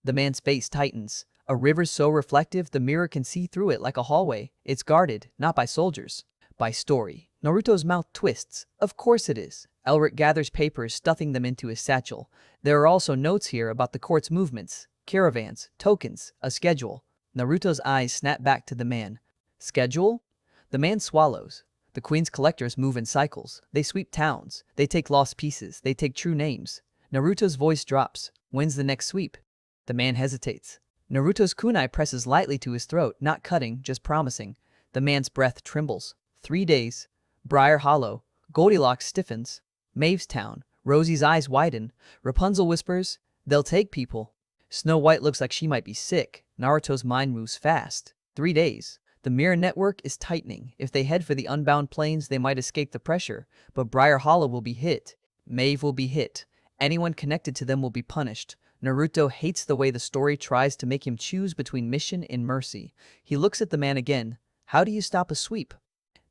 Speaker 1: The man's face tightens. A river so reflective the mirror can see through it like a hallway. It's guarded, not by soldiers, by story. Naruto's mouth twists. Of course it is. Elric gathers papers, stuffing them into his satchel. There are also notes here about the court's movements, caravans, tokens, a schedule. Naruto's eyes snap back to the man. Schedule? The man swallows. The queen's collectors move in cycles. They sweep towns. They take lost pieces. They take true names. Naruto's voice drops. When's the next sweep? The man hesitates. Naruto's kunai presses lightly to his throat, not cutting, just promising. The man's breath trembles. 3 days. Briar Hollow. Goldilocks stiffens. Maeve's town. Rosie's eyes widen. Rapunzel whispers, they'll take people. Snow White looks like she might be sick. Naruto's mind moves fast. 3 days. The mirror network is tightening. If they head for the Unbound Plains, they might escape the pressure. But Briar Hollow will be hit. Maeve will be hit. Anyone connected to them will be punished. Naruto hates the way the story tries to make him choose between mission and mercy. He looks at the man again. How do you stop a sweep?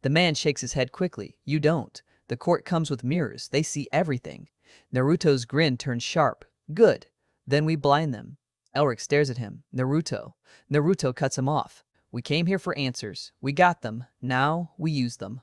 Speaker 1: The man shakes his head quickly. You don't. The court comes with mirrors. They see everything. Naruto's grin turns sharp. Good. Then we blind them. Elric stares at him. Naruto. Naruto cuts him off. We came here for answers. We got them. Now we use them.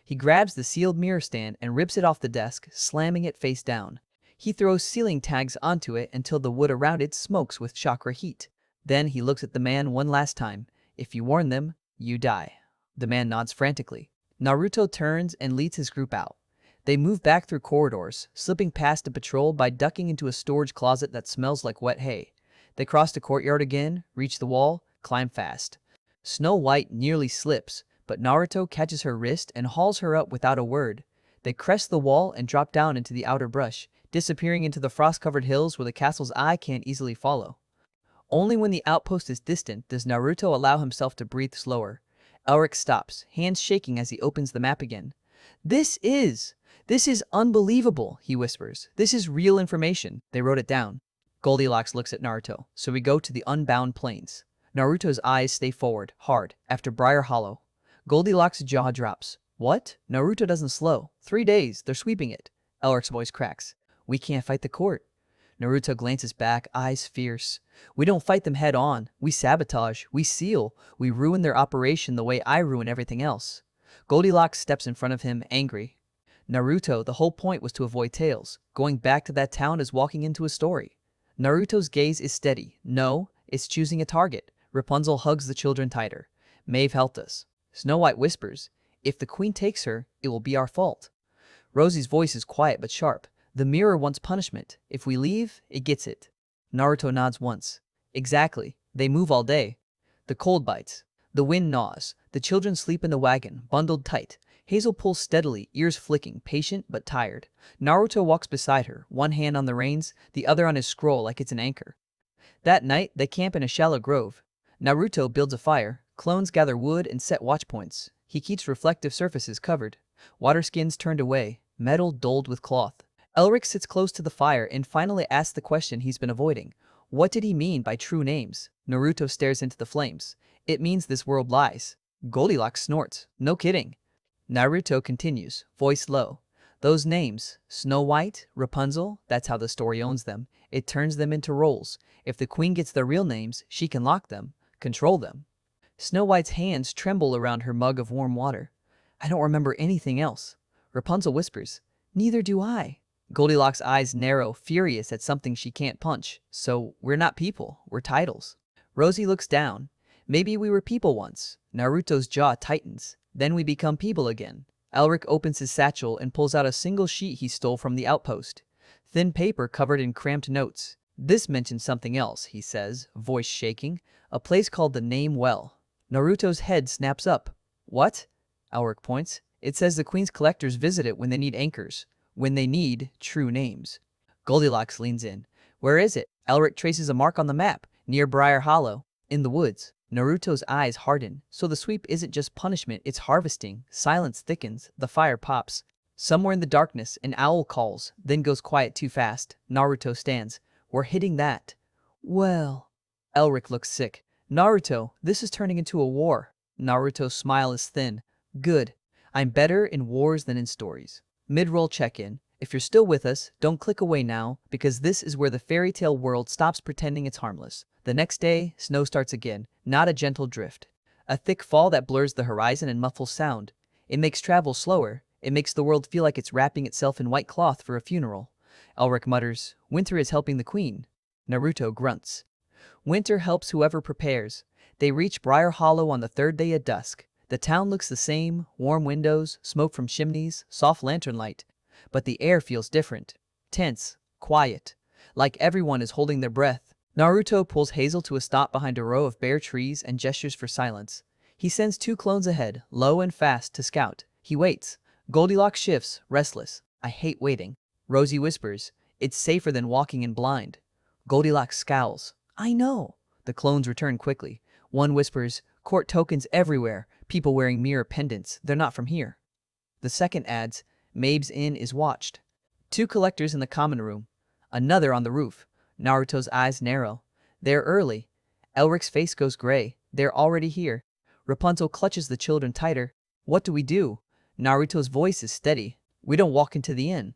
Speaker 1: He grabs the sealed mirror stand and rips it off the desk, slamming it face down. He throws ceiling tags onto it until the wood around it smokes with chakra heat. Then he looks at the man one last time. If you warn them, you die. The man nods frantically. Naruto turns and leads his group out. They move back through corridors, slipping past a patrol by ducking into a storage closet that smells like wet hay. They cross the courtyard again, reach the wall, climb fast. Snow White nearly slips, but Naruto catches her wrist and hauls her up without a word. They crest the wall and drop down into the outer brush, disappearing into the frost-covered hills where the castle's eye can't easily follow. Only when the outpost is distant does Naruto allow himself to breathe slower. Elric stops, hands shaking as he opens the map again. This is unbelievable, he whispers. This is real information. They wrote it down. Goldilocks looks at Naruto. So we go to the Unbound Plains. Naruto's eyes stay forward, hard, after Briar Hollow. Goldilocks' jaw drops. What? Naruto doesn't slow. 3 days, they're sweeping it. Elric's voice cracks. We can't fight the court. Naruto glances back, eyes fierce. We don't fight them head on. We sabotage. We seal. We ruin their operation the way I ruin everything else. Goldilocks steps in front of him, angry. Naruto, the whole point was to avoid tails. Going back to that town is walking into a story. Naruto's gaze is steady. No, it's choosing a target. Rapunzel hugs the children tighter. Maeve helped us. Snow White whispers, If the queen takes her, it will be our fault. Rosie's voice is quiet but sharp. The mirror wants punishment. If we leave, it gets it. Naruto nods once. Exactly. They move all day. The cold bites. The wind gnaws. The children sleep in the wagon, bundled tight. Hazel pulls steadily, ears flicking, patient but tired. Naruto walks beside her, one hand on the reins, the other on his scroll like it's an anchor. That night, they camp in a shallow grove. Naruto builds a fire, clones gather wood and set watchpoints. He keeps reflective surfaces covered, water skins turned away, metal dulled with cloth. Elric sits close to the fire and finally asks the question he's been avoiding. What did he mean by true names? Naruto stares into the flames. It means this world lies. Goldilocks snorts. No kidding. Naruto continues, voice low. Those names, Snow White, Rapunzel, that's how the story owns them. It turns them into roles. If the queen gets their real names, she can lock them, control them. Snow White's hands tremble around her mug of warm water. I don't remember anything else. Rapunzel whispers, neither do I. Goldilocks' eyes narrow, furious at something she can't punch. So, we're not people, we're titles. Rosie looks down. Maybe we were people once. Naruto's jaw tightens. Then we become people again. Elric opens his satchel and pulls out a single sheet he stole from the outpost. Thin paper covered in cramped notes. This mentions something else, he says, voice shaking. A place called the Name Well. Naruto's head snaps up. What? Elric points. It says the Queen's collectors visit it when they need anchors. When they need true names. Goldilocks leans in. Where is it? Elric traces a mark on the map, near Briar Hollow, in the woods. Naruto's eyes harden. So the sweep isn't just punishment, it's harvesting. Silence thickens. The fire pops. Somewhere in the darkness, an owl calls, then goes quiet too fast. Naruto stands. We're hitting that. Well. Elric looks sick. Naruto, this is turning into a war. Naruto's smile is thin. Good. I'm better in wars than in stories. Mid-roll check-in. If you're still with us, don't click away now, because this is where the fairy tale world stops pretending it's harmless. The next day, snow starts again, not a gentle drift. A thick fall that blurs the horizon and muffles sound. It makes travel slower. It makes the world feel like it's wrapping itself in white cloth for a funeral. Elric mutters, winter is helping the queen. Naruto grunts. Winter helps whoever prepares. They reach Briar Hollow on the third day at dusk. The town looks the same, warm windows, smoke from chimneys, soft lantern light. But the air feels different. Tense, quiet, like everyone is holding their breath. Naruto pulls Hazel to a stop behind a row of bare trees and gestures for silence. He sends 2 clones ahead, low and fast, to scout. He waits. Goldilocks shifts, restless. I hate waiting. Rosie whispers, it's safer than walking in blind. Goldilocks scowls. I know. The clones return quickly. One whispers, court tokens everywhere, people wearing mirror pendants, they're not from here. The second adds, Mabe's Inn is watched. 2 collectors in the common room. Another on the roof. Naruto's eyes narrow. They're early. Elric's face goes gray. They're already here. Rapunzel clutches the children tighter. What do we do? Naruto's voice is steady. We don't walk into the inn.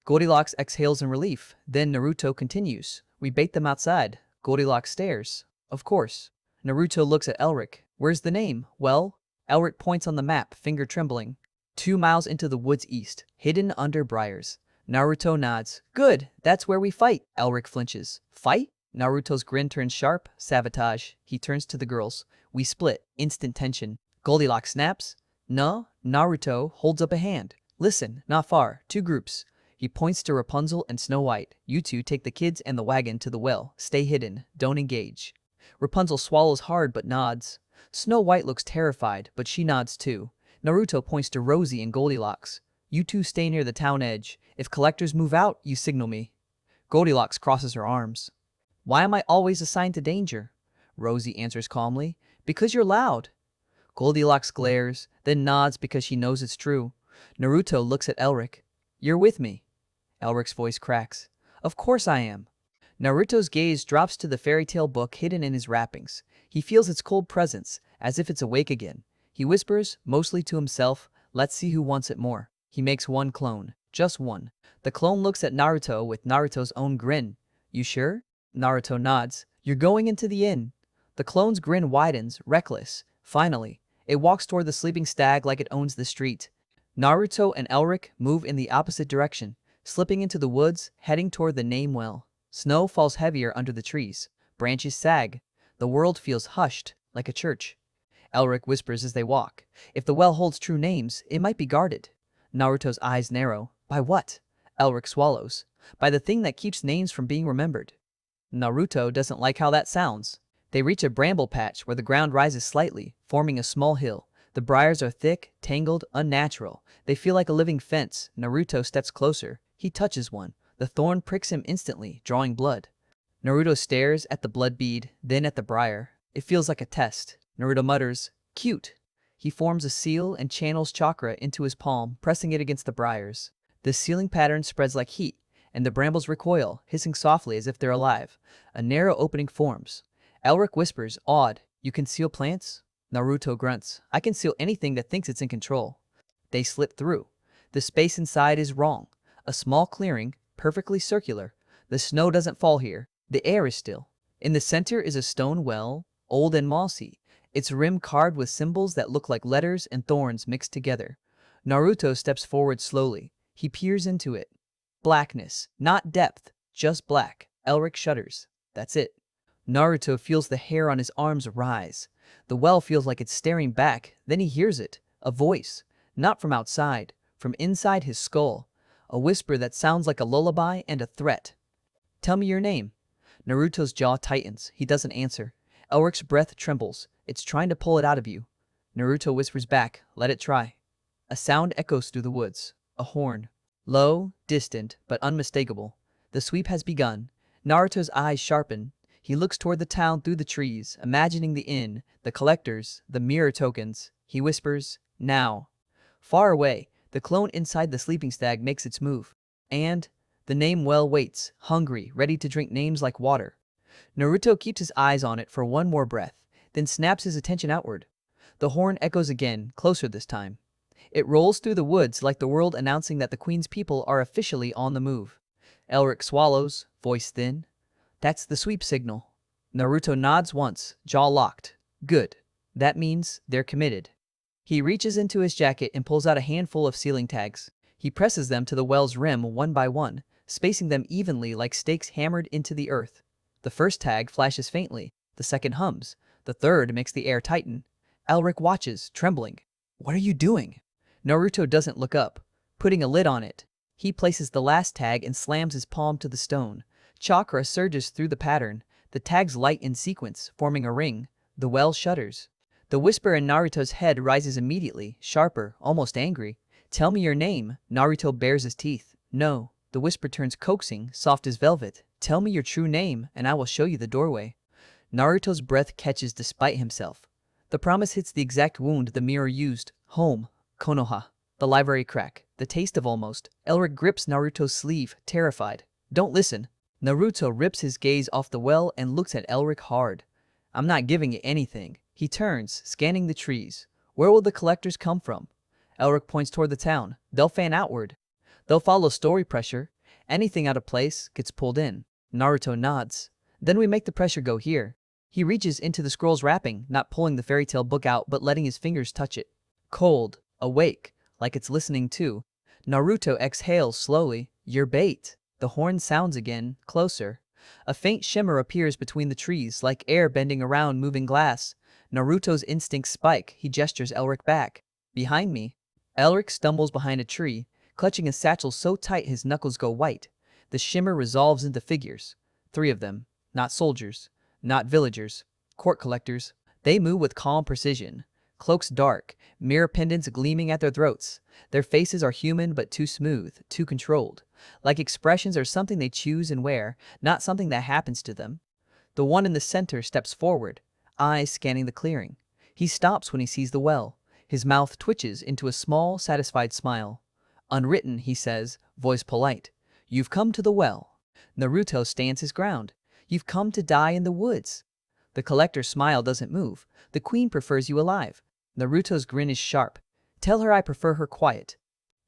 Speaker 1: Goldilocks exhales in relief. Then Naruto continues. We bait them outside. Goldilocks stares. Of course. Naruto looks at Elric. Where's the name? Well? Elric points on the map, finger trembling. 2 miles into the woods east, hidden under briars. Naruto nods. Good, that's where we fight. Elric flinches. Fight? Naruto's grin turns sharp. Sabotage. He turns to the girls. We split. Instant tension. Goldilocks snaps. No. Naruto holds up a hand. Listen, not far. 2 groups. He points to Rapunzel and Snow White. You 2 take the kids and the wagon to the well. Stay hidden. Don't engage. Rapunzel swallows hard but nods. Snow White looks terrified, but she nods too. Naruto points to Rosie and Goldilocks. You 2 stay near the town edge. If collectors move out, you signal me. Goldilocks crosses her arms. Why am I always assigned to danger? Rosie answers calmly. Because you're loud. Goldilocks glares, then nods because she knows it's true. Naruto looks at Elric. You're with me. Elric's voice cracks. Of course I am. Naruto's gaze drops to the fairy tale book hidden in his wrappings. He feels its cold presence, as if it's awake again. He whispers, mostly to himself, let's see who wants it more. He makes 1 clone. Just 1. The clone looks at Naruto with Naruto's own grin. You sure? Naruto nods. You're going into the inn. The clone's grin widens, reckless. Finally, it walks toward the sleeping stag like it owns the street. Naruto and Elric move in the opposite direction, slipping into the woods, heading toward the Name Well. Snow falls heavier under the trees. Branches sag. The world feels hushed, like a church. Elric whispers as they walk. If the well holds true names, it might be guarded. Naruto's eyes narrow. By what? Elric swallows. By the thing that keeps names from being remembered. Naruto doesn't like how that sounds. They reach a bramble patch where the ground rises slightly, forming a small hill. The briars are thick, tangled, unnatural. They feel like a living fence. Naruto steps closer. He touches one. The thorn pricks him instantly, drawing blood. Naruto stares at the blood bead, then at the briar. It feels like a test. Naruto mutters, "Cute." He forms a seal and channels chakra into his palm, pressing it against the briars. The sealing pattern spreads like heat, and the brambles recoil, hissing softly as if they're alive. A narrow opening forms. Elric whispers, awed, "You can seal plants?" Naruto grunts, "I can seal anything that thinks it's in control." They slip through. The space inside is wrong. A small clearing, perfectly circular. The snow doesn't fall here. The air is still. In the center is a stone well, old and mossy, its rim carved with symbols that look like letters and thorns mixed together. Naruto steps forward slowly. He peers into it. Blackness, not depth, just black. Elric shudders. That's it. Naruto feels the hair on his arms rise. The well feels like it's staring back. Then he hears it. A voice. Not from outside. From inside his skull. A whisper that sounds like a lullaby and a threat. "Tell me your name." Naruto's jaw tightens. He doesn't answer. Elric's breath trembles. It's trying to pull it out of you. Naruto whispers back, "Let it try." A sound echoes through the woods. A horn. Low, distant, but unmistakable. The sweep has begun. Naruto's eyes sharpen. He looks toward the town through the trees, imagining the inn, the collectors, the mirror tokens. He whispers, "Now." Far away, the clone inside the sleeping stag makes its move. And the name well waits, hungry, ready to drink names like water. Naruto keeps his eyes on it for one more breath, then snaps his attention outward. The horn echoes again, closer this time. It rolls through the woods like the world announcing that the Queen's people are officially on the move. Elric swallows, voice thin. "That's the sweep signal." Naruto nods once, jaw locked. "Good. That means they're committed." He reaches into his jacket and pulls out a handful of sealing tags. He presses them to the well's rim one by one, spacing them evenly like stakes hammered into the earth. The first tag flashes faintly, the second hums, the third makes the air tighten. Elric watches, trembling. "What are you doing?" Naruto doesn't look up, putting a lid on it. He places the last tag and slams his palm to the stone. Chakra surges through the pattern. The tags light in sequence, forming a ring. The well shudders. The whisper in Naruto's head rises immediately, sharper, almost angry. "Tell me your name." Naruto bares his teeth. "No." The whisper turns coaxing, soft as velvet. "Tell me your true name, and I will show you the doorway." Naruto's breath catches despite himself. The promise hits the exact wound the mirror used. Home. Konoha. The library crack. The taste of almost. Elric grips Naruto's sleeve, terrified. "Don't listen." Naruto rips his gaze off the well and looks at Elric hard. "I'm not giving you anything." He turns, scanning the trees. "Where will the collectors come from?" Elric points toward the town. "They'll fan outward. They'll follow story pressure. Anything out of place gets pulled in." Naruto nods. "Then we make the pressure go here." He reaches into the scroll's wrapping, not pulling the fairy tale book out but letting his fingers touch it. Cold, awake, like it's listening too. Naruto exhales slowly. "Your bait." The horn sounds again, closer. A faint shimmer appears between the trees, like air bending around moving glass. Naruto's instincts spike. He gestures Elric back. "Behind me." Elric stumbles behind a tree, clutching a satchel so tight his knuckles go white. The shimmer resolves into figures. 3 of them. Not soldiers. Not villagers. Court collectors. They move with calm precision. Cloaks dark, mirror pendants gleaming at their throats. Their faces are human but too smooth, too controlled. Like expressions are something they choose and wear, not something that happens to them. The one in the center steps forward, eyes scanning the clearing. He stops when he sees the well. His mouth twitches into a small, satisfied smile. "Unwritten," he says, voice polite. "You've come to the well." Naruto stands his ground. "You've come to die in the woods." The collector's smile doesn't move. "The queen prefers you alive." Naruto's grin is sharp. "Tell her I prefer her quiet."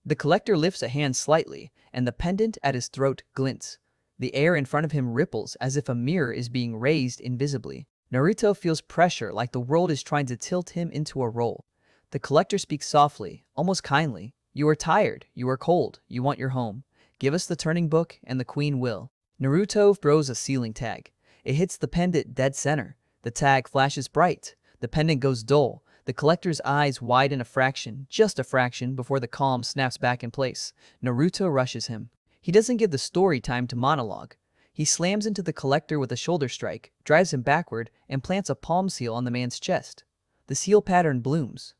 Speaker 1: The collector lifts a hand slightly, and the pendant at his throat glints. The air in front of him ripples as if a mirror is being raised invisibly. Naruto feels pressure, like the world is trying to tilt him into a role. The collector speaks softly, almost kindly. "You are tired, you are cold, you want your home. Give us the turning book and the queen will." Naruto throws a sealing tag. It hits the pendant dead center. The tag flashes bright. The pendant goes dull. The collector's eyes widen a fraction, just a fraction, before the calm snaps back in place. Naruto rushes him. He doesn't give the story time to monologue. He slams into the collector with a shoulder strike, drives him backward, and plants a palm seal on the man's chest. The seal pattern blooms.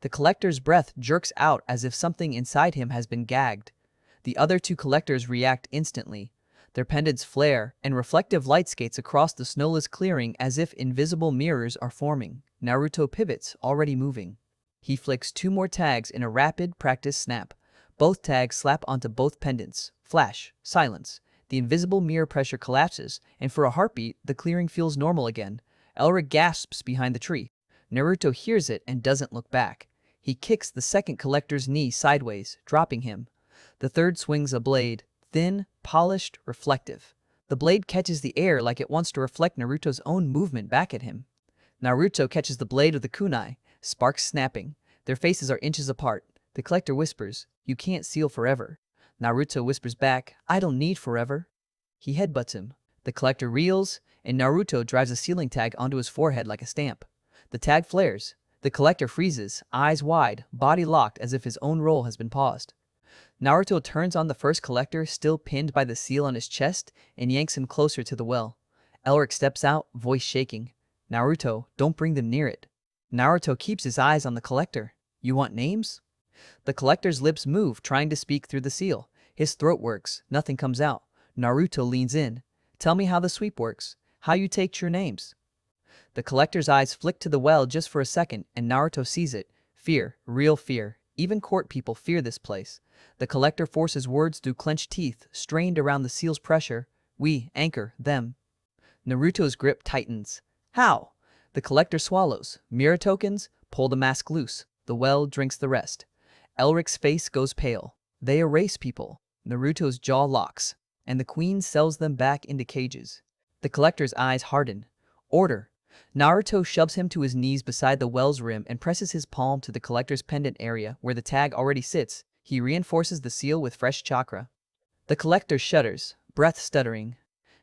Speaker 1: The collector's breath jerks out as if something inside him has been gagged. The other two collectors react instantly. Their pendants flare, and reflective light skates across the snowless clearing as if invisible mirrors are forming. Naruto pivots, already moving. He flicks 2 more tags in a rapid practice snap. Both tags slap onto both pendants. Flash. Silence. The invisible mirror pressure collapses, and for a heartbeat, the clearing feels normal again. Elric gasps behind the tree. Naruto hears it and doesn't look back. He kicks the second collector's knee sideways, dropping him. The third swings a blade, thin, polished, reflective. The blade catches the air like it wants to reflect Naruto's own movement back at him. Naruto catches the blade of the kunai, sparks snapping. Their faces are inches apart. The collector whispers, "You can't seal forever." Naruto whispers back, "I don't need forever." He headbutts him. The collector reels, and Naruto drives a sealing tag onto his forehead like a stamp. The tag flares. The collector freezes, eyes wide, body locked as if his own roll has been paused. Naruto turns on the first collector, still pinned by the seal on his chest, and yanks him closer to the well. Elric steps out, voice shaking. "Naruto, don't bring them near it." Naruto keeps his eyes on the collector. "You want names?" The collector's lips move, trying to speak through the seal. His throat works. Nothing comes out. Naruto leans in. "Tell me how the sweep works. How you take true names." The collector's eyes flick to the well just for a second, and Naruto sees it. Fear. Real fear. Even court people fear this place. The collector forces words through clenched teeth, strained around the seal's pressure. "We anchor them." Naruto's grip tightens. "How?" The collector swallows. "Mirror tokens? Pull the mask loose." The well drinks the rest. Elric's face goes pale. "They erase people." Naruto's jaw locks, and the queen sells them back into cages. The collector's eyes harden. "Order." Naruto shoves him to his knees beside the well's rim and presses his palm to the collector's pendant area where the tag already sits. He reinforces the seal with fresh chakra. The collector shudders, breath stuttering.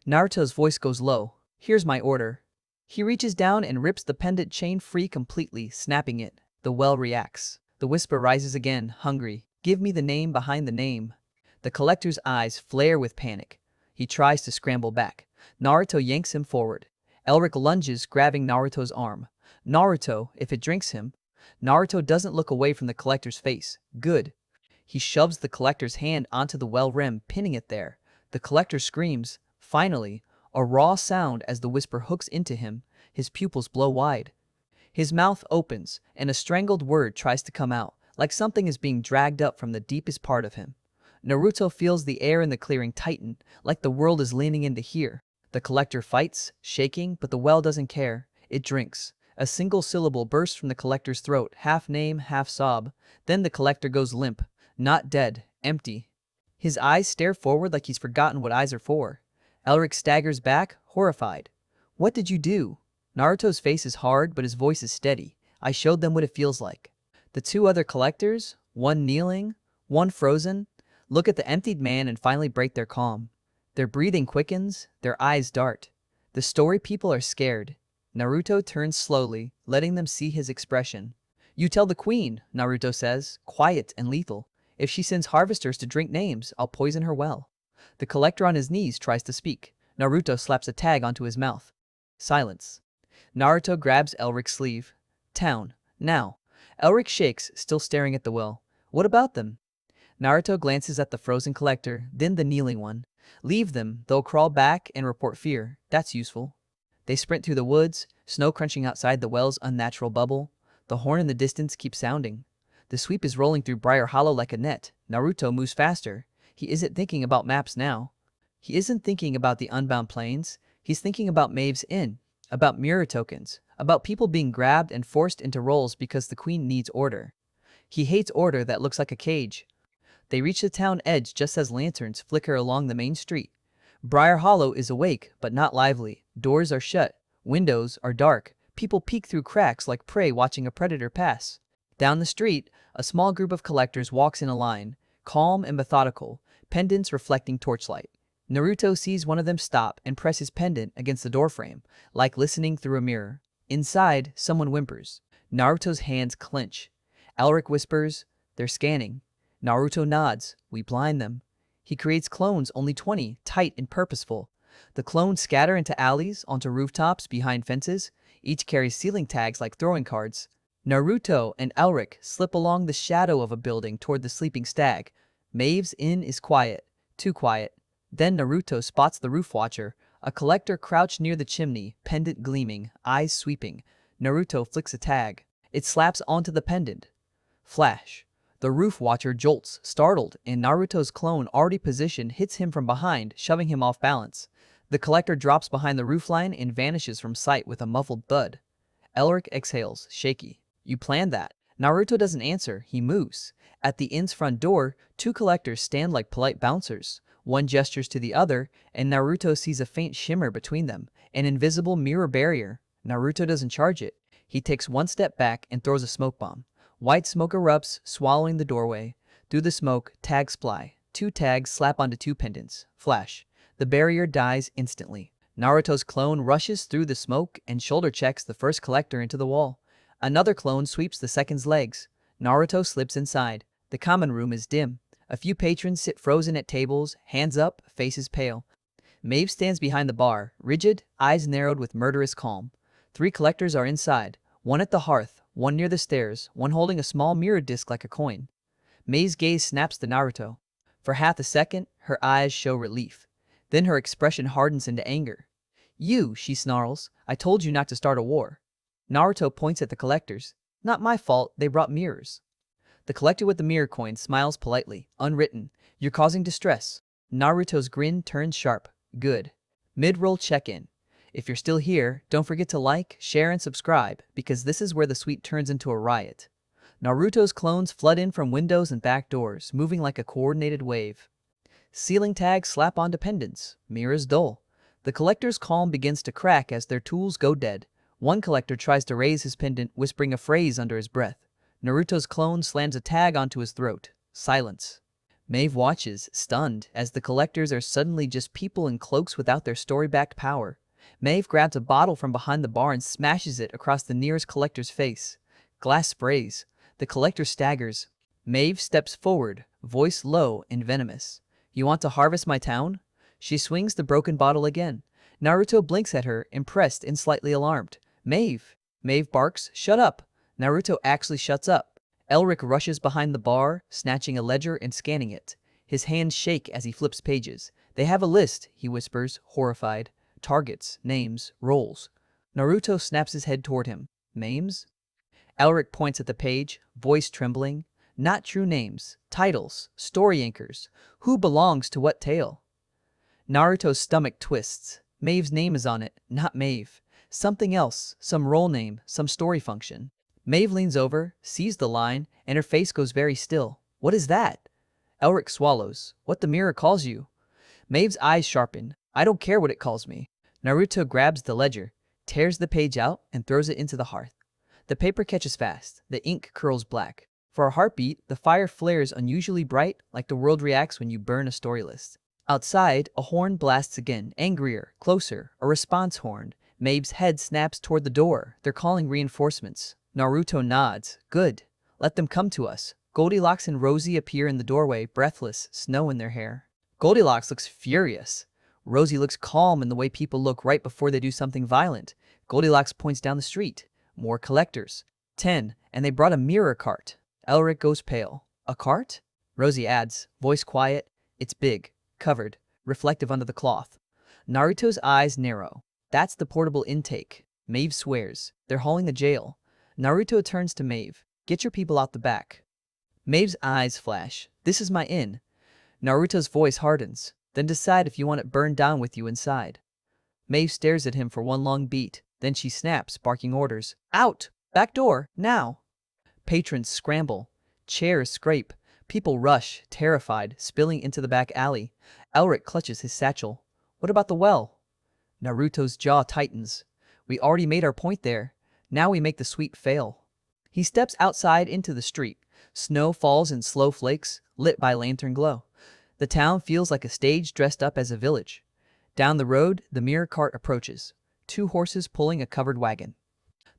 Speaker 1: Naruto's voice goes low. "Here's my order." He reaches down and rips the pendant chain free completely, snapping it. The well reacts. The whisper rises again, hungry. "Give me the name behind the name." The collector's eyes flare with panic. He tries to scramble back. Naruto yanks him forward. Elric lunges, grabbing Naruto's arm. "Naruto, if it drinks him." Naruto doesn't look away from the collector's face. "Good." He shoves the collector's hand onto the well rim, pinning it there. The collector screams. Finally, a raw sound as the whisper hooks into him. His pupils blow wide. His mouth opens, and a strangled word tries to come out, like something is being dragged up from the deepest part of him. Naruto feels the air in the clearing tighten, like the world is leaning in to hear. The collector fights, shaking, but the well doesn't care. It drinks. A single syllable bursts from the collector's throat, half name, half sob. Then the collector goes limp. Not dead, empty. His eyes stare forward like he's forgotten what eyes are for. Elric staggers back, horrified. "What did you do?" Naruto's face is hard, but his voice is steady. "I showed them what it feels like." The 2 other collectors, one kneeling, one frozen, look at the emptied man and finally break their calm. Their breathing quickens, their eyes dart. The story people are scared. Naruto turns slowly, letting them see his expression. "You tell the queen," Naruto says, quiet and lethal. "If she sends harvesters to drink names, I'll poison her well." The collector on his knees tries to speak. Naruto slaps a tag onto his mouth. Silence. Naruto grabs Elric's sleeve. "Town. Now." Elric shakes, still staring at the well. "What about them?" Naruto glances at the frozen collector, then the kneeling one. "Leave them, they'll crawl back and report fear. That's useful." They sprint through the woods, snow crunching outside the well's unnatural bubble. The horn in the distance keeps sounding. The sweep is rolling through Briar Hollow like a net. Naruto moves faster. He isn't thinking about maps now. He isn't thinking about the unbound plains. He's thinking about Maeve's Inn, about mirror tokens, about people being grabbed and forced into roles because the queen needs order. He hates order that looks like a cage. They reach the town edge just as lanterns flicker along the main street. Briar Hollow is awake, but not lively. Doors are shut. Windows are dark. People peek through cracks like prey watching a predator pass. Down the street, a small group of collectors walks in a line, calm and methodical, pendants reflecting torchlight. Naruto sees one of them stop and press his pendant against the doorframe, like listening through a mirror. Inside, someone whimpers. Naruto's hands clench. Elric whispers, "They're scanning." Naruto nods, "We blind them." He creates clones, only 20, tight and purposeful. The clones scatter into alleys, onto rooftops, behind fences. Each carries ceiling tags like throwing cards. Naruto and Elric slip along the shadow of a building toward the sleeping stag. Maeve's inn is quiet, too quiet. Then Naruto spots the roof watcher, a collector crouched near the chimney, pendant gleaming, eyes sweeping. Naruto flicks a tag. It slaps onto the pendant. Flash. The roof watcher jolts, startled, and Naruto's clone, already positioned, hits him from behind, shoving him off balance. The collector drops behind the roofline and vanishes from sight with a muffled thud. Elric exhales, shaky. "You planned that." Naruto doesn't answer, he moves. At the inn's front door, two collectors stand like polite bouncers. One gestures to the other, and Naruto sees a faint shimmer between them, an invisible mirror barrier. Naruto doesn't charge it. He takes one step back and throws a smoke bomb. White smoke erupts, swallowing the doorway. Through the smoke, tags fly. Two tags slap onto two pendants. Flash. The barrier dies instantly. Naruto's clone rushes through the smoke and shoulder checks the first collector into the wall. Another clone sweeps the second's legs. Naruto slips inside. The common room is dim. A few patrons sit frozen at tables, hands up, faces pale. Maeve stands behind the bar, rigid, eyes narrowed with murderous calm. Three collectors are inside, one at the hearth, one near the stairs, one holding a small mirror disc like a coin. Maeve's gaze snaps to Naruto. For half a second, her eyes show relief. Then her expression hardens into anger. "You," she snarls, "I told you not to start a war." Naruto points at the collectors. "Not my fault, they brought mirrors." The collector with the mirror coin smiles politely, unwritten. "You're causing distress." Naruto's grin turns sharp. "Good." Mid-roll check-in. If you're still here, don't forget to like, share, and subscribe, because this is where the suite turns into a riot. Naruto's clones flood in from windows and back doors, moving like a coordinated wave. Ceiling tags slap onto pendants. Mirrors dull. The collector's calm begins to crack as their tools go dead. One collector tries to raise his pendant, whispering a phrase under his breath. Naruto's clone slams a tag onto his throat. Silence. Maeve watches, stunned, as the collectors are suddenly just people in cloaks without their story-backed power. Maeve grabs a bottle from behind the bar and smashes it across the nearest collector's face. Glass sprays. The collector staggers. Maeve steps forward, voice low and venomous. "You want to harvest my town?" She swings the broken bottle again. Naruto blinks at her, impressed and slightly alarmed. "Maeve!" Maeve barks, "Shut up!" Naruto actually shuts up. Elric rushes behind the bar, snatching a ledger and scanning it. His hands shake as he flips pages. "They have a list," he whispers, horrified. "Targets, names, roles." Naruto snaps his head toward him. "Names?" Elric points at the page, voice trembling. "Not true names. Titles. Story anchors. Who belongs to what tale?" Naruto's stomach twists. Maeve's name is on it, not Maeve. Something else, some role name, some story function. Maeve leans over, sees the line, and her face goes very still. "What is that?" Elric swallows. "What the mirror calls you." Maeve's eyes sharpen. "I don't care what it calls me." Naruto grabs the ledger, tears the page out, and throws it into the hearth. The paper catches fast. The ink curls black. For a heartbeat, the fire flares unusually bright, like the world reacts when you burn a story list. Outside, a horn blasts again, angrier, closer, a response horn. Maeve's head snaps toward the door. They're calling reinforcements. Naruto nods. "Good. Let them come to us." Goldilocks and Rosie appear in the doorway, breathless, snow in their hair. Goldilocks looks furious. Rosie looks calm in the way people look right before they do something violent. Goldilocks points down the street. More collectors. 10, and they brought a mirror cart. Elric goes pale. "A cart?" Rosie adds, voice quiet. "It's big, covered, reflective under the cloth." Naruto's eyes narrow. "That's the portable intake." Maeve swears. "They're hauling the jail." Naruto turns to Maeve. "Get your people out the back." Maeve's eyes flash. "This is my inn." Naruto's voice hardens. "Then decide if you want it burned down with you inside." Maeve stares at him for one long beat. Then she snaps, barking orders. "Out! Back door! Now!" Patrons scramble. Chairs scrape. People rush, terrified, spilling into the back alley. Elric clutches his satchel. "What about the well?" Naruto's jaw tightens. "We already made our point there. Now we make the suite fail." He steps outside into the street. Snow falls in slow flakes, lit by lantern glow. The town feels like a stage dressed up as a village. Down the road, the mirror cart approaches. Two horses pulling a covered wagon.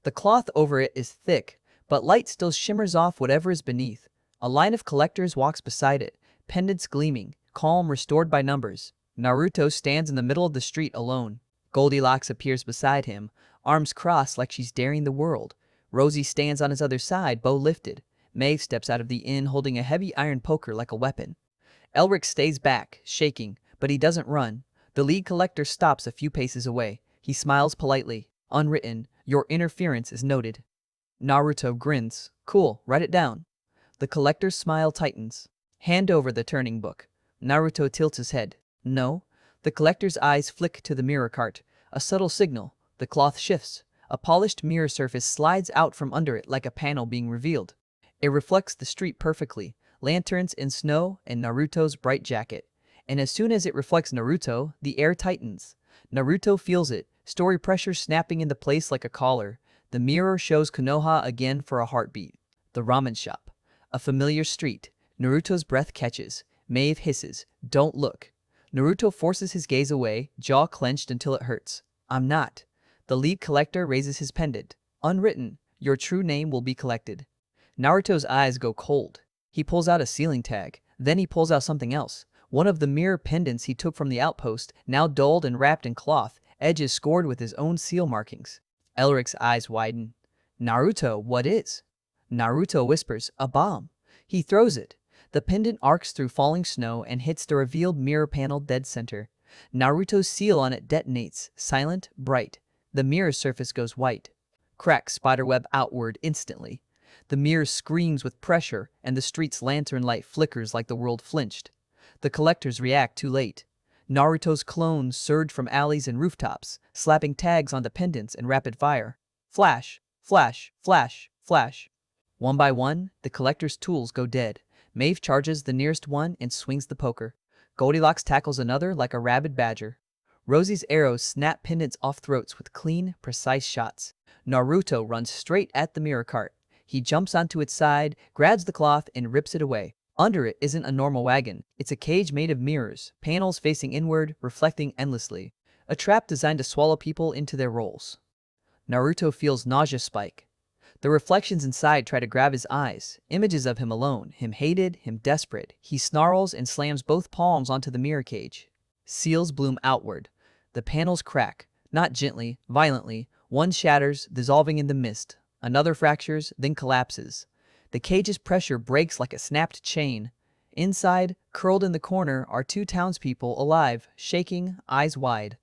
Speaker 1: The cloth over it is thick, but light still shimmers off whatever is beneath. A line of collectors walks beside it, pendants gleaming, calm restored by numbers. Naruto stands in the middle of the street alone. Goldilocks appears beside him, arms crossed like she's daring the world. Rosie stands on his other side, bow lifted. Maeve steps out of the inn holding a heavy iron poker like a weapon. Elric stays back, shaking, but he doesn't run. The lead collector stops a few paces away. He smiles politely. Unwritten, your interference is noted. Naruto grins. Cool, write it down. The collector's smile tightens. Hand over the turning book. Naruto tilts his head. No. The collector's eyes flick to the mirror cart. A subtle signal. The cloth shifts. A polished mirror surface slides out from under it like a panel being revealed. It reflects the street perfectly. Lanterns in snow and Naruto's bright jacket. And as soon as it reflects Naruto, the air tightens. Naruto feels it, story pressure snapping into place like a collar. The mirror shows Konoha again for a heartbeat. The ramen shop. A familiar street. Naruto's breath catches. Maeve hisses, "Don't look." Naruto forces his gaze away, jaw clenched until it hurts. "I'm not." The lead collector raises his pendant. Unwritten, your true name will be collected. Naruto's eyes go cold. He pulls out a ceiling tag. Then he pulls out something else. One of the mirror pendants he took from the outpost, now dulled and wrapped in cloth, edges scored with his own seal markings. Elric's eyes widen. "Naruto, what is?" Naruto whispers, "A bomb." He throws it. The pendant arcs through falling snow and hits the revealed mirror panel dead center. Naruto's seal on it detonates, silent, bright. The mirror surface goes white. Cracks spiderweb outward instantly. The mirror screams with pressure, and the street's lantern light flickers like the world flinched. The collectors react too late. Naruto's clones surge from alleys and rooftops, slapping tags on the pendants in rapid fire. Flash, flash, flash, flash. One by one, the collector's tools go dead. Maeve charges the nearest one and swings the poker. Goldilocks tackles another like a rabid badger. Rosie's arrows snap pendants off throats with clean, precise shots. Naruto runs straight at the mirror cart. He jumps onto its side, grabs the cloth, and rips it away. Under it isn't a normal wagon. It's a cage made of mirrors, panels facing inward, reflecting endlessly. A trap designed to swallow people into their roles. Naruto feels nausea spike. The reflections inside try to grab his eyes, images of him alone, him hated, him desperate. He snarls and slams both palms onto the mirror cage. Seals bloom outward. The panels crack, not gently, violently. One shatters, dissolving in the mist. Another fractures, then collapses. The cage's pressure breaks like a snapped chain. Inside, curled in the corner, are two townspeople alive, shaking, eyes wide.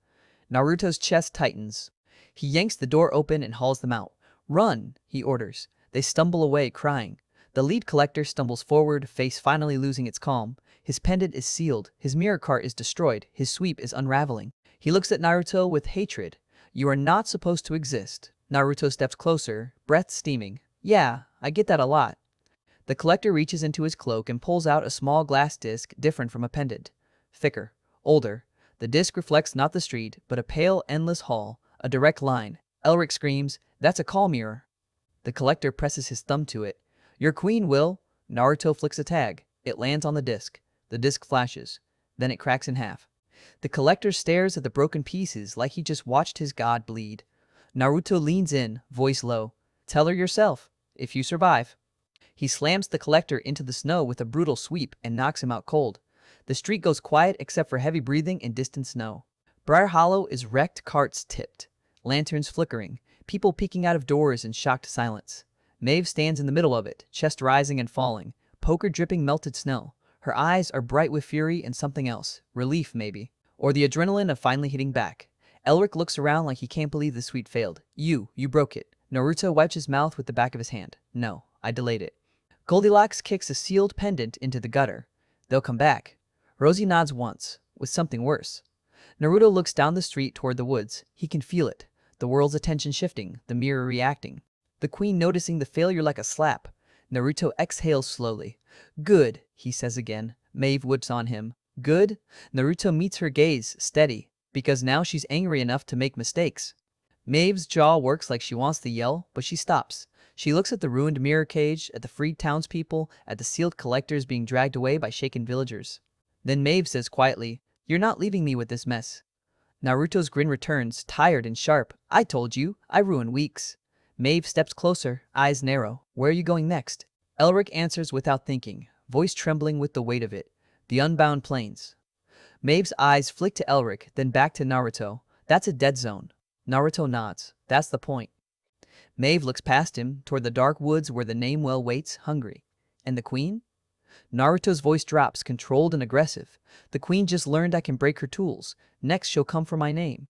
Speaker 1: Naruto's chest tightens. He yanks the door open and hauls them out. "Run," he orders. They stumble away, crying. The lead collector stumbles forward, face finally losing its calm. His pendant is sealed. His mirror cart is destroyed. His sweep is unraveling. He looks at Naruto with hatred. "You are not supposed to exist." Naruto steps closer, breath steaming. "Yeah, I get that a lot." The collector reaches into his cloak and pulls out a small glass disc different from a pendant. Thicker, older. The disc reflects not the street, but a pale, endless hall, a direct line. Elric screams, "That's a call mirror." The collector presses his thumb to it. "Your queen will." Naruto flicks a tag. It lands on the disc. The disc flashes. Then it cracks in half. The collector stares at the broken pieces like he just watched his god bleed. Naruto leans in, voice low. "Tell her yourself, if you survive." He slams the collector into the snow with a brutal sweep and knocks him out cold. The street goes quiet except for heavy breathing and distant snow. Briar Hollow is wrecked, carts tipped. Lanterns flickering. People peeking out of doors in shocked silence. Maeve stands in the middle of it, chest rising and falling. Poker dripping melted snow. Her eyes are bright with fury and something else. Relief, maybe. Or the adrenaline of finally hitting back. Elric looks around like he can't believe the sweep failed. You broke it." Naruto wipes his mouth with the back of his hand. "No, I delayed it." Goldilocks kicks a sealed pendant into the gutter. "They'll come back." Rosie nods once, with something worse. Naruto looks down the street toward the woods. He can feel it. The world's attention shifting, the mirror reacting. The queen noticing the failure like a slap. Naruto exhales slowly. "Good," he says again. Maeve whips on him. "Good?" Naruto meets her gaze, steady, because now she's angry enough to make mistakes. Maeve's jaw works like she wants to yell, but she stops. She looks at the ruined mirror cage, at the freed townspeople, at the sealed collectors being dragged away by shaken villagers. Then Maeve says quietly, "You're not leaving me with this mess." Naruto's grin returns, tired and sharp. "I told you, I ruin weeks." Maeve steps closer, eyes narrow. Where are you going next? Elric answers without thinking, voice trembling with the weight of it. The unbound plains. Maeve's eyes flick to Elric, then back to Naruto. That's a dead zone. Naruto nods. That's the point. Maeve looks past him, toward the dark woods where the name well waits, hungry. And the queen? Naruto's voice drops, controlled and aggressive. The queen just learned I can break her tools. Next she'll come for my name.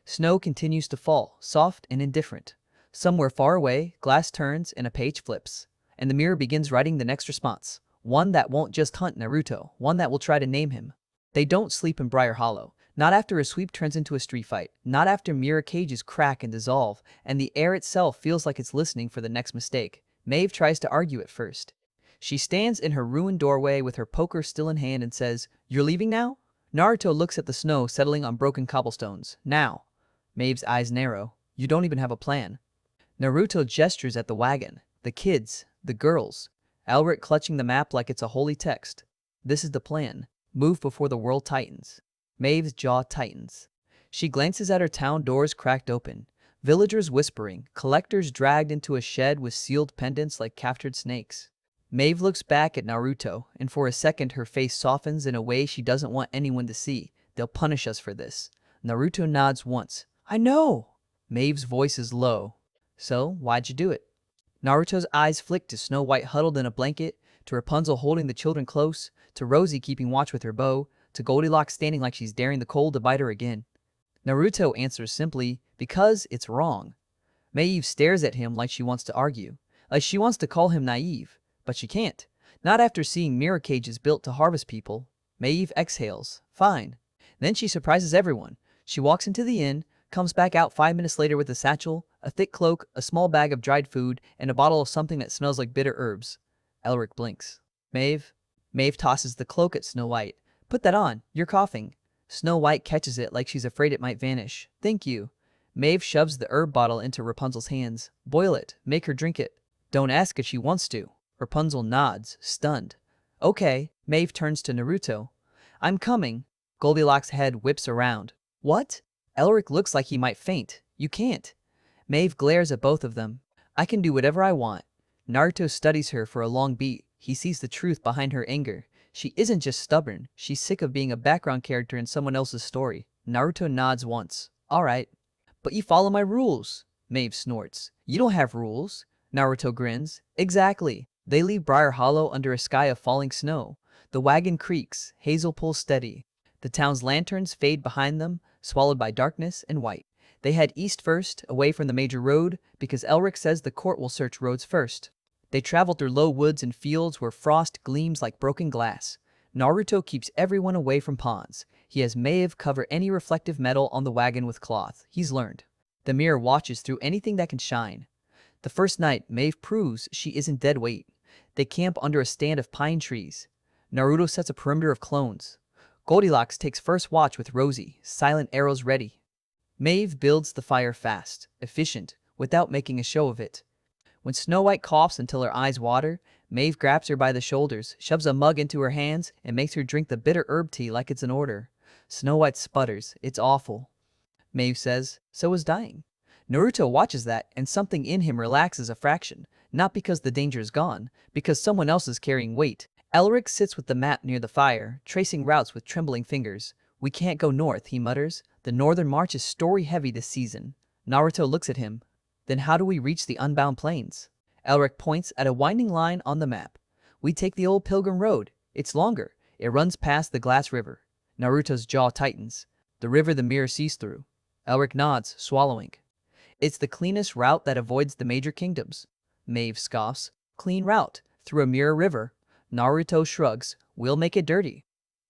Speaker 1: Snow continues to fall, soft and indifferent. Somewhere far away, glass turns and a page flips. And the mirror begins writing the next response. One that won't just hunt Naruto, one that will try to name him. They don't sleep in Briar Hollow. Not after a sweep turns into a street fight. Not after mirror cages crack and dissolve, and the air itself feels like it's listening for the next mistake. Maeve tries to argue at first. She stands in her ruined doorway with her poker still in hand and says, "You're leaving now?" Naruto looks at the snow settling on broken cobblestones. Now. Maeve's eyes narrow. You don't even have a plan. Naruto gestures at the wagon. The kids. The girls. Elric clutching the map like it's a holy text. This is the plan. Move before the world tightens. Maeve's jaw tightens. She glances at her town doors cracked open. Villagers whispering. Collectors dragged into a shed with sealed pendants like captured snakes. Maeve looks back at Naruto, and for a second her face softens in a way she doesn't want anyone to see. They'll punish us for this. Naruto nods once. I know. Maeve's voice is low. So, why'd you do it? Naruto's eyes flick to Snow White huddled in a blanket, to Rapunzel holding the children close, to Rosie keeping watch with her bow, to Goldilocks standing like she's daring the cold to bite her again. Naruto answers simply, because it's wrong. Maeve stares at him like she wants to argue, like she wants to call him naive, but she can't. Not after seeing mirror cages built to harvest people. Maeve exhales. Fine. Then she surprises everyone. She walks into the inn, comes back out 5 minutes later with a satchel, a thick cloak, a small bag of dried food, and a bottle of something that smells like bitter herbs. Elric blinks. Maeve? Maeve tosses the cloak at Snow White. Put that on. You're coughing. Snow White catches it like she's afraid it might vanish. Thank you. Maeve shoves the herb bottle into Rapunzel's hands. Boil it. Make her drink it. Don't ask if she wants to. Rapunzel nods, stunned. Okay. Maeve turns to Naruto. I'm coming. Goldilocks' head whips around. What? Elric looks like he might faint. You can't. Maeve glares at both of them. I can do whatever I want. Naruto studies her for a long beat. He sees the truth behind her anger. She isn't just stubborn. She's sick of being a background character in someone else's story. Naruto nods once. All right. But you follow my rules. Maeve snorts. You don't have rules. Naruto grins. Exactly. They leave Briar Hollow under a sky of falling snow. The wagon creaks. Hazel pulls steady. The town's lanterns fade behind them, swallowed by darkness and white. They head east first, away from the major road, because Elric says the court will search roads first. They travel through low woods and fields where frost gleams like broken glass. Naruto keeps everyone away from ponds. He has Maeve cover any reflective metal on the wagon with cloth. He's learned. The mirror watches through anything that can shine. The first night, Maeve proves she isn't dead weight. They camp under a stand of pine trees. Naruto sets a perimeter of clones. Goldilocks takes first watch with Rosie, silent arrows ready. Maeve builds the fire fast, efficient, without making a show of it. When Snow White coughs until her eyes water, Maeve grabs her by the shoulders, shoves a mug into her hands, and makes her drink the bitter herb tea like it's an order. Snow White sputters. It's awful. Maeve says, so is dying. Naruto watches that, and something in him relaxes a fraction, not because the danger is gone, because someone else is carrying weight. Elric sits with the map near the fire, tracing routes with trembling fingers. We can't go north, he mutters. The northern march is story-heavy this season. Naruto looks at him. Then how do we reach the unbound plains? Elric points at a winding line on the map. We take the old Pilgrim Road. It's longer. It runs past the Glass River. Naruto's jaw tightens. The river the mirror sees through. Elric nods, swallowing. It's the cleanest route that avoids the major kingdoms. Maeve scoffs. Clean route. Through a mirror river. Naruto shrugs. We'll make it dirty.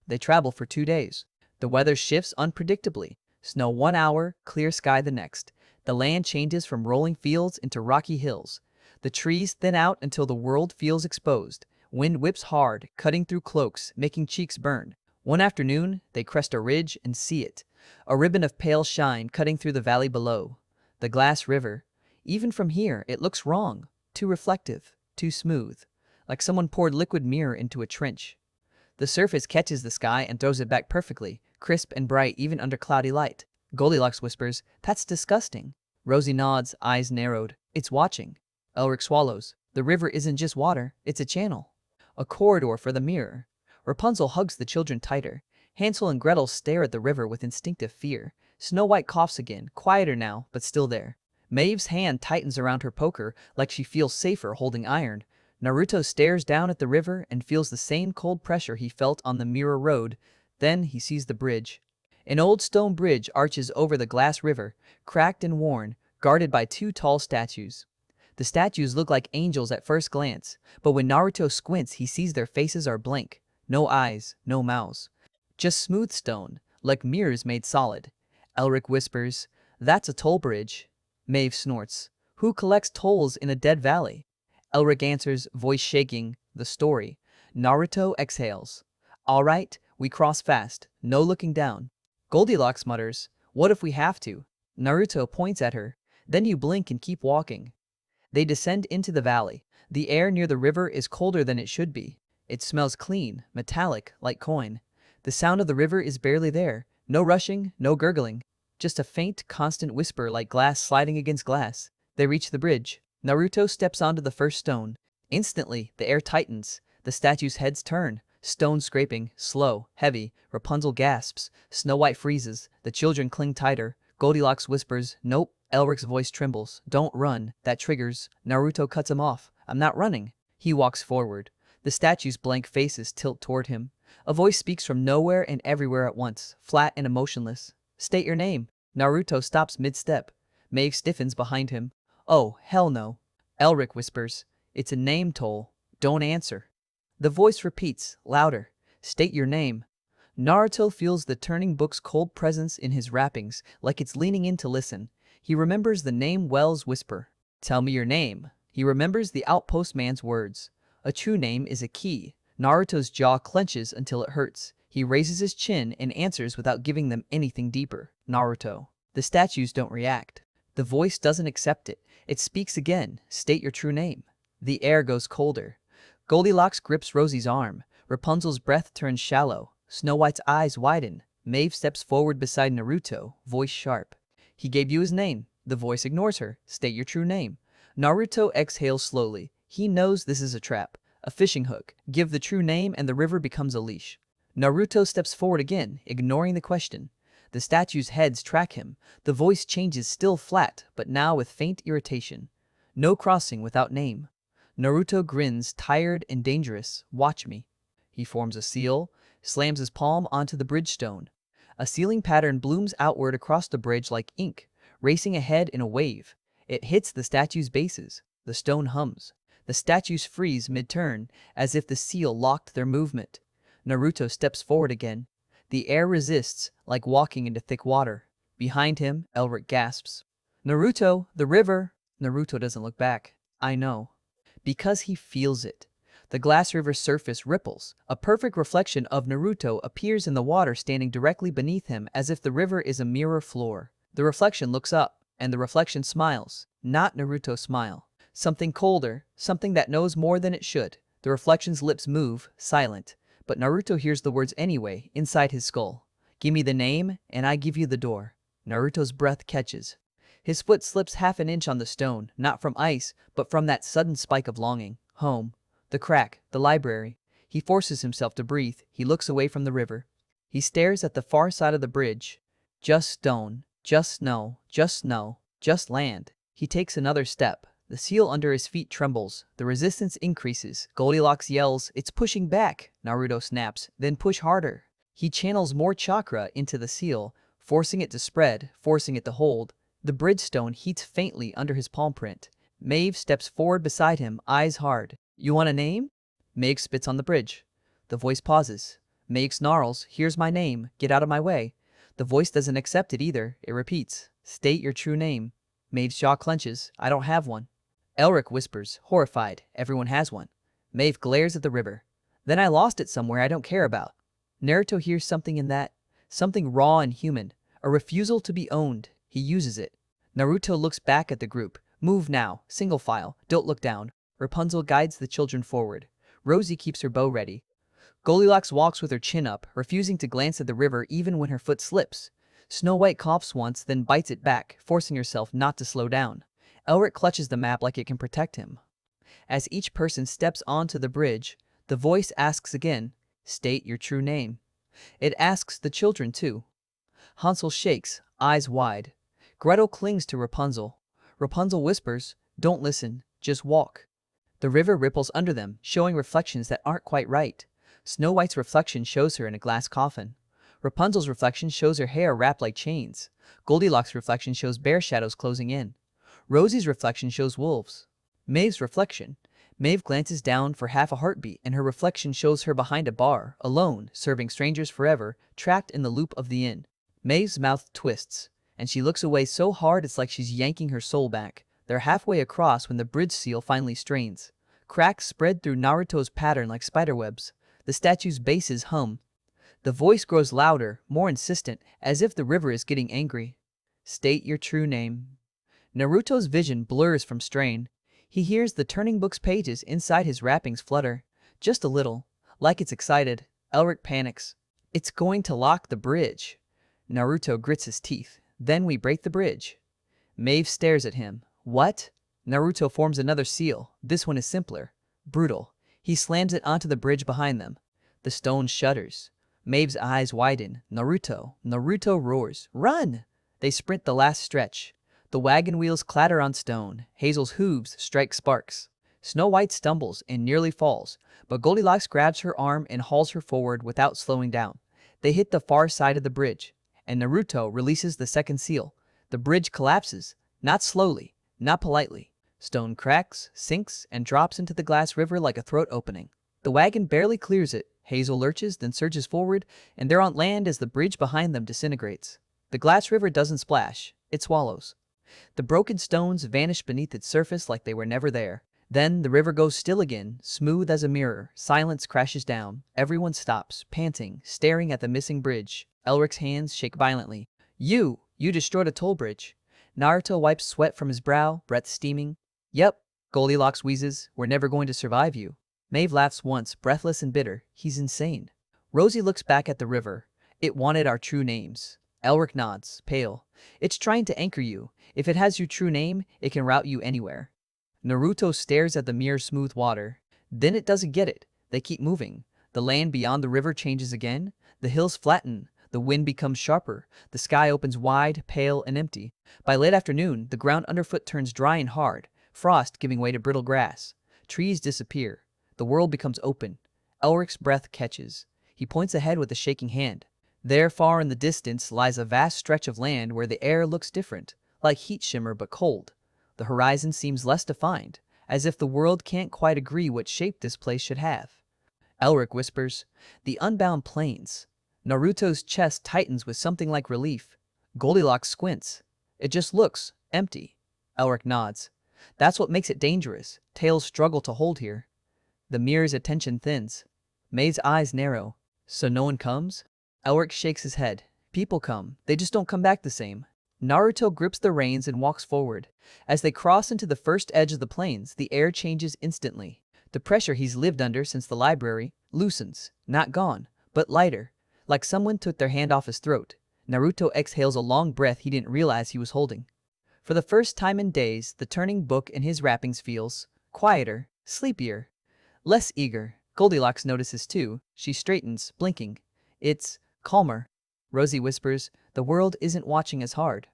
Speaker 1: They travel for 2 days. The weather shifts unpredictably. Snow 1 hour, clear sky the next. The land changes from rolling fields into rocky hills. The trees thin out until the world feels exposed. Wind whips hard, cutting through cloaks, making cheeks burn. One afternoon, they crest a ridge and see it. A ribbon of pale shine cutting through the valley below. The Glass River. Even from here, it looks wrong. Too reflective. Too smooth. Like someone poured liquid mirror into a trench. The surface catches the sky and throws it back perfectly, crisp and bright even under cloudy light. Goldilocks whispers, that's disgusting. Rosie nods, eyes narrowed. It's watching. Elric swallows. The river isn't just water, it's a channel. A corridor for the mirror. Rapunzel hugs the children tighter. Hansel and Gretel stare at the river with instinctive fear. Snow White coughs again, quieter now, but still there. Maeve's hand tightens around her poker like she feels safer holding iron. Naruto stares down at the river and feels the same cold pressure he felt on the mirror road. Then he sees the bridge. An old stone bridge arches over the glass river, cracked and worn, guarded by two tall statues. The statues look like angels at first glance, but when Naruto squints he sees their faces are blank. No eyes, no mouths. Just smooth stone, like mirrors made solid. Elric whispers, "That's a toll bridge." Maeve snorts, "Who collects tolls in a dead valley?" Elric answers, voice shaking, "The story." Naruto exhales. "All right, we cross fast, no looking down." Goldilocks mutters, "What if we have to?" Naruto points at her, "Then you blink and keep walking." They descend into the valley. The air near the river is colder than it should be. It smells clean, metallic, like coin. The sound of the river is barely there. No rushing, no gurgling. Just a faint, constant whisper like glass sliding against glass. They reach the bridge. Naruto steps onto the first stone. Instantly, the air tightens. The statues' heads turn. Stone scraping, slow, heavy. Rapunzel gasps. Snow White freezes. The children cling tighter. Goldilocks whispers, "Nope." Elric's voice trembles. "Don't run." That triggers. Naruto cuts him off. "I'm not running." He walks forward. The statues' blank faces tilt toward him. A voice speaks from nowhere and everywhere at once, flat and emotionless. "State your name." Naruto stops mid-step. Maeve stiffens behind him. "Oh, hell no." Elric whispers, "It's a name toll. Don't answer." The voice repeats, louder. "State your name." Naruto feels the turning book's cold presence in his wrappings, like it's leaning in to listen. He remembers the name Wells whisper. "Tell me your name." He remembers the outpost man's words. A true name is a key. Naruto's jaw clenches until it hurts. He raises his chin and answers without giving them anything deeper. "Naruto." The statues don't react. The voice doesn't accept it. It speaks again. "State your true name." The air goes colder. Goldilocks grips Rosie's arm. Rapunzel's breath turns shallow. Snow White's eyes widen. Maeve steps forward beside Naruto, voice sharp. "He gave you his name." The voice ignores her. "State your true name." Naruto exhales slowly. He knows this is a trap. A fishing hook. Give the true name and the river becomes a leash. Naruto steps forward again, ignoring the question. The statues' heads track him. The voice changes, still flat, but now with faint irritation. "No crossing without name." Naruto grins, tired and dangerous. "Watch me." He forms a seal, slams his palm onto the bridge stone. A sealing pattern blooms outward across the bridge like ink, racing ahead in a wave. It hits the statue's bases. The stone hums. The statues freeze mid-turn, as if the seal locked their movement. Naruto steps forward again. The air resists, like walking into thick water. Behind him, Elric gasps, "Naruto, the river!" Naruto doesn't look back. "I know." Because he feels it. The glass river's surface ripples. A perfect reflection of Naruto appears in the water standing directly beneath him as if the river is a mirror floor. The reflection looks up, and the reflection smiles. Not Naruto's smile. Something colder, something that knows more than it should. The reflection's lips move, silent. But Naruto hears the words anyway, inside his skull. "Give me the name, and I give you the door." Naruto's breath catches. His foot slips half an inch on the stone, not from ice, but from that sudden spike of longing. Home. The crack, the library. He forces himself to breathe. He looks away from the river. He stares at the far side of the bridge. Just stone, just snow, just land. He takes another step. The seal under his feet trembles. The resistance increases. Goldilocks yells, "It's pushing back!" Naruto snaps, "Then push harder." He channels more chakra into the seal, forcing it to spread, forcing it to hold. The bridge stone heats faintly under his palm print. Maeve steps forward beside him, eyes hard. "You want a name?" Maeve spits on the bridge. The voice pauses. Maeve snarls, "Here's my name. Get out of my way." The voice doesn't accept it either. It repeats, "State your true name." Maeve's jaw clenches. "I don't have one." Elric whispers, horrified, "Everyone has one." Maeve glares at the river. "Then I lost it somewhere I don't care about." Naruto hears something in that. Something raw and human. A refusal to be owned. He uses it. Naruto looks back at the group. "Move now. Single file. Don't look down." Rapunzel guides the children forward. Rosie keeps her bow ready. Goldilocks walks with her chin up, refusing to glance at the river even when her foot slips. Snow White coughs once, then bites it back, forcing herself not to slow down. Elric clutches the map like it can protect him. As each person steps onto the bridge, the voice asks again, "State your true name." It asks the children too. Hansel shakes, eyes wide. Gretel clings to Rapunzel. Rapunzel whispers, "Don't listen, just walk." The river ripples under them, showing reflections that aren't quite right. Snow White's reflection shows her in a glass coffin. Rapunzel's reflection shows her hair wrapped like chains. Goldilocks' reflection shows bear shadows closing in. Rosie's reflection shows wolves. Maeve's reflection. Maeve glances down for half a heartbeat, and her reflection shows her behind a bar, alone, serving strangers forever, trapped in the loop of the inn. Maeve's mouth twists, and she looks away so hard it's like she's yanking her soul back. They're halfway across when the bridge seal finally strains. Cracks spread through Naruto's pattern like spiderwebs. The statue's bases hum. The voice grows louder, more insistent, as if the river is getting angry. "State your true name." Naruto's vision blurs from strain. He hears the turning book's pages inside his wrappings flutter. Just a little, like it's excited. Elric panics. "It's going to lock the bridge." Naruto grits his teeth. "Then we break the bridge." Maeve stares at him. "What?" Naruto forms another seal. This one is simpler. Brutal. He slams it onto the bridge behind them. The stone shudders. Maeve's eyes widen. Naruto roars. "Run!" They sprint the last stretch. The wagon wheels clatter on stone. Hazel's hooves strike sparks. Snow White stumbles and nearly falls, but Goldilocks grabs her arm and hauls her forward without slowing down. They hit the far side of the bridge, and Naruto releases the second seal. The bridge collapses, not slowly, not politely. Stone cracks, sinks, and drops into the glass river like a throat opening. The wagon barely clears it. Hazel lurches, then surges forward, and they're on land as the bridge behind them disintegrates. The glass river doesn't splash, it swallows. The broken stones vanish beneath its surface like they were never there. Then the river goes still again, smooth as a mirror. Silence crashes down. Everyone stops, panting, staring at the missing bridge. Elric's hands shake violently. You destroyed a toll bridge." Naruto wipes sweat from his brow, breath steaming. "Yep," Goldilocks wheezes, "we're never going to survive you." Maeve laughs once, breathless and bitter. "He's insane." Rosie looks back at the river. "It wanted our true names." Elric nods, pale. "It's trying to anchor you. If it has your true name, it can route you anywhere." Naruto stares at the mirror-smooth water. Then it doesn't get it. They keep moving. The land beyond the river changes again. The hills flatten. The wind becomes sharper. The sky opens wide, pale, and empty. By late afternoon, the ground underfoot turns dry and hard, frost giving way to brittle grass. Trees disappear. The world becomes open. Elric's breath catches. He points ahead with a shaking hand. There, far in the distance, lies a vast stretch of land where the air looks different, like heat shimmer but cold. The horizon seems less defined, as if the world can't quite agree what shape this place should have. Elric whispers, "The unbound plains." Naruto's chest tightens with something like relief. Goldilocks squints. "It just looks empty." Elric nods. "That's what makes it dangerous. Tales struggle to hold here." The mirror's attention thins. Maeve's eyes narrow. "So no one comes?" Elric shakes his head. "People come. They just don't come back the same." Naruto grips the reins and walks forward. As they cross into the first edge of the plains, the air changes instantly. The pressure he's lived under since the library loosens, not gone, but lighter, like someone took their hand off his throat. Naruto exhales a long breath he didn't realize he was holding. For the first time in days, the turning book in his wrappings feels quieter, sleepier, less eager. Goldilocks notices too. She straightens, blinking. "It's calmer." Rosie whispers, "The world isn't watching as hard."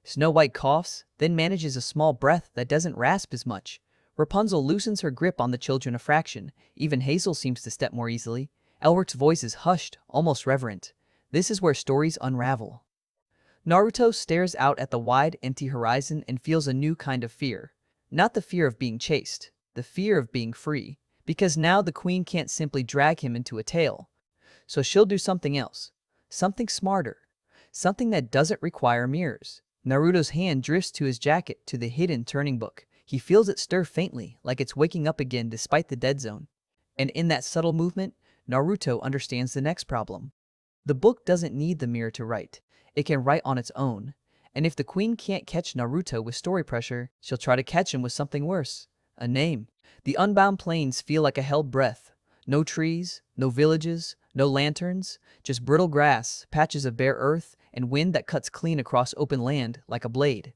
Speaker 1: Snow White coughs, then manages a small breath that doesn't rasp as much. Rapunzel loosens her grip on the children a fraction. Even Hazel seems to step more easily. Elric's voice is hushed, almost reverent. This is where stories unravel. Naruto stares out at the wide, empty horizon and feels a new kind of fear. Not the fear of being chased, the fear of being free. Because now the queen can't simply drag him into a tale. So she'll do something else. Something smarter. Something that doesn't require mirrors. Naruto's hand drifts to his jacket, to the hidden turning book. He feels it stir faintly, like it's waking up again despite the dead zone. And in that subtle movement, Naruto understands the next problem. The book doesn't need the mirror to write. It can write on its own. And if the queen can't catch Naruto with story pressure, she'll try to catch him with something worse. A name. The unbound plains feel like a held breath. No trees, no villages, no lanterns, just brittle grass, patches of bare earth, and wind that cuts clean across open land like a blade.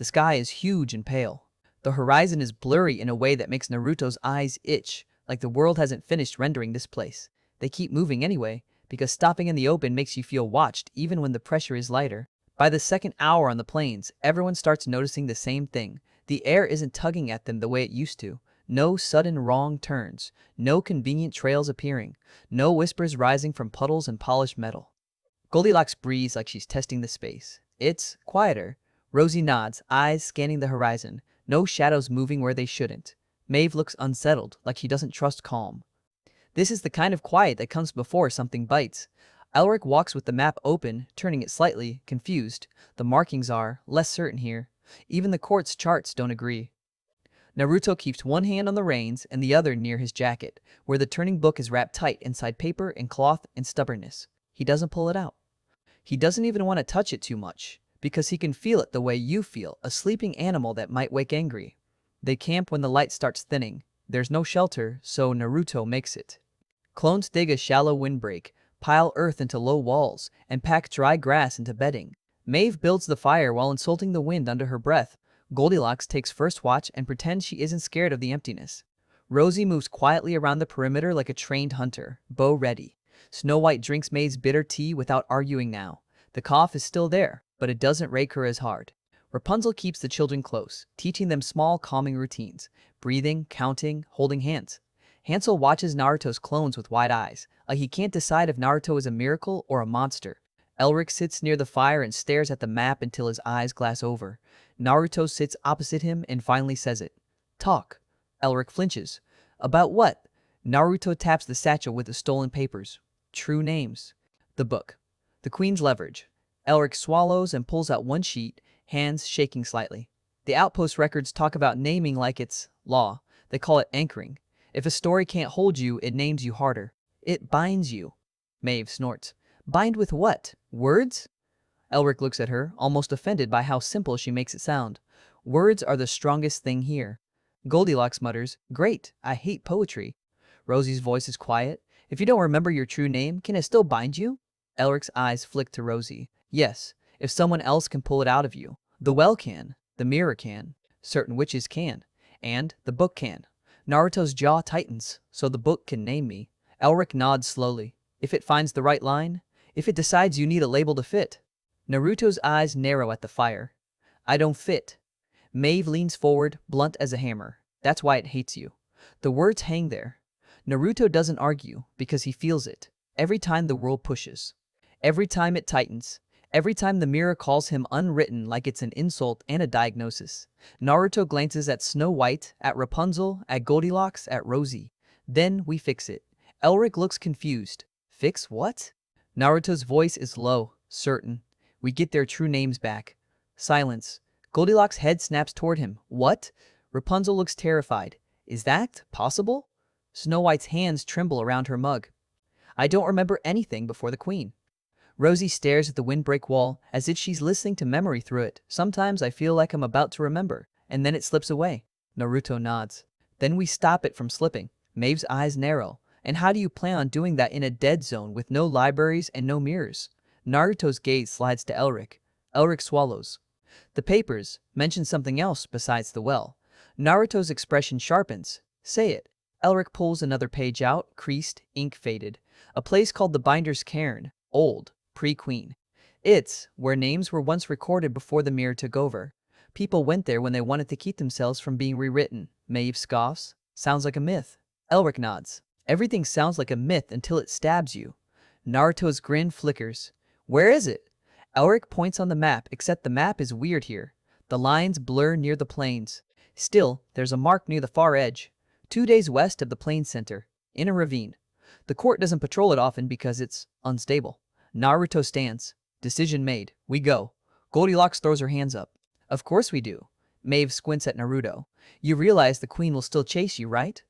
Speaker 1: The sky is huge and pale. The horizon is blurry in a way that makes Naruto's eyes itch, like the world hasn't finished rendering this place. They keep moving anyway, because stopping in the open makes you feel watched even when the pressure is lighter. By the second hour on the plains, everyone starts noticing the same thing. The air isn't tugging at them the way it used to. No sudden wrong turns, no convenient trails appearing, no whispers rising from puddles and polished metal. Goldilocks breathes like she's testing the space. It's quieter. Rosie nods, eyes scanning the horizon, no shadows moving where they shouldn't. Maeve looks unsettled, like she doesn't trust calm. This is the kind of quiet that comes before something bites. Elric walks with the map open, turning it slightly, confused. The markings are less certain here. Even the court's charts don't agree. Naruto keeps one hand on the reins and the other near his jacket, where the turning book is wrapped tight inside paper and cloth and stubbornness. He doesn't pull it out. He doesn't even want to touch it too much, because he can feel it the way you feel a sleeping animal that might wake angry. They camp when the light starts thinning. There's no shelter, so Naruto makes it. Clones dig a shallow windbreak, pile earth into low walls, and pack dry grass into bedding. Maeve builds the fire while insulting the wind under her breath. Goldilocks takes first watch and pretends she isn't scared of the emptiness. Rosie moves quietly around the perimeter like a trained hunter, bow ready. Snow White drinks Maeve's bitter tea without arguing now. The cough is still there, but it doesn't rake her as hard. Rapunzel keeps the children close, teaching them small calming routines, breathing, counting, holding hands. Hansel watches Naruto's clones with wide eyes, like he can't decide if Naruto is a miracle or a monster. Elric sits near the fire and stares at the map until his eyes glass over. Naruto sits opposite him and finally says it. Talk. Elric flinches. About what? Naruto taps the satchel with the stolen papers. True names. The book. The Queen's Leverage. Elric swallows and pulls out one sheet, hands shaking slightly. The Outpost records talk about naming like it's law. They call it anchoring. If a story can't hold you, it names you harder. It binds you. Maeve snorts. Bind with what? Words? Elric looks at her, almost offended by how simple she makes it sound. Words are the strongest thing here. Goldilocks mutters, Great, I hate poetry. Rosie's voice is quiet. If you don't remember your true name, can it still bind you? Elric's eyes flick to Rosie. Yes, if someone else can pull it out of you. The well can. The mirror can. Certain witches can. And the book can. Naruto's jaw tightens, so the book can name me. Elric nods slowly. If it finds the right line, if it decides you need a label to fit. Naruto's eyes narrow at the fire. I don't fit. Maeve leans forward, blunt as a hammer. That's why it hates you. The words hang there. Naruto doesn't argue, because he feels it. Every time the world pushes. Every time it tightens. Every time the mirror calls him unwritten like it's an insult and a diagnosis. Naruto glances at Snow White, at Rapunzel, at Goldilocks, at Rosie. Then we fix it. Elric looks confused. Fix what? Naruto's voice is low, certain. We get their true names back. Silence. Goldilocks' head snaps toward him. What? Rapunzel looks terrified. Is that possible? Snow White's hands tremble around her mug. I don't remember anything before the Queen. Rosie stares at the windbreak wall as if she's listening to memory through it. Sometimes I feel like I'm about to remember, and then it slips away. Naruto nods. Then we stop it from slipping. Maeve's eyes narrow. And how do you plan on doing that in a dead zone with no libraries and no mirrors? Naruto's gaze slides to Elric. Elric swallows. The papers mention something else besides the well. Naruto's expression sharpens. Say it. Elric pulls another page out, creased, ink faded. A place called the Binder's Cairn. Old. Pre-Queen. It's where names were once recorded before the mirror took over. People went there when they wanted to keep themselves from being rewritten. Maeve scoffs. Sounds like a myth. Elric nods. Everything sounds like a myth until it stabs you. Naruto's grin flickers. Where is it? Elric points on the map, except the map is weird here. The lines blur near the plains. Still, there's a mark near the far edge. 2 days west of the plains center. In a ravine. The court doesn't patrol it often because it's unstable. Naruto stands. Decision made. We go. Goldilocks throws her hands up. Of course we do. Maeve squints at Naruto. You realize the queen will still chase you, right?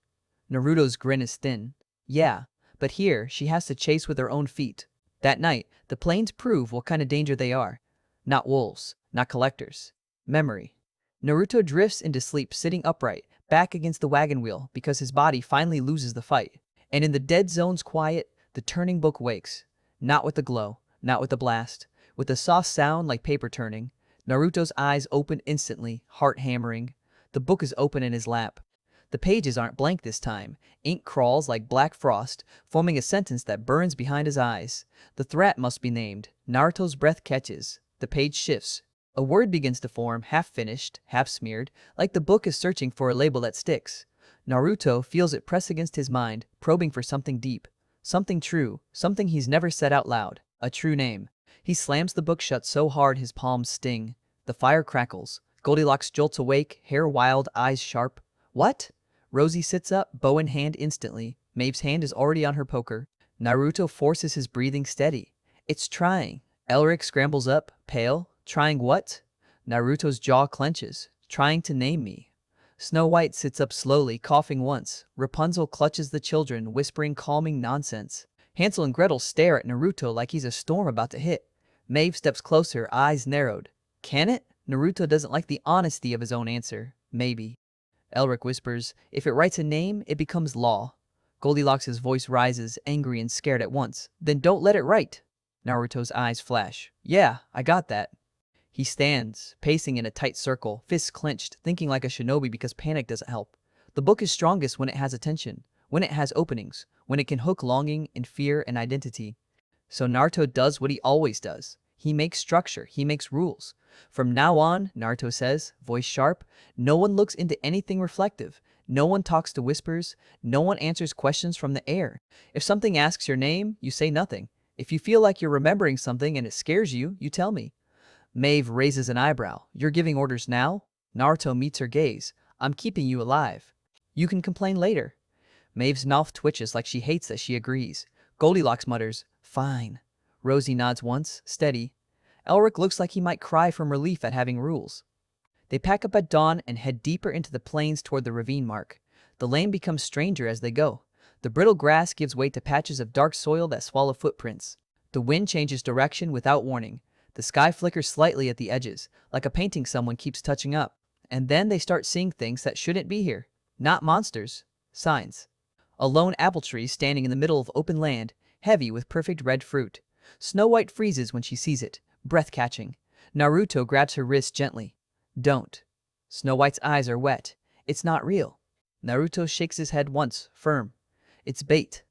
Speaker 1: Naruto's grin is thin. Yeah, but here she has to chase with her own feet. That night, the plains prove what kind of danger they are. Not wolves, not collectors. Memory. Naruto drifts into sleep sitting upright, back against the wagon wheel because his body finally loses the fight. And in the dead zone's quiet, the turning book wakes. Not with the glow, not with the blast, with a soft sound like paper turning. Naruto's eyes open instantly, heart hammering. The book is open in his lap. The pages aren't blank this time. Ink crawls like black frost, forming a sentence that burns behind his eyes. The threat must be named. Naruto's breath catches. The page shifts. A word begins to form, half finished, half smeared, like the book is searching for a label that sticks. Naruto feels it press against his mind, probing for something deep. Something true, something he's never said out loud. A true name. He slams the book shut so hard his palms sting. The fire crackles. Goldilocks jolts awake, hair wild, eyes sharp. What? Rosie sits up, bow in hand instantly. Maeve's hand is already on her poker. Naruto forces his breathing steady. It's trying. Elric scrambles up, pale. Trying what? Naruto's jaw clenches. Trying to name me. Snow White sits up slowly, coughing once. Rapunzel clutches the children, whispering calming nonsense. Hansel and Gretel stare at Naruto like he's a storm about to hit. Maeve steps closer, eyes narrowed. Can it? Naruto doesn't like the honesty of his own answer. Maybe. Elric whispers, if it writes a name, it becomes law. Goldilocks' voice rises, angry and scared at once. Then don't let it write. Naruto's eyes flash. Yeah, I got that. He stands, pacing in a tight circle, fists clenched, thinking like a shinobi because panic doesn't help. The book is strongest when it has attention, when it has openings, when it can hook longing and fear and identity. So Naruto does what he always does. He makes structure, he makes rules. From now on, Naruto says, voice sharp, no one looks into anything reflective. No one talks to whispers. No one answers questions from the air. If something asks your name, you say nothing. If you feel like you're remembering something and it scares you, you tell me. Maeve raises an eyebrow. You're giving orders now? Naruto meets her gaze. I'm keeping you alive. You can complain later. Maeve's mouth twitches like she hates that she agrees. Goldilocks mutters, fine. Rosie nods once, steady. Elric looks like he might cry from relief at having rules. They pack up at dawn and head deeper into the plains toward the ravine mark. The lane becomes stranger as they go. The brittle grass gives way to patches of dark soil that swallow footprints. The wind changes direction without warning. The sky flickers slightly at the edges, like a painting someone keeps touching up. And then they start seeing things that shouldn't be here. Not monsters. Signs. A lone apple tree standing in the middle of open land, heavy with perfect red fruit. Snow White freezes when she sees it, breath-catching. Naruto grabs her wrist gently. Don't. Snow White's eyes are wet. It's not real. Naruto shakes his head once, firm. It's bait.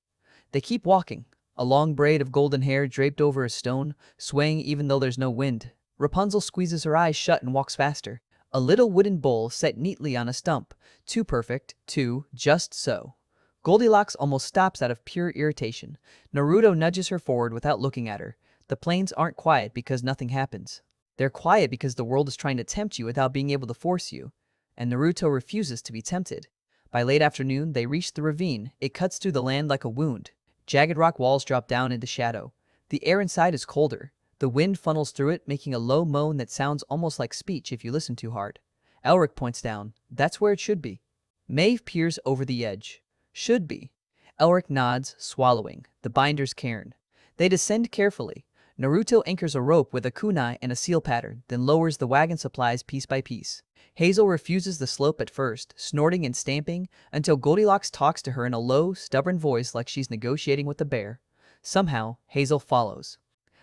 Speaker 1: They keep walking. A long braid of golden hair draped over a stone, swaying even though there's no wind. Rapunzel squeezes her eyes shut and walks faster. A little wooden bowl set neatly on a stump. Too perfect, too just so. Goldilocks almost stops out of pure irritation. Naruto nudges her forward without looking at her. The plains aren't quiet because nothing happens. They're quiet because the world is trying to tempt you without being able to force you. And Naruto refuses to be tempted. By late afternoon, they reach the ravine. It cuts through the land like a wound. Jagged rock walls drop down into shadow. The air inside is colder. The wind funnels through it, making a low moan that sounds almost like speech if you listen too hard. Elric points down. That's where it should be. Maeve peers over the edge. Should be. Elric nods, swallowing. The binder's cairn. They descend carefully. Naruto anchors a rope with a kunai and a seal pattern, then lowers the wagon supplies piece by piece. Hazel refuses the slope at first, snorting and stamping, until Goldilocks talks to her in a low, stubborn voice like she's negotiating with the bear. Somehow, Hazel follows.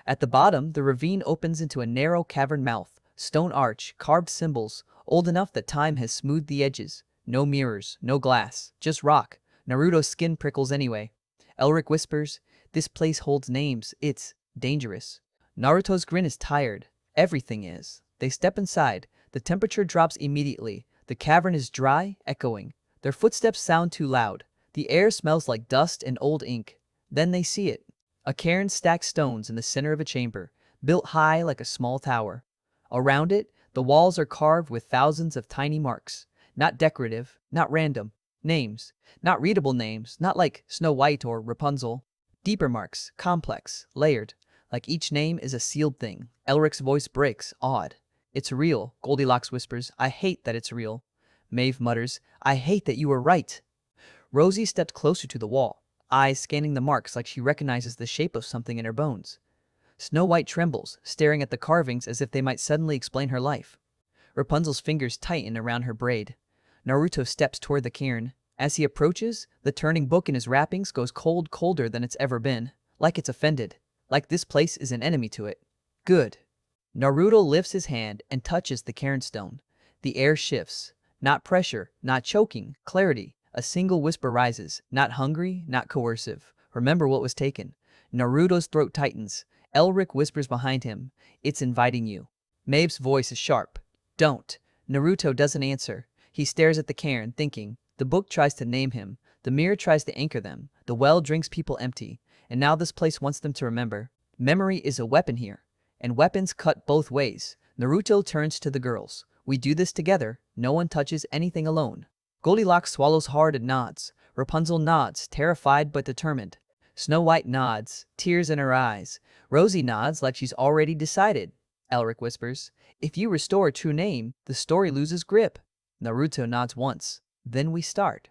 Speaker 1: At the bottom, the ravine opens into a narrow cavern mouth, stone arch, carved symbols, old enough that time has smoothed the edges. No mirrors, no glass, just rock. Naruto's skin prickles anyway. Elric whispers, this place holds names, it's dangerous. Naruto's grin is tired. Everything is. They step inside. The temperature drops immediately. The cavern is dry, echoing. Their footsteps sound too loud. The air smells like dust and old ink. Then they see it. A cairn stacks stones in the center of a chamber, built high like a small tower. Around it, the walls are carved with thousands of tiny marks. Not decorative, not random. Names. Not readable names, not like Snow White or Rapunzel. Deeper marks, complex, layered. Like each name is a sealed thing. Elric's voice breaks, awed. It's real, Goldilocks whispers. I hate that it's real. Maeve mutters, I hate that you were right. Rosie stepped closer to the wall, eyes scanning the marks like she recognizes the shape of something in her bones. Snow White trembles, staring at the carvings as if they might suddenly explain her life. Rapunzel's fingers tighten around her braid. Naruto steps toward the cairn. As he approaches, the turning book in his wrappings goes cold, colder than it's ever been. Like it's offended. Like this place is an enemy to it. Good. Naruto lifts his hand and touches the cairn stone. The air shifts. Not pressure, not choking, clarity. A single whisper rises. Not hungry, not coercive. Remember what was taken. Naruto's throat tightens. Elric whispers behind him. It's inviting you. Maeve's voice is sharp. Don't. Naruto doesn't answer. He stares at the cairn, thinking. The book tries to name him. The mirror tries to anchor them. The well drinks people empty. And now this place wants them to remember. Memory is a weapon here. And weapons cut both ways. Naruto turns to the girls. We do this together. No one touches anything alone. Goldilocks swallows hard and nods. Rapunzel nods, terrified but determined. Snow White nods, tears in her eyes. Rosie nods like she's already decided. Elric whispers, if you restore a true name, the story loses grip. Naruto nods once. Then we start.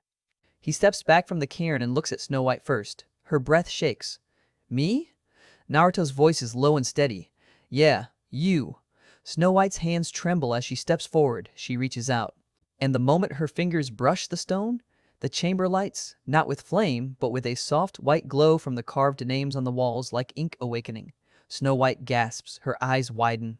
Speaker 1: He steps back from the cairn and looks at Snow White first. Her breath shakes. Me? Naruto's voice is low and steady. Yeah, you. Snow White's hands tremble as she steps forward. She reaches out. And the moment her fingers brush the stone, the chamber lights, not with flame, but with a soft white glow from the carved names on the walls like ink awakening. Snow White gasps, her eyes widen.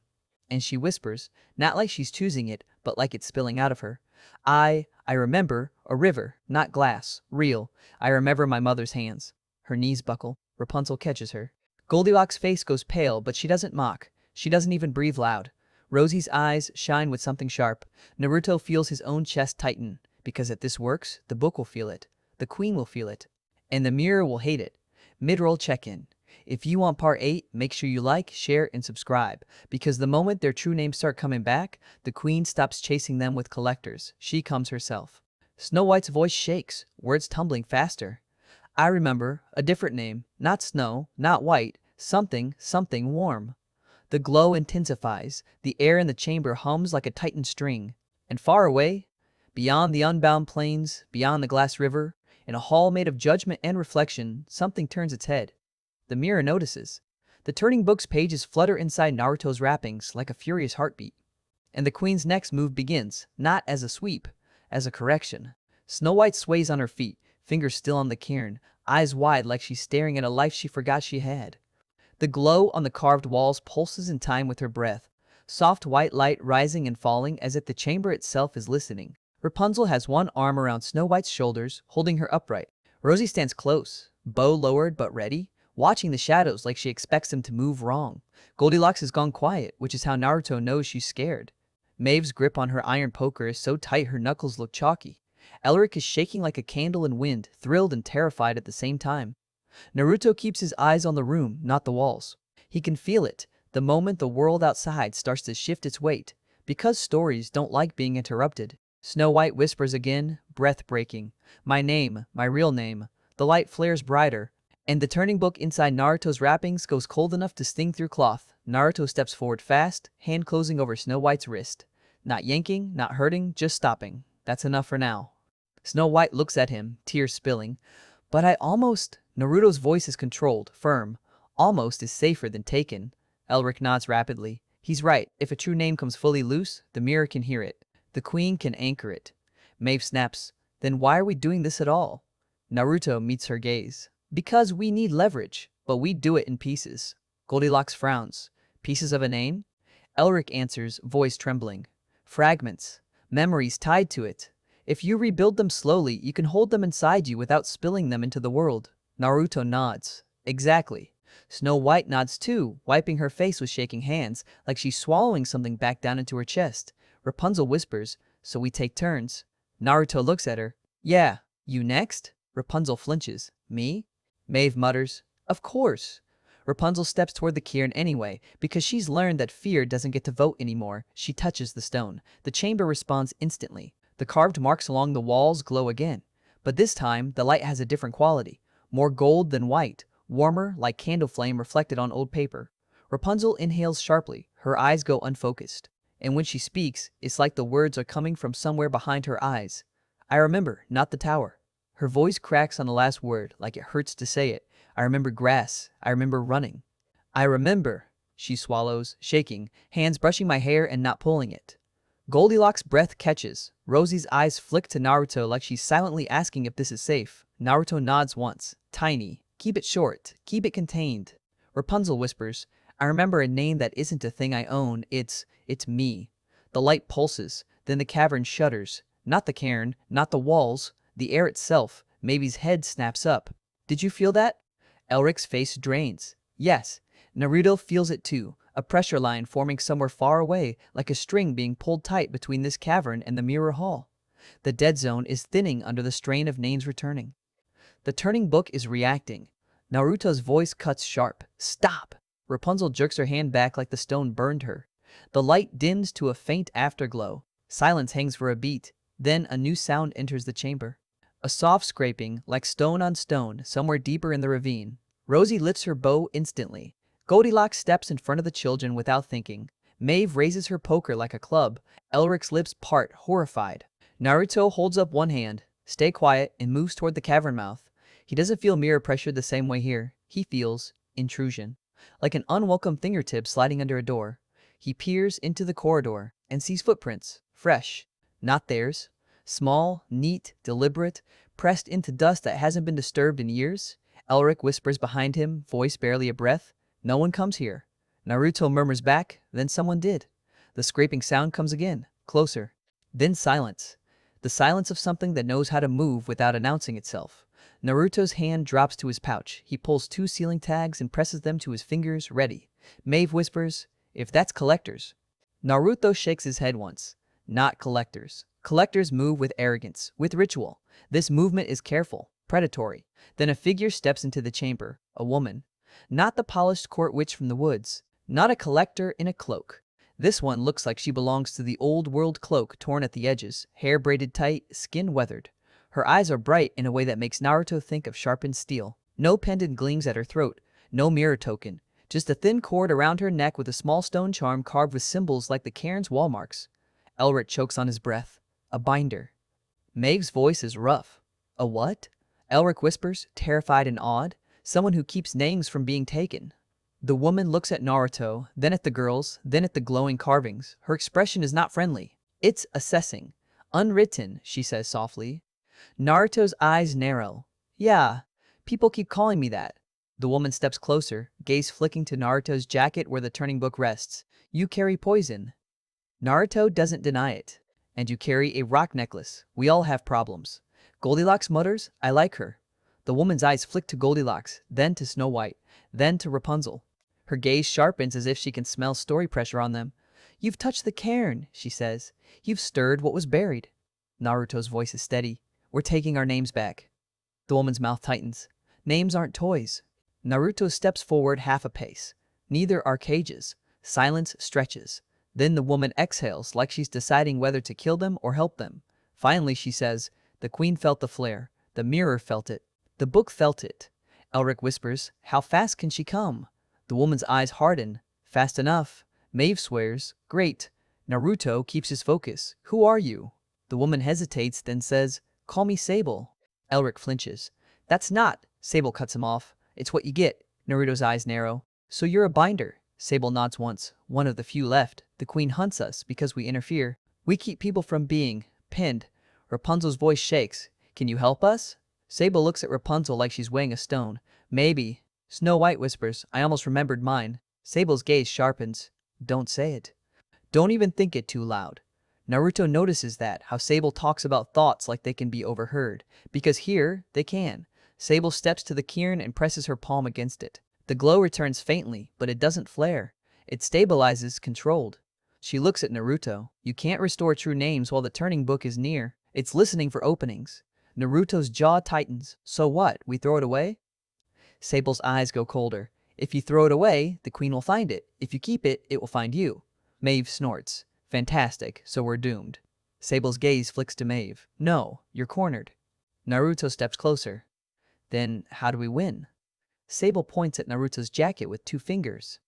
Speaker 1: And she whispers, not like she's choosing it, but like it's spilling out of her. I remember a river, not glass, real. I remember my mother's hands. Her knees buckle. Rapunzel catches her. Goldilocks' face goes pale, but she doesn't mock. She doesn't even breathe loud. Rosie's eyes shine with something sharp. Naruto feels his own chest tighten. Because if this works, the book will feel it. The queen will feel it. And the mirror will hate it. Mid-roll check-in. If you want part 8, make sure you like, share, and subscribe. Because the moment their true names start coming back, the queen stops chasing them with collectors. She comes herself. Snow White's voice shakes, words tumbling faster. I remember a different name. Not Snow, not White. Something warm. The glow intensifies. The air in the chamber hums like a tightened string. And far away, beyond the unbound plains, beyond the glass river, in a hall made of judgment and reflection, something turns its head. The mirror notices. The turning book's pages flutter inside Naruto's wrappings like a furious heartbeat. And the queen's next move begins, not as a sweep, as a correction. Snow White sways on her feet, fingers still on the cairn, eyes wide like she's staring at a life she forgot she had. The glow on the carved walls pulses in time with her breath, soft white light rising and falling as if the chamber itself is listening. Rapunzel has one arm around Snow White's shoulders, holding her upright. Rosie stands close, bow lowered but ready, watching the shadows like she expects them to move wrong. Goldilocks has gone quiet, which is how Naruto knows she's scared. Maeve's grip on her iron poker is so tight her knuckles look chalky. Elric is shaking like a candle in wind, thrilled and terrified at the same time. Naruto keeps his eyes on the room, not the walls. He can feel it, the moment the world outside starts to shift its weight. Because stories don't like being interrupted. Snow White whispers again, breath-breaking. My name, my real name. The light flares brighter, and the turning book inside Naruto's wrappings goes cold enough to sting through cloth. Naruto steps forward fast, hand closing over Snow White's wrist. Not yanking, not hurting, just stopping. That's enough for now. Snow White looks at him, tears spilling. But I almost... Naruto's voice is controlled, firm. Almost is safer than taken. Elric nods rapidly. He's right. If a true name comes fully loose, the mirror can hear it. The queen can anchor it. Maeve snaps. Then why are we doing this at all? Naruto meets her gaze. Because we need leverage, but we do it in pieces. Goldilocks frowns. Pieces of a name? Elric answers, voice trembling. Fragments. Memories tied to it. If you rebuild them slowly, you can hold them inside you without spilling them into the world. Naruto nods. Exactly. Snow White nods too, wiping her face with shaking hands, like she's swallowing something back down into her chest. Rapunzel whispers, so we take turns. Naruto looks at her. Yeah, you next? Rapunzel flinches. Me? Maeve mutters. Of course. Rapunzel steps toward the cairn anyway, because she's learned that fear doesn't get to vote anymore. She touches the stone. The chamber responds instantly. The carved marks along the walls glow again. But this time, the light has a different quality. More gold than white, warmer like candle flame reflected on old paper. Rapunzel inhales sharply, her eyes go unfocused. And when she speaks, it's like the words are coming from somewhere behind her eyes. I remember, not the tower. Her voice cracks on the last word, like it hurts to say it. I remember grass. I remember running. I remember, she swallows, shaking, hands brushing my hair and not pulling it. Goldilocks' breath catches. Rosie's eyes flick to Naruto like she's silently asking if this is safe. Naruto nods once. Tiny. Keep it short. Keep it contained. Rapunzel whispers, I remember a name that isn't a thing I own. It's me. The light pulses, then the cavern shudders. Not the cairn, not the walls, the air itself. Maeve's head snaps up. Did you feel that? Elric's face drains. Yes. Naruto feels it too, a pressure line forming somewhere far away, like a string being pulled tight between this cavern and the mirror hall. The dead zone is thinning under the strain of names returning. The turning book is reacting. Naruto's voice cuts sharp. Stop! Rapunzel jerks her hand back like the stone burned her. The light dims to a faint afterglow. Silence hangs for a beat. Then a new sound enters the chamber. A soft scraping, like stone on stone, somewhere deeper in the ravine. Rosie lifts her bow instantly. Goldilocks steps in front of the children without thinking. Maeve raises her poker like a club. Elric's lips part, horrified. Naruto holds up one hand, stay quiet, and moves toward the cavern mouth. He doesn't feel mirror pressure the same way here. He feels intrusion. Like an unwelcome fingertip sliding under a door. He peers into the corridor and sees footprints. Fresh. Not theirs. Small, neat, deliberate, pressed into dust that hasn't been disturbed in years. Elric whispers behind him, voice barely a breath. No one comes here. Naruto murmurs back, then someone did. The scraping sound comes again, closer. Then silence. The silence of something that knows how to move without announcing itself. Naruto's hand drops to his pouch. He pulls 2 ceiling tags and presses them to his fingers, ready. Maeve whispers, if that's collectors. Naruto shakes his head once. Not collectors. Collectors move with arrogance, with ritual. This movement is careful, predatory. Then a figure steps into the chamber, a woman. Not the polished court witch from the woods. Not a collector in a cloak. This one looks like she belongs to the old world cloak torn at the edges, hair braided tight, skin weathered. Her eyes are bright in a way that makes Naruto think of sharpened steel. No pendant gleams at her throat, no mirror token. Just a thin cord around her neck with a small stone charm carved with symbols like the cairn's wall marks. Elric chokes on his breath. A binder. Maeve's voice is rough. A what? Elric whispers, terrified and awed. Someone who keeps names from being taken. The woman looks at Naruto, then at the girls, then at the glowing carvings. Her expression is not friendly. It's assessing. Unwritten, she says softly. Naruto's eyes narrow. Yeah, people keep calling me that. The woman steps closer, gaze flicking to Naruto's jacket where the turning book rests. You carry poison. Naruto doesn't deny it. And you carry a rock necklace. We all have problems. Goldilocks mutters, I like her. The woman's eyes flick to Goldilocks, then to Snow White, then to Rapunzel. Her gaze sharpens as if she can smell story pressure on them. You've touched the cairn, she says. You've stirred what was buried. Naruto's voice is steady. We're taking our names back. The woman's mouth tightens. Names aren't toys. Naruto steps forward half a pace. Neither are cages. Silence stretches. Then the woman exhales like she's deciding whether to kill them or help them. Finally she says, the queen felt the flare. The mirror felt it. The book felt it. Elric whispers, how fast can she come? The woman's eyes harden. Fast enough. Maeve swears, great. Naruto keeps his focus. Who are you? The woman hesitates, then says, call me Sable. Elric flinches. That's not. Sable cuts him off. It's what you get. Naruto's eyes narrow. So you're a binder. Sable nods once. One of the few left. The queen hunts us because we interfere. We keep people from being pinned. Rapunzel's voice shakes. Can you help us? Sable looks at Rapunzel like she's weighing a stone. Maybe. Snow White whispers, I almost remembered mine. Sable's gaze sharpens. Don't say it. Don't even think it too loud. Naruto notices that, how Sable talks about thoughts like they can be overheard. Because here, they can. Sable steps to the cairn and presses her palm against it. The glow returns faintly, but it doesn't flare. It stabilizes, controlled. She looks at Naruto. You can't restore true names while the turning book is near. It's listening for openings. Naruto's jaw tightens. So what? We throw it away? Sable's eyes go colder. If you throw it away, the queen will find it. If you keep it, it will find you. Maeve snorts. Fantastic, so we're doomed. Sable's gaze flicks to Maeve. No, you're cornered. Naruto steps closer. Then, how do we win? Sable points at Naruto's jacket with 2 fingers.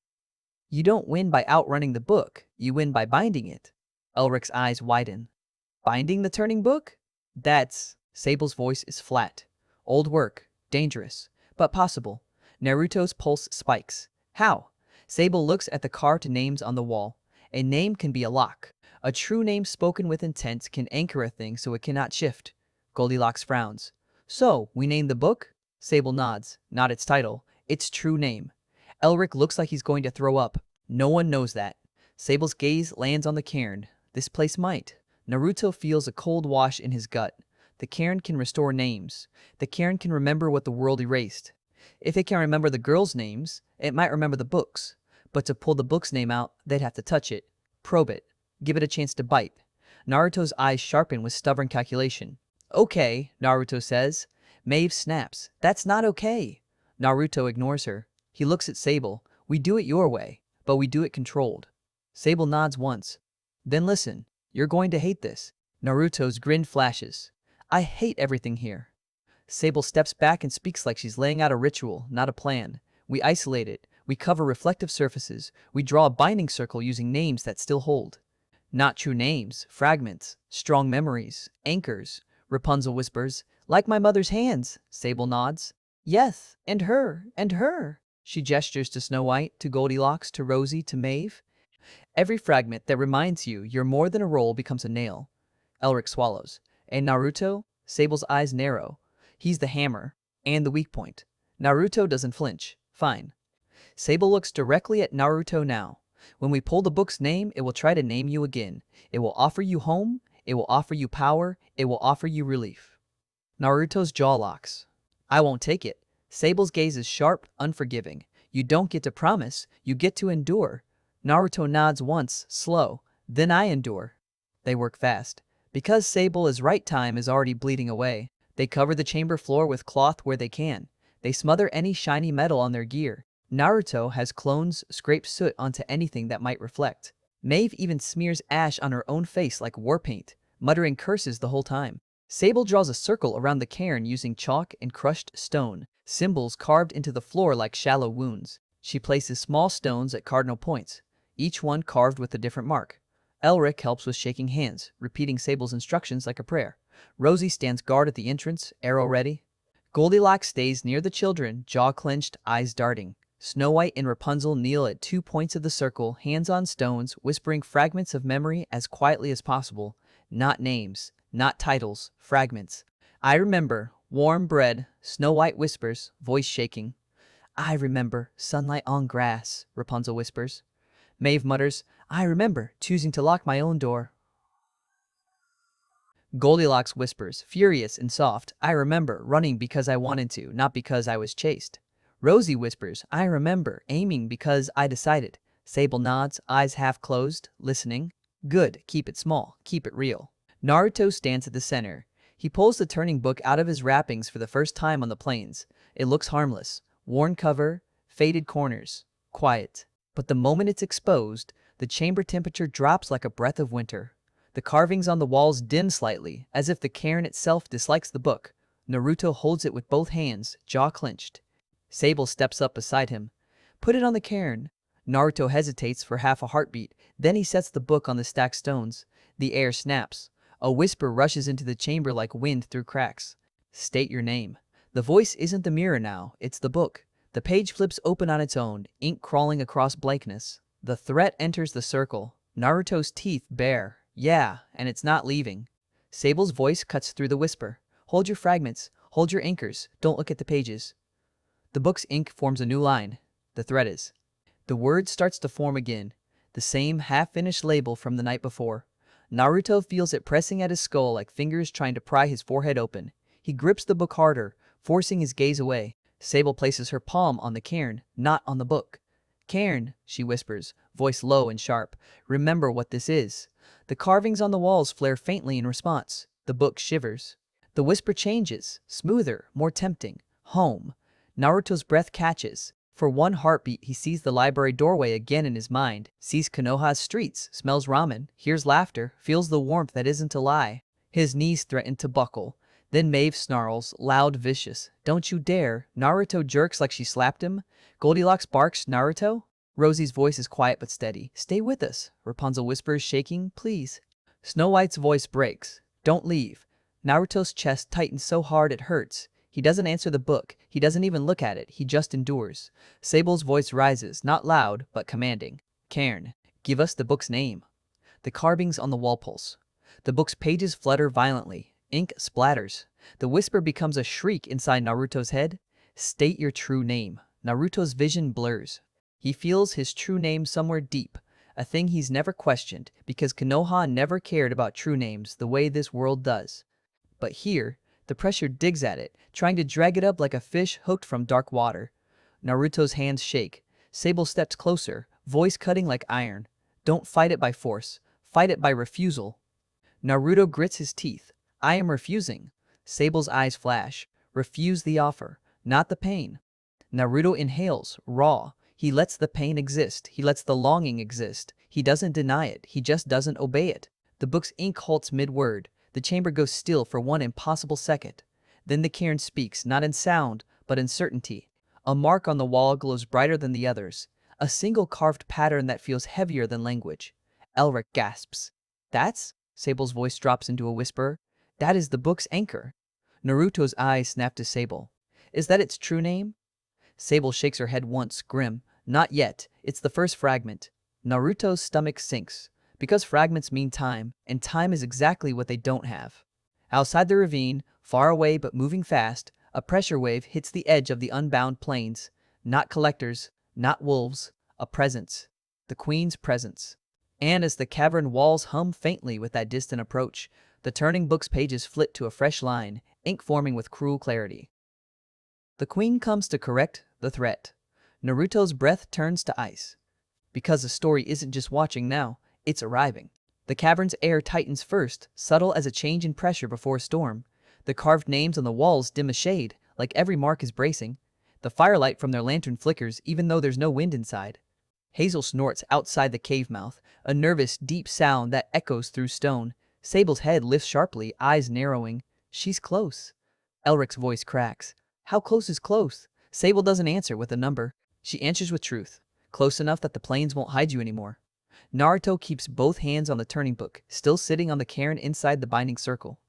Speaker 1: You don't win by outrunning the book. You win by binding it. Elric's eyes widen. Binding the turning book? That's... Sable's voice is flat. Old work. Dangerous. But possible. Naruto's pulse spikes. How? Sable looks at the carved names on the wall. A name can be a lock. A true name spoken with intent can anchor a thing so it cannot shift. Goldilocks frowns. So, we name the book? Sable nods. Not its title. Its true name. Elric looks like he's going to throw up. No one knows that. Sable's gaze lands on the cairn. This place might. Naruto feels a cold wash in his gut. The cairn can restore names. The cairn can remember what the world erased. If it can remember the girls' names, it might remember the books. But to pull the book's name out, they'd have to touch it, probe it, give it a chance to bite. Naruto's eyes sharpen with stubborn calculation. Okay, Naruto says. Maeve snaps. That's not okay. Naruto ignores her. He looks at Sable. We do it your way, but we do it controlled. Sable nods once. Then listen, you're going to hate this. Naruto's grin flashes. I hate everything here. Sable steps back and speaks like she's laying out a ritual, not a plan. We isolate it. We cover reflective surfaces. We draw a binding circle using names that still hold. Not true names, fragments, strong memories, anchors. Rapunzel whispers, like my mother's hands. Sable nods. Yes, and her, and her. She gestures to Snow White, to Goldilocks, to Rosie, to Maeve. Every fragment that reminds you you're more than a roll becomes a nail. Elric swallows. And Naruto? Sable's eyes narrow. He's the hammer, and the weak point. Naruto doesn't flinch. Fine. Sable looks directly at Naruto now. When we pull the book's name, it will try to name you again. It will offer you home. It will offer you power. It will offer you relief. Naruto's jaw locks. I won't take it. Sable's gaze is sharp, unforgiving. You don't get to promise. You get to endure. Naruto nods once, slow. Then I endure. They work fast. Because Sable's right time is already bleeding away, they cover the chamber floor with cloth where they can. They smother any shiny metal on their gear. Naruto has clones scrape soot onto anything that might reflect. Maeve even smears ash on her own face like war paint, muttering curses the whole time. Sable draws a circle around the cairn using chalk and crushed stone, symbols carved into the floor like shallow wounds. She places small stones at cardinal points, each one carved with a different mark. Elric helps with shaking hands, repeating Sable's instructions like a prayer. Rosie stands guard at the entrance, arrow ready. Goldilocks stays near the children, jaw clenched, eyes darting. Snow White and Rapunzel kneel at 2 points of the circle, hands on stones, whispering fragments of memory as quietly as possible. Not names, not titles, fragments. I remember, warm bread, Snow White whispers, voice shaking. I remember, sunlight on grass, Rapunzel whispers. Maeve mutters, I remember, choosing to lock my own door. Goldilocks whispers, furious and soft, I remember, running because I wanted to, not because I was chased. Rosie whispers, I remember, aiming because I decided. Sable nods, eyes half closed, listening. Good, keep it small, keep it real. Naruto stands at the center. He pulls the turning book out of his wrappings for the first time on the plains. It looks harmless. Worn cover, faded corners, quiet. But the moment it's exposed, the chamber temperature drops like a breath of winter. The carvings on the walls dim slightly, as if the cairn itself dislikes the book. Naruto holds it with both hands, jaw clenched. Sable steps up beside him. Put it on the cairn. Naruto hesitates for half a heartbeat, then he sets the book on the stacked stones. The air snaps. A whisper rushes into the chamber like wind through cracks. State your name. The voice isn't the mirror now, it's the book. The page flips open on its own, ink crawling across blankness. The threat enters the circle. Naruto's teeth bare. Yeah, and it's not leaving. Sable's voice cuts through the whisper. Hold your fragments. Hold your anchors. Don't look at the pages. The book's ink forms a new line. The threat is. The word starts to form again. The same half-finished label from the night before. Naruto feels it pressing at his skull like fingers trying to pry his forehead open. He grips the book harder, forcing his gaze away. Sable places her palm on the cairn, not on the book. Cairn, she whispers, voice low and sharp. Remember what this is. The carvings on the walls flare faintly in response. The book shivers. The whisper changes, smoother, more tempting. Home. Naruto's breath catches. For one heartbeat, he sees the library doorway again in his mind, sees Konoha's streets, smells ramen, hears laughter, feels the warmth that isn't a lie. His knees threaten to buckle. Then Maeve snarls, loud, vicious. Don't you dare. Naruto jerks like she slapped him. Goldilocks barks, Naruto? Rosie's voice is quiet but steady. Stay with us, Rapunzel whispers, shaking, please. Snow White's voice breaks. Don't leave. Naruto's chest tightens so hard it hurts. He doesn't answer the book. He doesn't even look at it. He just endures. Sable's voice rises, not loud, but commanding. Cairn, give us the book's name. The carvings on the wall pulse. The book's pages flutter violently. Ink splatters. The whisper becomes a shriek inside Naruto's head. State your true name. Naruto's vision blurs. He feels his true name somewhere deep, a thing he's never questioned because Konoha never cared about true names the way this world does. But here, the pressure digs at it, trying to drag it up like a fish hooked from dark water. Naruto's hands shake. Sable steps closer, voice cutting like iron. Don't fight it by force. Fight it by refusal. Naruto grits his teeth. I am refusing. Sable's eyes flash. Refuse the offer, not the pain. Naruto inhales, raw. He lets the pain exist. He lets the longing exist. He doesn't deny it. He just doesn't obey it. The book's ink halts mid-word. The chamber goes still for one impossible second. Then the cairn speaks, not in sound, but in certainty. A mark on the wall glows brighter than the others. A single carved pattern that feels heavier than language. Elric gasps. That's? Sable's voice drops into a whisper. That is the book's anchor. Naruto's eyes snap to Sable. Is that its true name? Sable shakes her head once, grim. Not yet. It's the first fragment. Naruto's stomach sinks. Because fragments mean time, and time is exactly what they don't have. Outside the ravine, far away but moving fast, a pressure wave hits the edge of the unbound plains. Not collectors, not wolves, a presence. The queen's presence. And as the cavern walls hum faintly with that distant approach, the turning book's pages flit to a fresh line, ink forming with cruel clarity. The queen comes to correct the threat. Naruto's breath turns to ice. Because the story isn't just watching now, it's arriving. The cavern's air tightens first, subtle as a change in pressure before a storm. The carved names on the walls dim a shade, like every mark is bracing. The firelight from their lantern flickers even though there's no wind inside. Hazel snorts outside the cave mouth, a nervous, deep sound that echoes through stone. Sable's head lifts sharply, eyes narrowing. She's close. Elric's voice cracks. How close is close? Sable doesn't answer with a number. She answers with truth. Close enough that the plains won't hide you anymore. Naruto keeps both hands on the turning book, still sitting on the cairn inside the binding circle.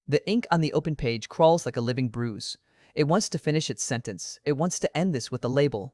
Speaker 1: The ink on the open page crawls like a living bruise. It wants to finish its sentence. It wants to end this with a label.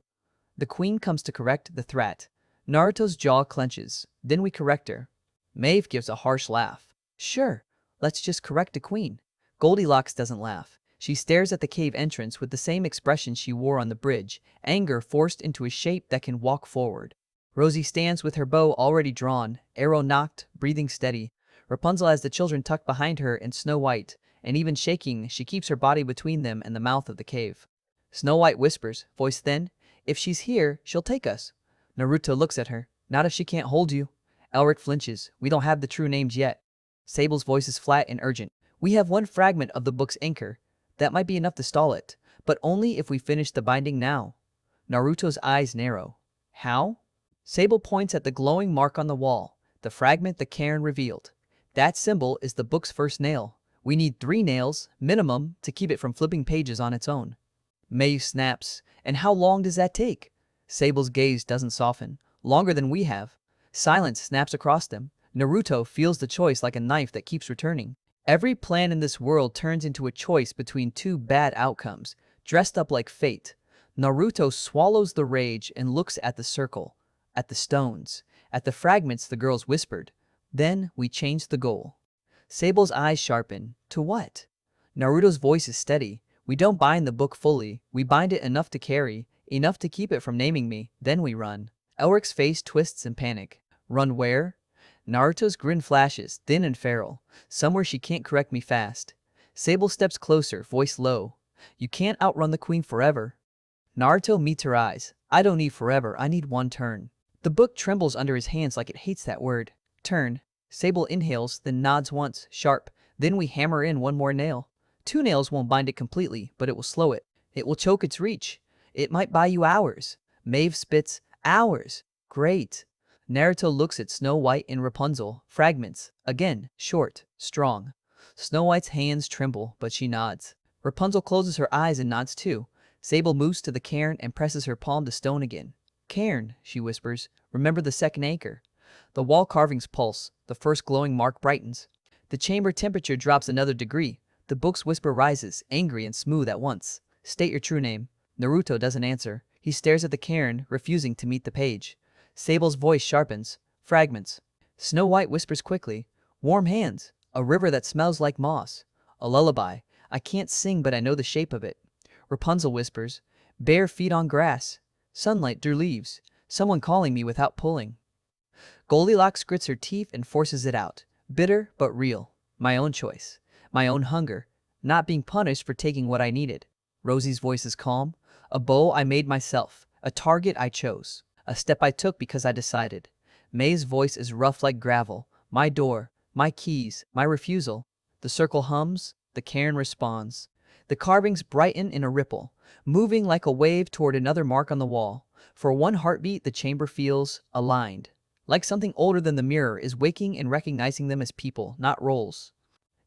Speaker 1: The queen comes to correct the threat. Naruto's jaw clenches. Then we correct her. Maeve gives a harsh laugh. Sure, let's just correct the queen. Goldilocks doesn't laugh. She stares at the cave entrance with the same expression she wore on the bridge, anger forced into a shape that can walk forward. Rosie stands with her bow already drawn, arrow nocked, breathing steady. Rapunzel has the children tucked behind her and Snow White, and even shaking, she keeps her body between them and the mouth of the cave. Snow White whispers, voice thin, if she's here, she'll take us. Naruto looks at her. Not if she can't hold you. Elric flinches. We don't have the true names yet. Sable's voice is flat and urgent. We have one fragment of the book's anchor. That might be enough to stall it, but only if we finish the binding now. Naruto's eyes narrow. How? Sable points at the glowing mark on the wall, the fragment the cairn revealed. That symbol is the book's first nail. We need 3 nails, minimum, to keep it from flipping pages on its own. Maeve snaps. And how long does that take? Sable's gaze doesn't soften. Longer than we have. Silence snaps across them. Naruto feels the choice like a knife that keeps returning. Every plan in this world turns into a choice between 2 bad outcomes, dressed up like fate. Naruto swallows the rage and looks at the circle, at the stones, at the fragments the girls whispered. Then we change the goal. Sable's eyes sharpen. To what? Naruto's voice is steady. We don't bind the book fully. We bind it enough to carry, enough to keep it from naming me. Then we run. Elric's face twists in panic. Run where? Naruto's grin flashes, thin and feral. Somewhere she can't correct me fast. Sable steps closer, voice low. You can't outrun the queen forever. Naruto meets her eyes. I don't need forever, I need one turn. The book trembles under his hands like it hates that word. Turn. Sable inhales, then nods once, sharp. Then we hammer in one more nail. 2 nails won't bind it completely, but it will slow it. It will choke its reach. It might buy you hours. Maeve spits, hours. Great. Naruto looks at Snow White and Rapunzel. Fragments. Again, short, strong. Snow White's hands tremble, but she nods. Rapunzel closes her eyes and nods too. Sable moves to the cairn and presses her palm to stone again. Cairn, she whispers. Remember the second anchor. The wall carvings pulse. The first glowing mark brightens. The chamber temperature drops another degree. The book's whisper rises, angry and smooth at once. State your true name. Naruto doesn't answer. He stares at the cairn, refusing to meet the page. Sable's voice sharpens. Fragments. Snow White whispers quickly. Warm hands. A river that smells like moss. A lullaby. I can't sing but I know the shape of it. Rapunzel whispers. Bare feet on grass. Sunlight through leaves. Someone calling me without pulling. Goldilocks grits her teeth and forces it out. Bitter but real. My own choice. My own hunger. Not being punished for taking what I needed. Rosie's voice is calm. A bow I made myself. A target I chose. A step I took because I decided. May's voice is rough like gravel. My door. My keys. My refusal. The circle hums. The cairn responds. The carvings brighten in a ripple, moving like a wave toward another mark on the wall. For one heartbeat, the chamber feels aligned. Like something older than the mirror is waking and recognizing them as people, not roles.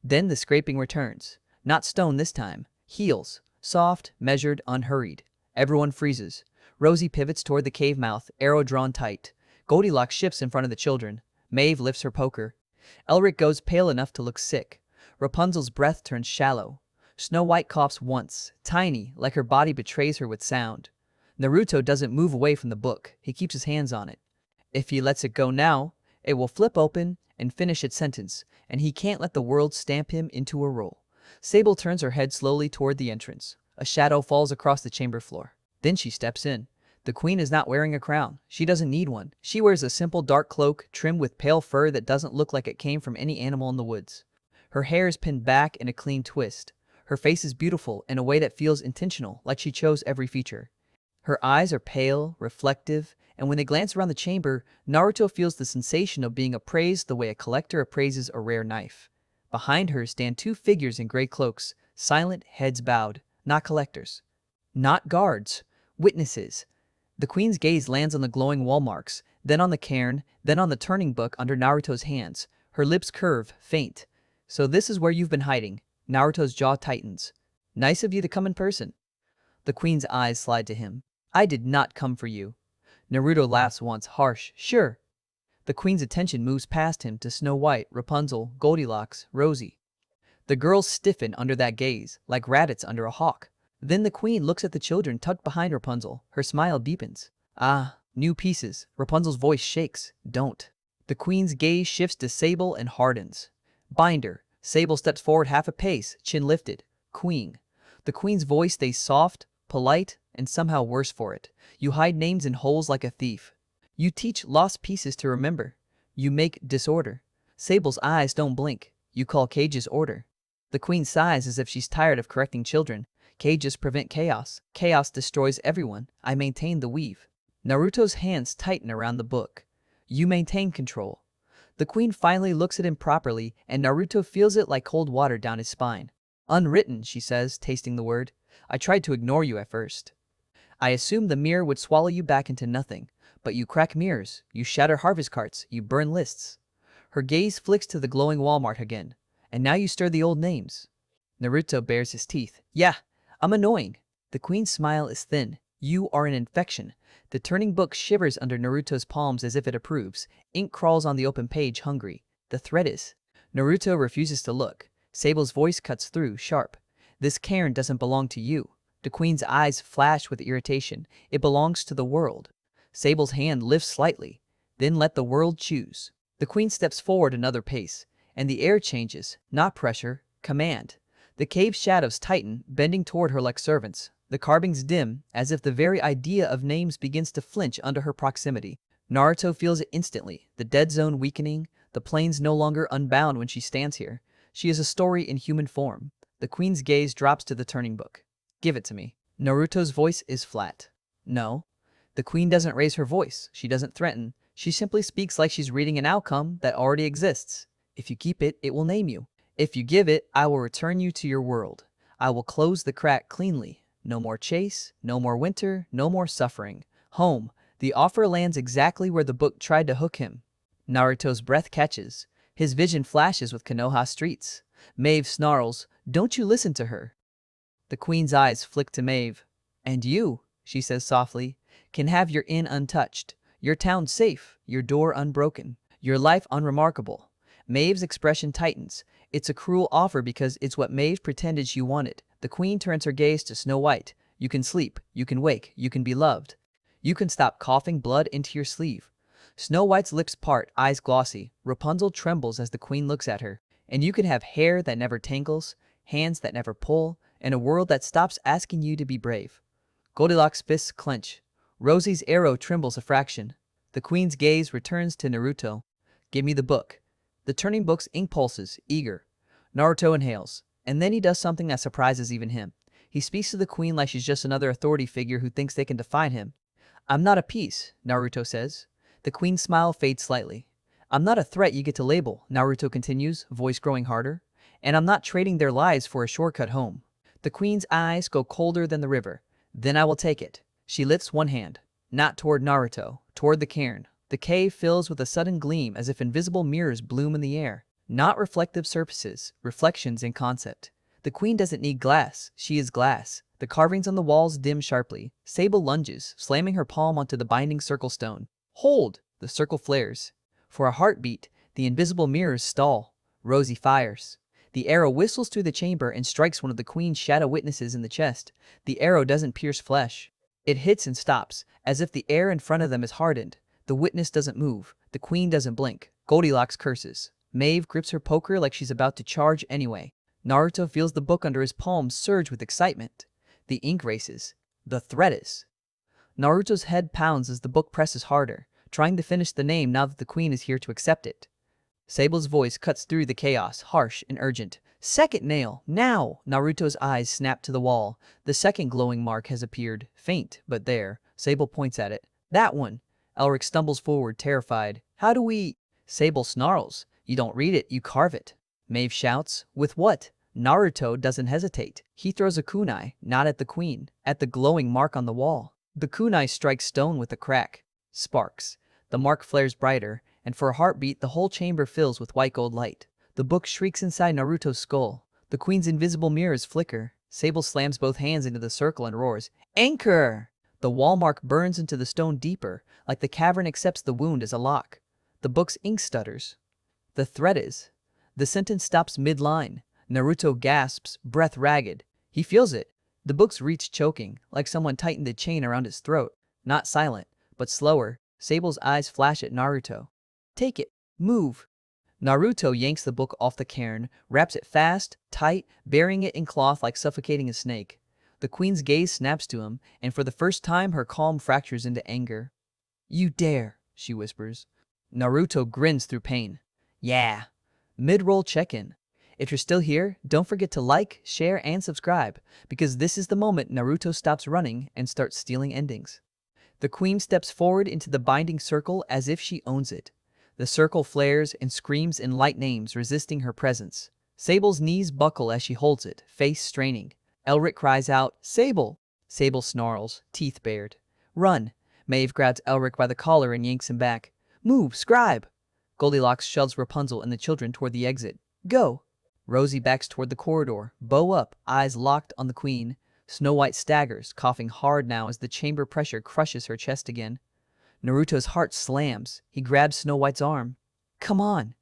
Speaker 1: Then the scraping returns. Not stone this time. Heels. Soft, measured, unhurried. Everyone freezes. Rosie pivots toward the cave mouth, arrow drawn tight. Goldilocks shifts in front of the children. Maeve lifts her poker. Elric goes pale enough to look sick. Rapunzel's breath turns shallow. Snow White coughs once, tiny, like her body betrays her with sound. Naruto doesn't move away from the book. He keeps his hands on it. If he lets it go now, it will flip open and finish its sentence, and he can't let the world stamp him into a role. Sable turns her head slowly toward the entrance. A shadow falls across the chamber floor. Then she steps in. The queen is not wearing a crown. She doesn't need one. She wears a simple dark cloak trimmed with pale fur that doesn't look like it came from any animal in the woods. Her hair is pinned back in a clean twist. Her face is beautiful in a way that feels intentional, like she chose every feature. Her eyes are pale, reflective, and when they glance around the chamber, Naruto feels the sensation of being appraised the way a collector appraises a rare knife. Behind her stand two figures in gray cloaks, silent, heads bowed, not collectors. Not guards, witnesses. The queen's gaze lands on the glowing wall marks, then on the cairn, then on the turning book under Naruto's hands. Her lips curve, faint. So this is where you've been hiding. Naruto's jaw tightens. Nice of you to come in person. The queen's eyes slide to him. I did not come for you. Naruto laughs once, harsh, sure. The queen's attention moves past him to Snow White, Rapunzel, Goldilocks, Rosie. The girls stiffen under that gaze, like rabbits under a hawk. Then the queen looks at the children tucked behind Rapunzel. Her smile deepens. Ah, new pieces. Rapunzel's voice shakes. Don't. The queen's gaze shifts to Sable and hardens. Binder. Sable steps forward half a pace, chin lifted. Queen. The queen's voice stays soft, polite, and somehow worse for it. You hide names in holes like a thief. You teach lost pieces to remember. You make disorder. Sable's eyes don't blink. You call cages order. The queen sighs as if she's tired of correcting children. Cages prevent chaos. Chaos destroys everyone. I maintain the weave. Naruto's hands tighten around the book. You maintain control. The queen finally looks at him properly, and Naruto feels it like cold water down his spine. Unwritten, she says, tasting the word. I tried to ignore you at first. I assumed the mirror would swallow you back into nothing. But you crack mirrors, you shatter harvest carts, you burn lists. Her gaze flicks to the glowing Walmart again. And now you stir the old names. Naruto bares his teeth. Yeah, I'm annoying. The queen's smile is thin. You are an infection. The turning book shivers under Naruto's palms as if it approves. Ink crawls on the open page, hungry. The threat is. Naruto refuses to look. Sable's voice cuts through, sharp. This cairn doesn't belong to you. The queen's eyes flash with irritation. It belongs to the world. Sable's hand lifts slightly. Then let the world choose. The queen steps forward another pace, and the air changes. Not pressure, command. The cave's shadows tighten, bending toward her like servants. The carvings dim, as if the very idea of names begins to flinch under her proximity. Naruto feels it instantly, the dead zone weakening, the plains no longer unbound when she stands here. She is a story in human form. The queen's gaze drops to the turning book. Give it to me. Naruto's voice is flat. No. The queen doesn't raise her voice. She doesn't threaten. She simply speaks like she's reading an outcome that already exists. If you keep it, it will name you. If you give it, I will return you to your world. I will close the crack cleanly. No more chase, no more winter, no more suffering. Home. The offer lands exactly where the book tried to hook him. Naruto's breath catches. His vision flashes with Konoha streets. Maeve snarls, "Don't you listen to her." The queen's eyes flick to Maeve. "And you," she says softly, "can have your inn untouched, your town safe, your door unbroken, your life unremarkable." Maeve's expression tightens. It's a cruel offer because it's what Maeve pretended she wanted. The queen turns her gaze to Snow White. You can sleep, you can wake, you can be loved. You can stop coughing blood into your sleeve. Snow White's lips part, eyes glossy. Rapunzel trembles as the queen looks at her. And you can have hair that never tangles, hands that never pull, and a world that stops asking you to be brave. Goldilocks' fists clench. Rosie's arrow trembles a fraction. The queen's gaze returns to Naruto. Give me the book. The turning book's ink pulses, eager. Naruto inhales, and then he does something that surprises even him. He speaks to the queen like she's just another authority figure who thinks they can define him. I'm not a piece, Naruto says. The queen's smile fades slightly. I'm not a threat you get to label, Naruto continues, voice growing harder. And I'm not trading their lives for a shortcut home. The queen's eyes go colder than the river. Then I will take it. She lifts one hand. Not toward Naruto, toward the cairn. The cave fills with a sudden gleam as if invisible mirrors bloom in the air. Not reflective surfaces, reflections in concept. The queen doesn't need glass, she is glass. The carvings on the walls dim sharply. Sable lunges, slamming her palm onto the binding circle stone. Hold! The circle flares. For a heartbeat, the invisible mirrors stall. Rosie fires. The arrow whistles through the chamber and strikes one of the queen's shadow witnesses in the chest. The arrow doesn't pierce flesh. It hits and stops, as if the air in front of them is hardened. The witness doesn't move. The queen doesn't blink. Goldilocks curses. Maeve grips her poker like she's about to charge anyway. Naruto feels the book under his palm surge with excitement. The ink races. The threat is. Naruto's head pounds as the book presses harder, trying to finish the name now that the queen is here to accept it. Sable's voice cuts through the chaos, harsh and urgent. Second nail, now! Naruto's eyes snap to the wall. The second glowing mark has appeared, faint, but there. Sable points at it. That one! Elric stumbles forward, terrified. How do we… Sable snarls. You don't read it, you carve it. Maeve shouts. With what? Naruto doesn't hesitate. He throws a kunai, not at the queen, at the glowing mark on the wall. The kunai strikes stone with a crack. Sparks. The mark flares brighter, and for a heartbeat the whole chamber fills with white gold light. The book shrieks inside Naruto's skull. The queen's invisible mirrors flicker. Sable slams both hands into the circle and roars, Anchor! The wall mark burns into the stone deeper, like the cavern accepts the wound as a lock. The book's ink stutters. The threat is. The sentence stops mid-line. Naruto gasps, breath ragged. He feels it. The book's reach choking, like someone tightened a chain around his throat. Not silent, but slower. Sable's eyes flash at Naruto. Take it. Move. Naruto yanks the book off the cairn, wraps it fast, tight, burying it in cloth like suffocating a snake. The queen's gaze snaps to him, and for the first time her calm fractures into anger. You dare, she whispers. Naruto grins through pain. Yeah. Mid-roll check-in. If you're still here, don't forget to like, share, and subscribe, because this is the moment Naruto stops running and starts stealing endings. The queen steps forward into the binding circle as if she owns it. The circle flares and screams in light names, resisting her presence. Sable's knees buckle as she holds it, face straining. Elric cries out, Sable! Sable snarls, teeth bared. Run! Maeve grabs Elric by the collar and yanks him back. Move, scribe! Goldilocks shoves Rapunzel and the children toward the exit. Go! Rosie backs toward the corridor, bow up, eyes locked on the queen. Snow White staggers, coughing hard now as the chamber pressure crushes her chest again. Naruto's heart slams. He grabs Snow White's arm. Come on!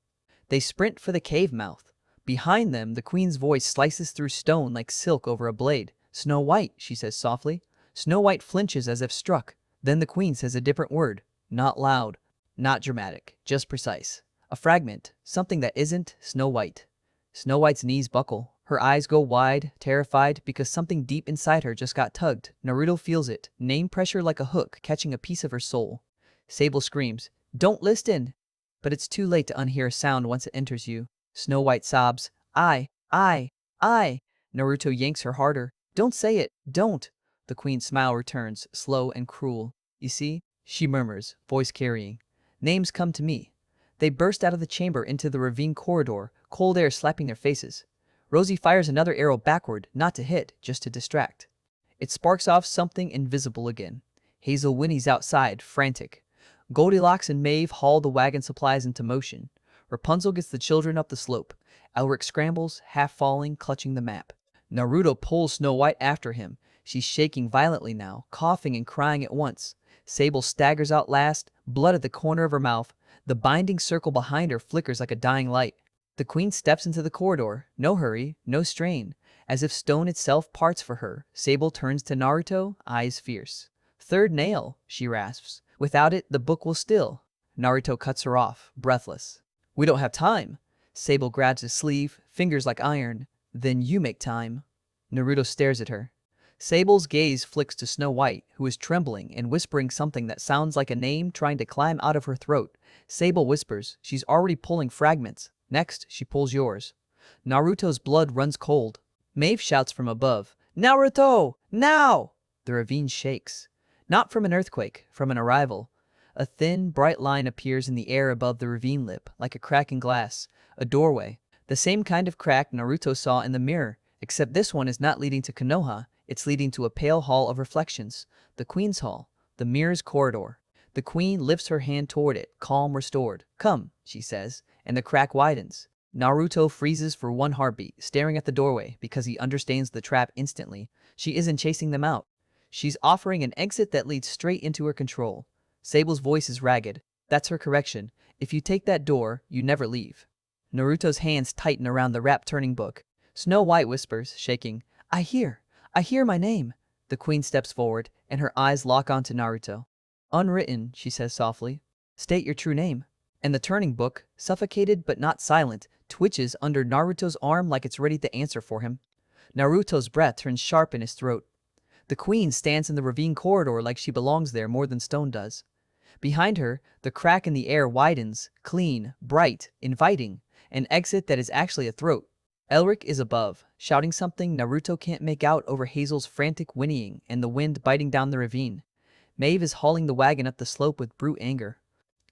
Speaker 1: They sprint for the cave mouth. Behind them, the queen's voice slices through stone like silk over a blade. Snow White, she says softly. Snow White flinches as if struck. Then the queen says a different word. Not loud. Not dramatic. Just precise. A fragment. Something that isn't Snow White. Snow White's knees buckle. Her eyes go wide, terrified, because something deep inside her just got tugged. Naruto feels it. Name pressure like a hook, catching a piece of her soul. Sable screams, Don't listen! But it's too late to unhear a sound once it enters you. Snow White sobs, I. Naruto yanks her harder. Don't say it, don't! The queen's smile returns, slow and cruel. You see? She murmurs, voice carrying. Names come to me. They burst out of the chamber into the ravine corridor, cold air slapping their faces. Rosie fires another arrow backward, not to hit, just to distract. It sparks off something invisible again. Hazel whinnies outside, frantic. Goldilocks and Maeve haul the wagon supplies into motion. Rapunzel gets the children up the slope. Elric scrambles, half falling, clutching the map. Naruto pulls Snow White after him. She's shaking violently now, coughing and crying at once. Sable staggers out last, blood at the corner of her mouth. The binding circle behind her flickers like a dying light. The queen steps into the corridor. No hurry, no strain. As if stone itself parts for her, Sable turns to Naruto, eyes fierce. Third nail, she rasps. Without it, the book will still. Naruto cuts her off, breathless. We don't have time. Sable grabs his sleeve, fingers like iron. Then you make time. Naruto stares at her. Sable's gaze flicks to Snow White, who is trembling and whispering something that sounds like a name trying to climb out of her throat. Sable whispers, she's already pulling fragments. Next, she pulls yours. Naruto's blood runs cold. Maeve shouts from above, Naruto! Now! The ravine shakes. Not from an earthquake, from an arrival. A thin, bright line appears in the air above the ravine lip, like a crack in glass. A doorway. The same kind of crack Naruto saw in the mirror, except this one is not leading to Konoha, it's leading to a pale hall of reflections. The Queen's Hall. The mirror's corridor. The Queen lifts her hand toward it, calm restored. Come, she says, and the crack widens. Naruto freezes for one heartbeat, staring at the doorway because he understands the trap instantly. She isn't chasing them out. She's offering an exit that leads straight into her control. Sable's voice is ragged. That's her correction. If you take that door, you never leave. Naruto's hands tighten around the wrapped turning book. Snow White whispers, shaking, I hear my name. The Queen steps forward, and her eyes lock onto Naruto. Unwritten, she says softly. State your true name. And the turning book, suffocated but not silent, twitches under Naruto's arm like it's ready to answer for him. Naruto's breath turns sharp in his throat. The Queen stands in the ravine corridor like she belongs there more than stone does. Behind her, the crack in the air widens, clean, bright, inviting, an exit that is actually a throat. Elric is above, shouting something Naruto can't make out over Hazel's frantic whinnying and the wind biting down the ravine. Maeve is hauling the wagon up the slope with brute anger.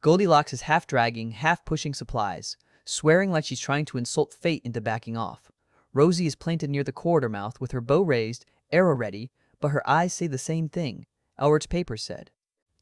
Speaker 1: Goldilocks is half dragging, half pushing supplies, swearing like she's trying to insult fate into backing off. Rosie is planted near the corridor mouth with her bow raised, arrow ready, but her eyes say the same thing. Elric's paper said.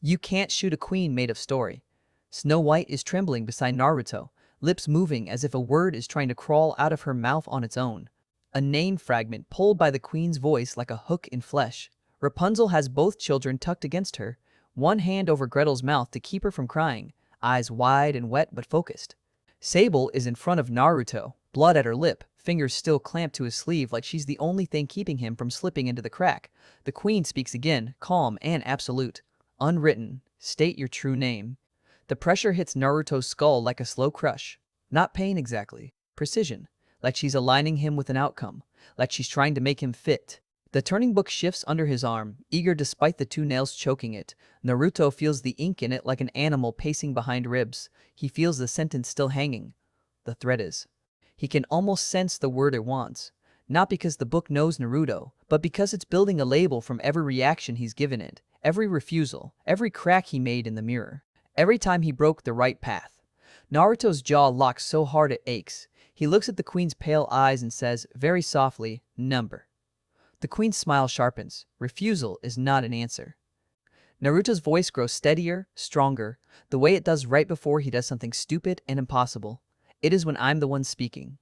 Speaker 1: You can't shoot a queen made of story. Snow White is trembling beside Naruto, lips moving as if a word is trying to crawl out of her mouth on its own. A name fragment pulled by the Queen's voice like a hook in flesh. Rapunzel has both children tucked against her, one hand over Gretel's mouth to keep her from crying, eyes wide and wet but focused. Sable is in front of Naruto, blood at her lip, fingers still clamped to his sleeve like she's the only thing keeping him from slipping into the crack. The Queen speaks again, calm and absolute. Unwritten, state your true name. The pressure hits Naruto's skull like a slow crush. Not pain exactly, precision, like she's aligning him with an outcome, like she's trying to make him fit. The turning book shifts under his arm, eager despite the two nails choking it. Naruto feels the ink in it like an animal pacing behind ribs. He feels the sentence still hanging. The thread is. He can almost sense the word it wants. Not because the book knows Naruto, but because it's building a label from every reaction he's given it, every refusal, every crack he made in the mirror, every time he broke the right path. Naruto's jaw locks so hard it aches. He looks at the Queen's pale eyes and says, very softly, number. The Queen's smile sharpens. Refusal is not an answer. Naruto's voice grows steadier, stronger, the way it does right before he does something stupid and impossible. It is when I'm the one speaking.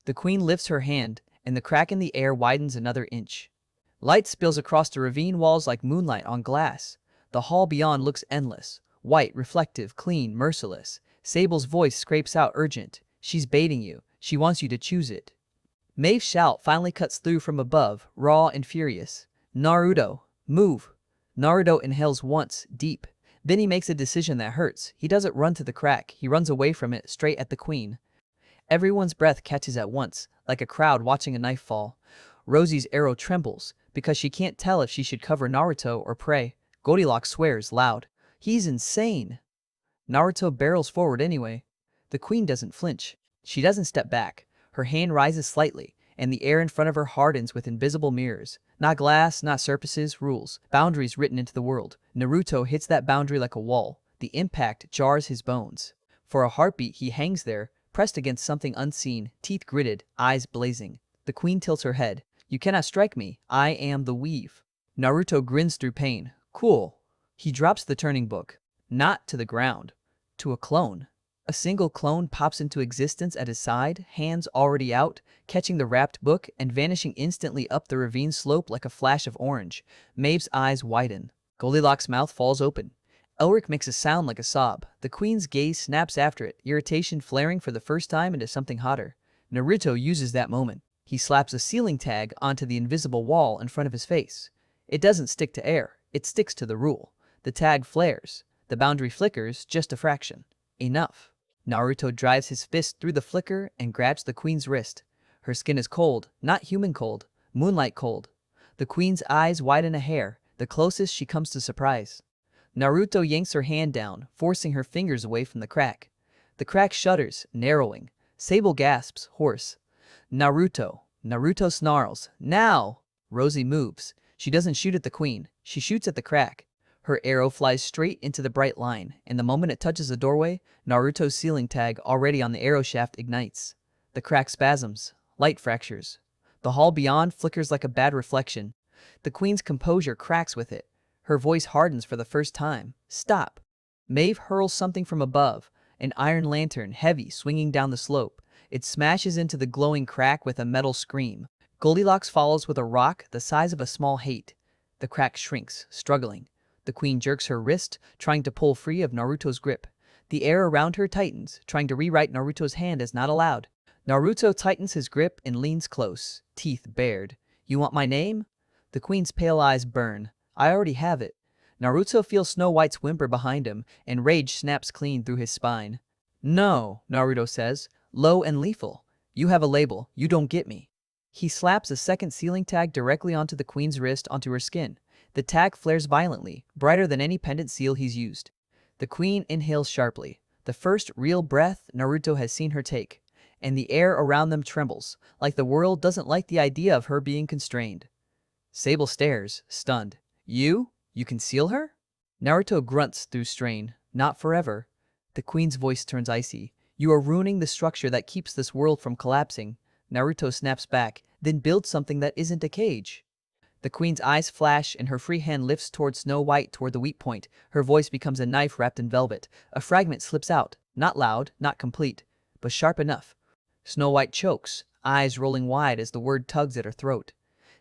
Speaker 1: The Queen lifts her hand, and the crack in the air widens another inch. Light spills across the ravine walls like moonlight on glass. The hall beyond looks endless. White, reflective, clean, merciless. Sable's voice scrapes out urgent. She's baiting you. She wants you to choose it. Maeve's shout finally cuts through from above, raw and furious. Naruto, move. Naruto inhales once, deep. Then he makes a decision that hurts. He doesn't run to the crack. He runs away from it, straight at the Queen. Everyone's breath catches at once, like a crowd watching a knife fall. Rosie's arrow trembles, because she can't tell if she should cover Naruto or pray. Goldilocks swears loud. He's insane. Naruto barrels forward anyway. The Queen doesn't flinch. She doesn't step back. Her hand rises slightly, and the air in front of her hardens with invisible mirrors. Not glass, not surfaces, rules. Boundaries written into the world. Naruto hits that boundary like a wall. The impact jars his bones. For a heartbeat he hangs there, pressed against something unseen, teeth gritted, eyes blazing. The Queen tilts her head. You cannot strike me. I am the weave. Naruto grins through pain. Cool. He drops the turning book. Not to the ground. To a clone. A single clone pops into existence at his side, hands already out, catching the wrapped book and vanishing instantly up the ravine slope like a flash of orange. Maeve's eyes widen. Goldilocks' mouth falls open. Elric makes a sound like a sob. The Queen's gaze snaps after it, irritation flaring for the first time into something hotter. Naruto uses that moment. He slaps a ceiling tag onto the invisible wall in front of his face. It doesn't stick to air. It sticks to the rule. The tag flares. The boundary flickers just a fraction. Enough. Naruto drives his fist through the flicker and grabs the Queen's wrist. Her skin is cold, not human cold, moonlight cold. The queen's eyes widen a hair, the closest she comes to surprise. Naruto yanks her hand down, forcing her fingers away from the crack. The crack shudders, narrowing. Sable gasps, hoarse. Naruto. Naruto snarls. Now! Rosie moves. She doesn't shoot at the queen. She shoots at the crack. Her arrow flies straight into the bright line, and the moment it touches the doorway, Naruto's ceiling tag already on the arrow shaft ignites. The crack spasms. Light fractures. The hall beyond flickers like a bad reflection. The queen's composure cracks with it. Her voice hardens for the first time. Stop. Maeve hurls something from above, an iron lantern heavy swinging down the slope. It smashes into the glowing crack with a metal scream. Goldilocks follows with a rock the size of a small hate. The crack shrinks, struggling. The queen jerks her wrist, trying to pull free of Naruto's grip. The air around her tightens, trying to rewrite Naruto's hand as not allowed. Naruto tightens his grip and leans close, teeth bared. You want my name? The queen's pale eyes burn. I already have it. Naruto feels Snow White's whimper behind him, and rage snaps clean through his spine. No, Naruto says, low and lethal. You have a label. You don't get me. He slaps a second ceiling tag directly onto the queen's wrist onto her skin. The tag flares violently, brighter than any pendant seal he's used. The queen inhales sharply, the first real breath Naruto has seen her take, and the air around them trembles, like the world doesn't like the idea of her being constrained. Sable stares, stunned. You conceal her? Naruto grunts through strain. Not forever. The queen's voice turns icy. You are ruining the structure that keeps this world from collapsing. Naruto snaps back, then builds something that isn't a cage. The queen's eyes flash and her free hand lifts toward Snow White toward the weak point. Her voice becomes a knife wrapped in velvet. A fragment slips out, not loud, not complete, but sharp enough. Snow White chokes, eyes rolling wide as the word tugs at her throat.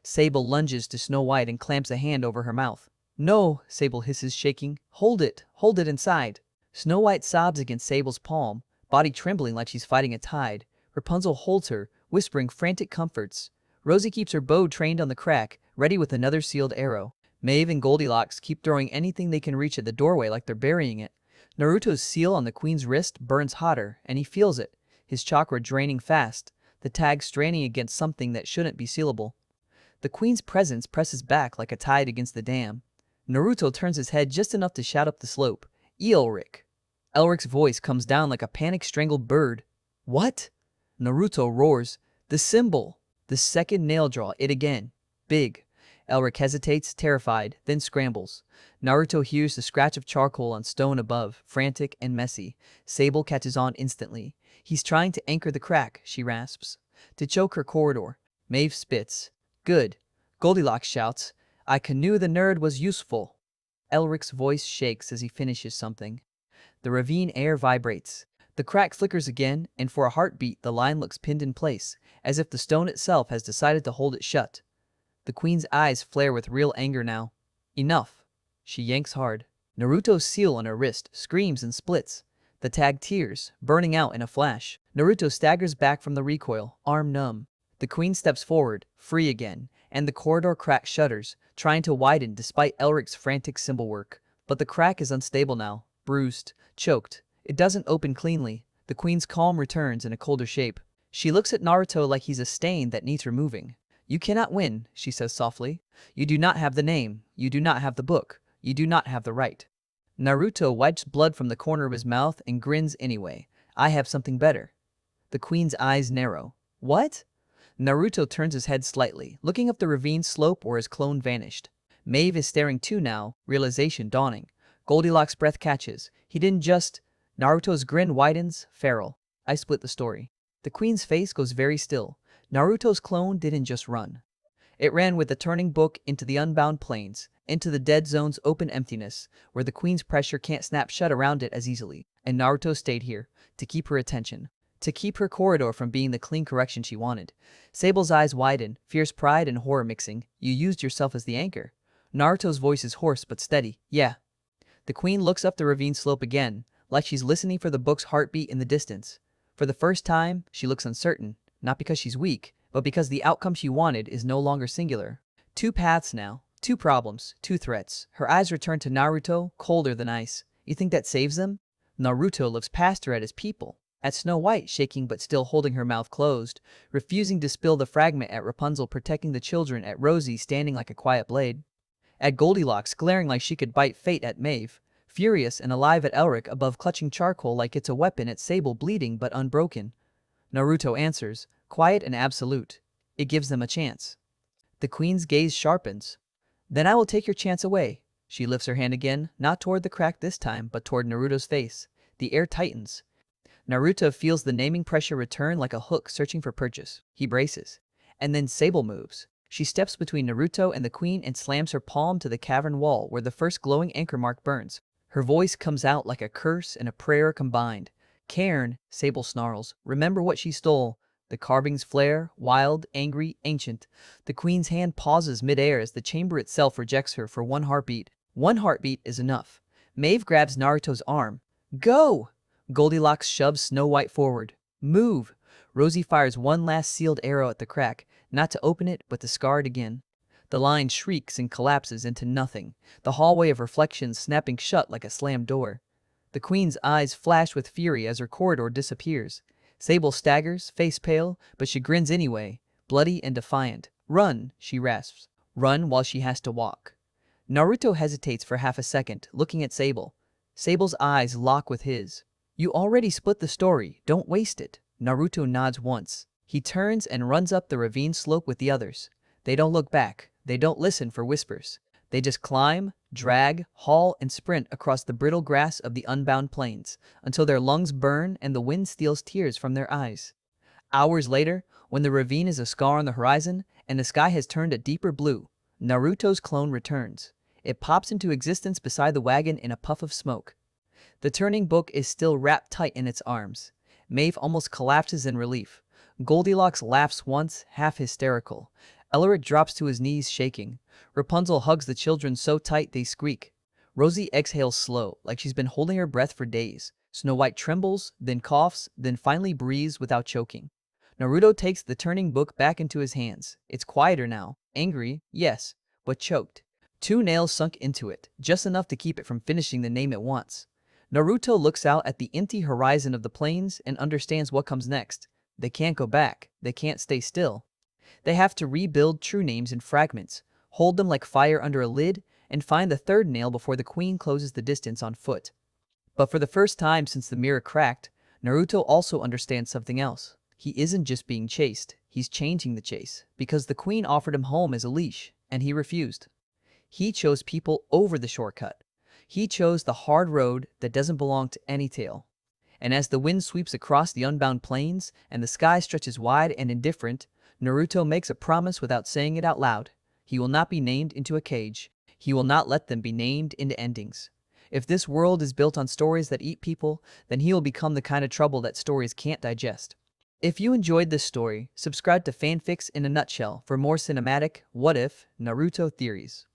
Speaker 1: Sable lunges to Snow White and clamps a hand over her mouth. No, Sable hisses, shaking. Hold it inside. Snow White sobs against Sable's palm, body trembling like she's fighting a tide. Rapunzel holds her, whispering frantic comforts. Rosie keeps her bow trained on the crack, ready with another sealed arrow. Maeve and Goldilocks keep throwing anything they can reach at the doorway like they're burying it. Naruto's seal on the queen's wrist burns hotter, and he feels it, his chakra draining fast, the tag straining against something that shouldn't be sealable. The queen's presence presses back like a tide against the dam. Naruto turns his head just enough to shout up the slope. Elric. Elric's voice comes down like a panic-strangled bird. What? Naruto roars. The symbol. The second nail draw, it again. Big. Elric hesitates, terrified, then scrambles. Naruto hears the scratch of charcoal on stone above, frantic and messy. Sable catches on instantly. He's trying to anchor the crack, she rasps. To choke her corridor. Maeve spits. Good. Goldilocks shouts. I knew the nerd was useful. Elric's voice shakes as he finishes something. The ravine air vibrates. The crack flickers again, and for a heartbeat the line looks pinned in place, as if the stone itself has decided to hold it shut. The queen's eyes flare with real anger now. Enough. She yanks hard. Naruto's seal on her wrist screams and splits. The tag tears, burning out in a flash. Naruto staggers back from the recoil, arm numb. The queen steps forward, free again, and the corridor crack shudders, trying to widen despite Elric's frantic symbol work. But the crack is unstable now, bruised, choked. It doesn't open cleanly. The queen's calm returns in a colder shape. She looks at Naruto like he's a stain that needs removing. You cannot win, she says softly. You do not have the name. You do not have the book. You do not have the right. Naruto wipes blood from the corner of his mouth and grins anyway. I have something better. The queen's eyes narrow. What? Naruto turns his head slightly, looking up the ravine slope where his clone vanished. Maeve is staring too now, realization dawning. Goldilocks' breath catches. He didn't just... Naruto's grin widens, feral. I split the story. The queen's face goes very still. Naruto's clone didn't just run. It ran with the turning book into the unbound plains, into the dead zone's open emptiness, where the queen's pressure can't snap shut around it as easily. And Naruto stayed here, to keep her attention. To keep her corridor from being the clean correction she wanted. Sable's eyes widen, fierce pride and horror mixing. You used yourself as the anchor. Naruto's voice is hoarse but steady. Yeah. The queen looks up the ravine slope again, like she's listening for the book's heartbeat in the distance. For the first time, she looks uncertain, not because she's weak, but because the outcome she wanted is no longer singular. Two paths now, two problems, two threats. Her eyes return to Naruto, colder than ice. You think that saves them? Naruto looks past her at his people. at Snow White shaking but still holding her mouth closed, refusing to spill the fragment, at Rapunzel protecting the children, at Rosie standing like a quiet blade, at Goldilocks glaring like she could bite fate, at Maeve, furious and alive, at Elric above clutching charcoal like it's a weapon, at Sable bleeding but unbroken. Naruto answers, quiet and absolute. It gives them a chance. The queen's gaze sharpens. Then I will take your chance away. She lifts her hand again, not toward the crack this time, but toward Naruto's face. The air tightens. Naruto feels the naming pressure return like a hook searching for purchase. He braces. And then Sable moves. She steps between Naruto and the queen and slams her palm to the cavern wall where the first glowing anchor mark burns. Her voice comes out like a curse and a prayer combined. Cairn, Sable snarls, remember what she stole. The carvings flare, wild, angry, ancient. The queen's hand pauses midair as the chamber itself rejects her for one heartbeat. One heartbeat is enough. Maeve grabs Naruto's arm. Go! Goldilocks shoves Snow White forward. Move! Rosie fires one last sealed arrow at the crack, not to open it, but to scar it again. The line shrieks and collapses into nothing, the hallway of reflections snapping shut like a slammed door. The queen's eyes flash with fury as her corridor disappears. Sable staggers, face pale, but she grins anyway, bloody and defiant. Run, she rasps. Run while she has to walk. Naruto hesitates for half a second, looking at Sable. Sable's eyes lock with his. You already split the story, don't waste it. Naruto nods once. He turns and runs up the ravine slope with the others. They don't look back. They don't listen for whispers. They just climb, drag, haul, and sprint across the brittle grass of the unbound plains until their lungs burn and the wind steals tears from their eyes. Hours later, when the ravine is a scar on the horizon and the sky has turned a deeper blue, Naruto's clone returns. It pops into existence beside the wagon in a puff of smoke. The turning book is still wrapped tight in its arms. Maeve almost collapses in relief. Goldilocks laughs once, half hysterical. Elric drops to his knees, shaking. Rapunzel hugs the children so tight they squeak. Rosie exhales slow, like she's been holding her breath for days. Snow White trembles, then coughs, then finally breathes without choking. Naruto takes the turning book back into his hands. It's quieter now. Angry, yes, but choked. 2 nails sunk into it, just enough to keep it from finishing the name it wants. Naruto looks out at the empty horizon of the plains and understands what comes next. They can't go back. They can't stay still. They have to rebuild true names in fragments, hold them like fire under a lid, and find the 3rd nail before the queen closes the distance on foot. But for the first time since the mirror cracked, Naruto also understands something else. He isn't just being chased, he's changing the chase, because the queen offered him home as a leash, and he refused. He chose people over the shortcut. He chose the hard road that doesn't belong to any tale. And as the wind sweeps across the unbound plains and the sky stretches wide and indifferent, Naruto makes a promise without saying it out loud. He will not be named into a cage. He will not let them be named into endings. If this world is built on stories that eat people, then he will become the kind of trouble that stories can't digest. If you enjoyed this story, subscribe to Fanfics in a Nutshell for more cinematic, what-if, Naruto theories.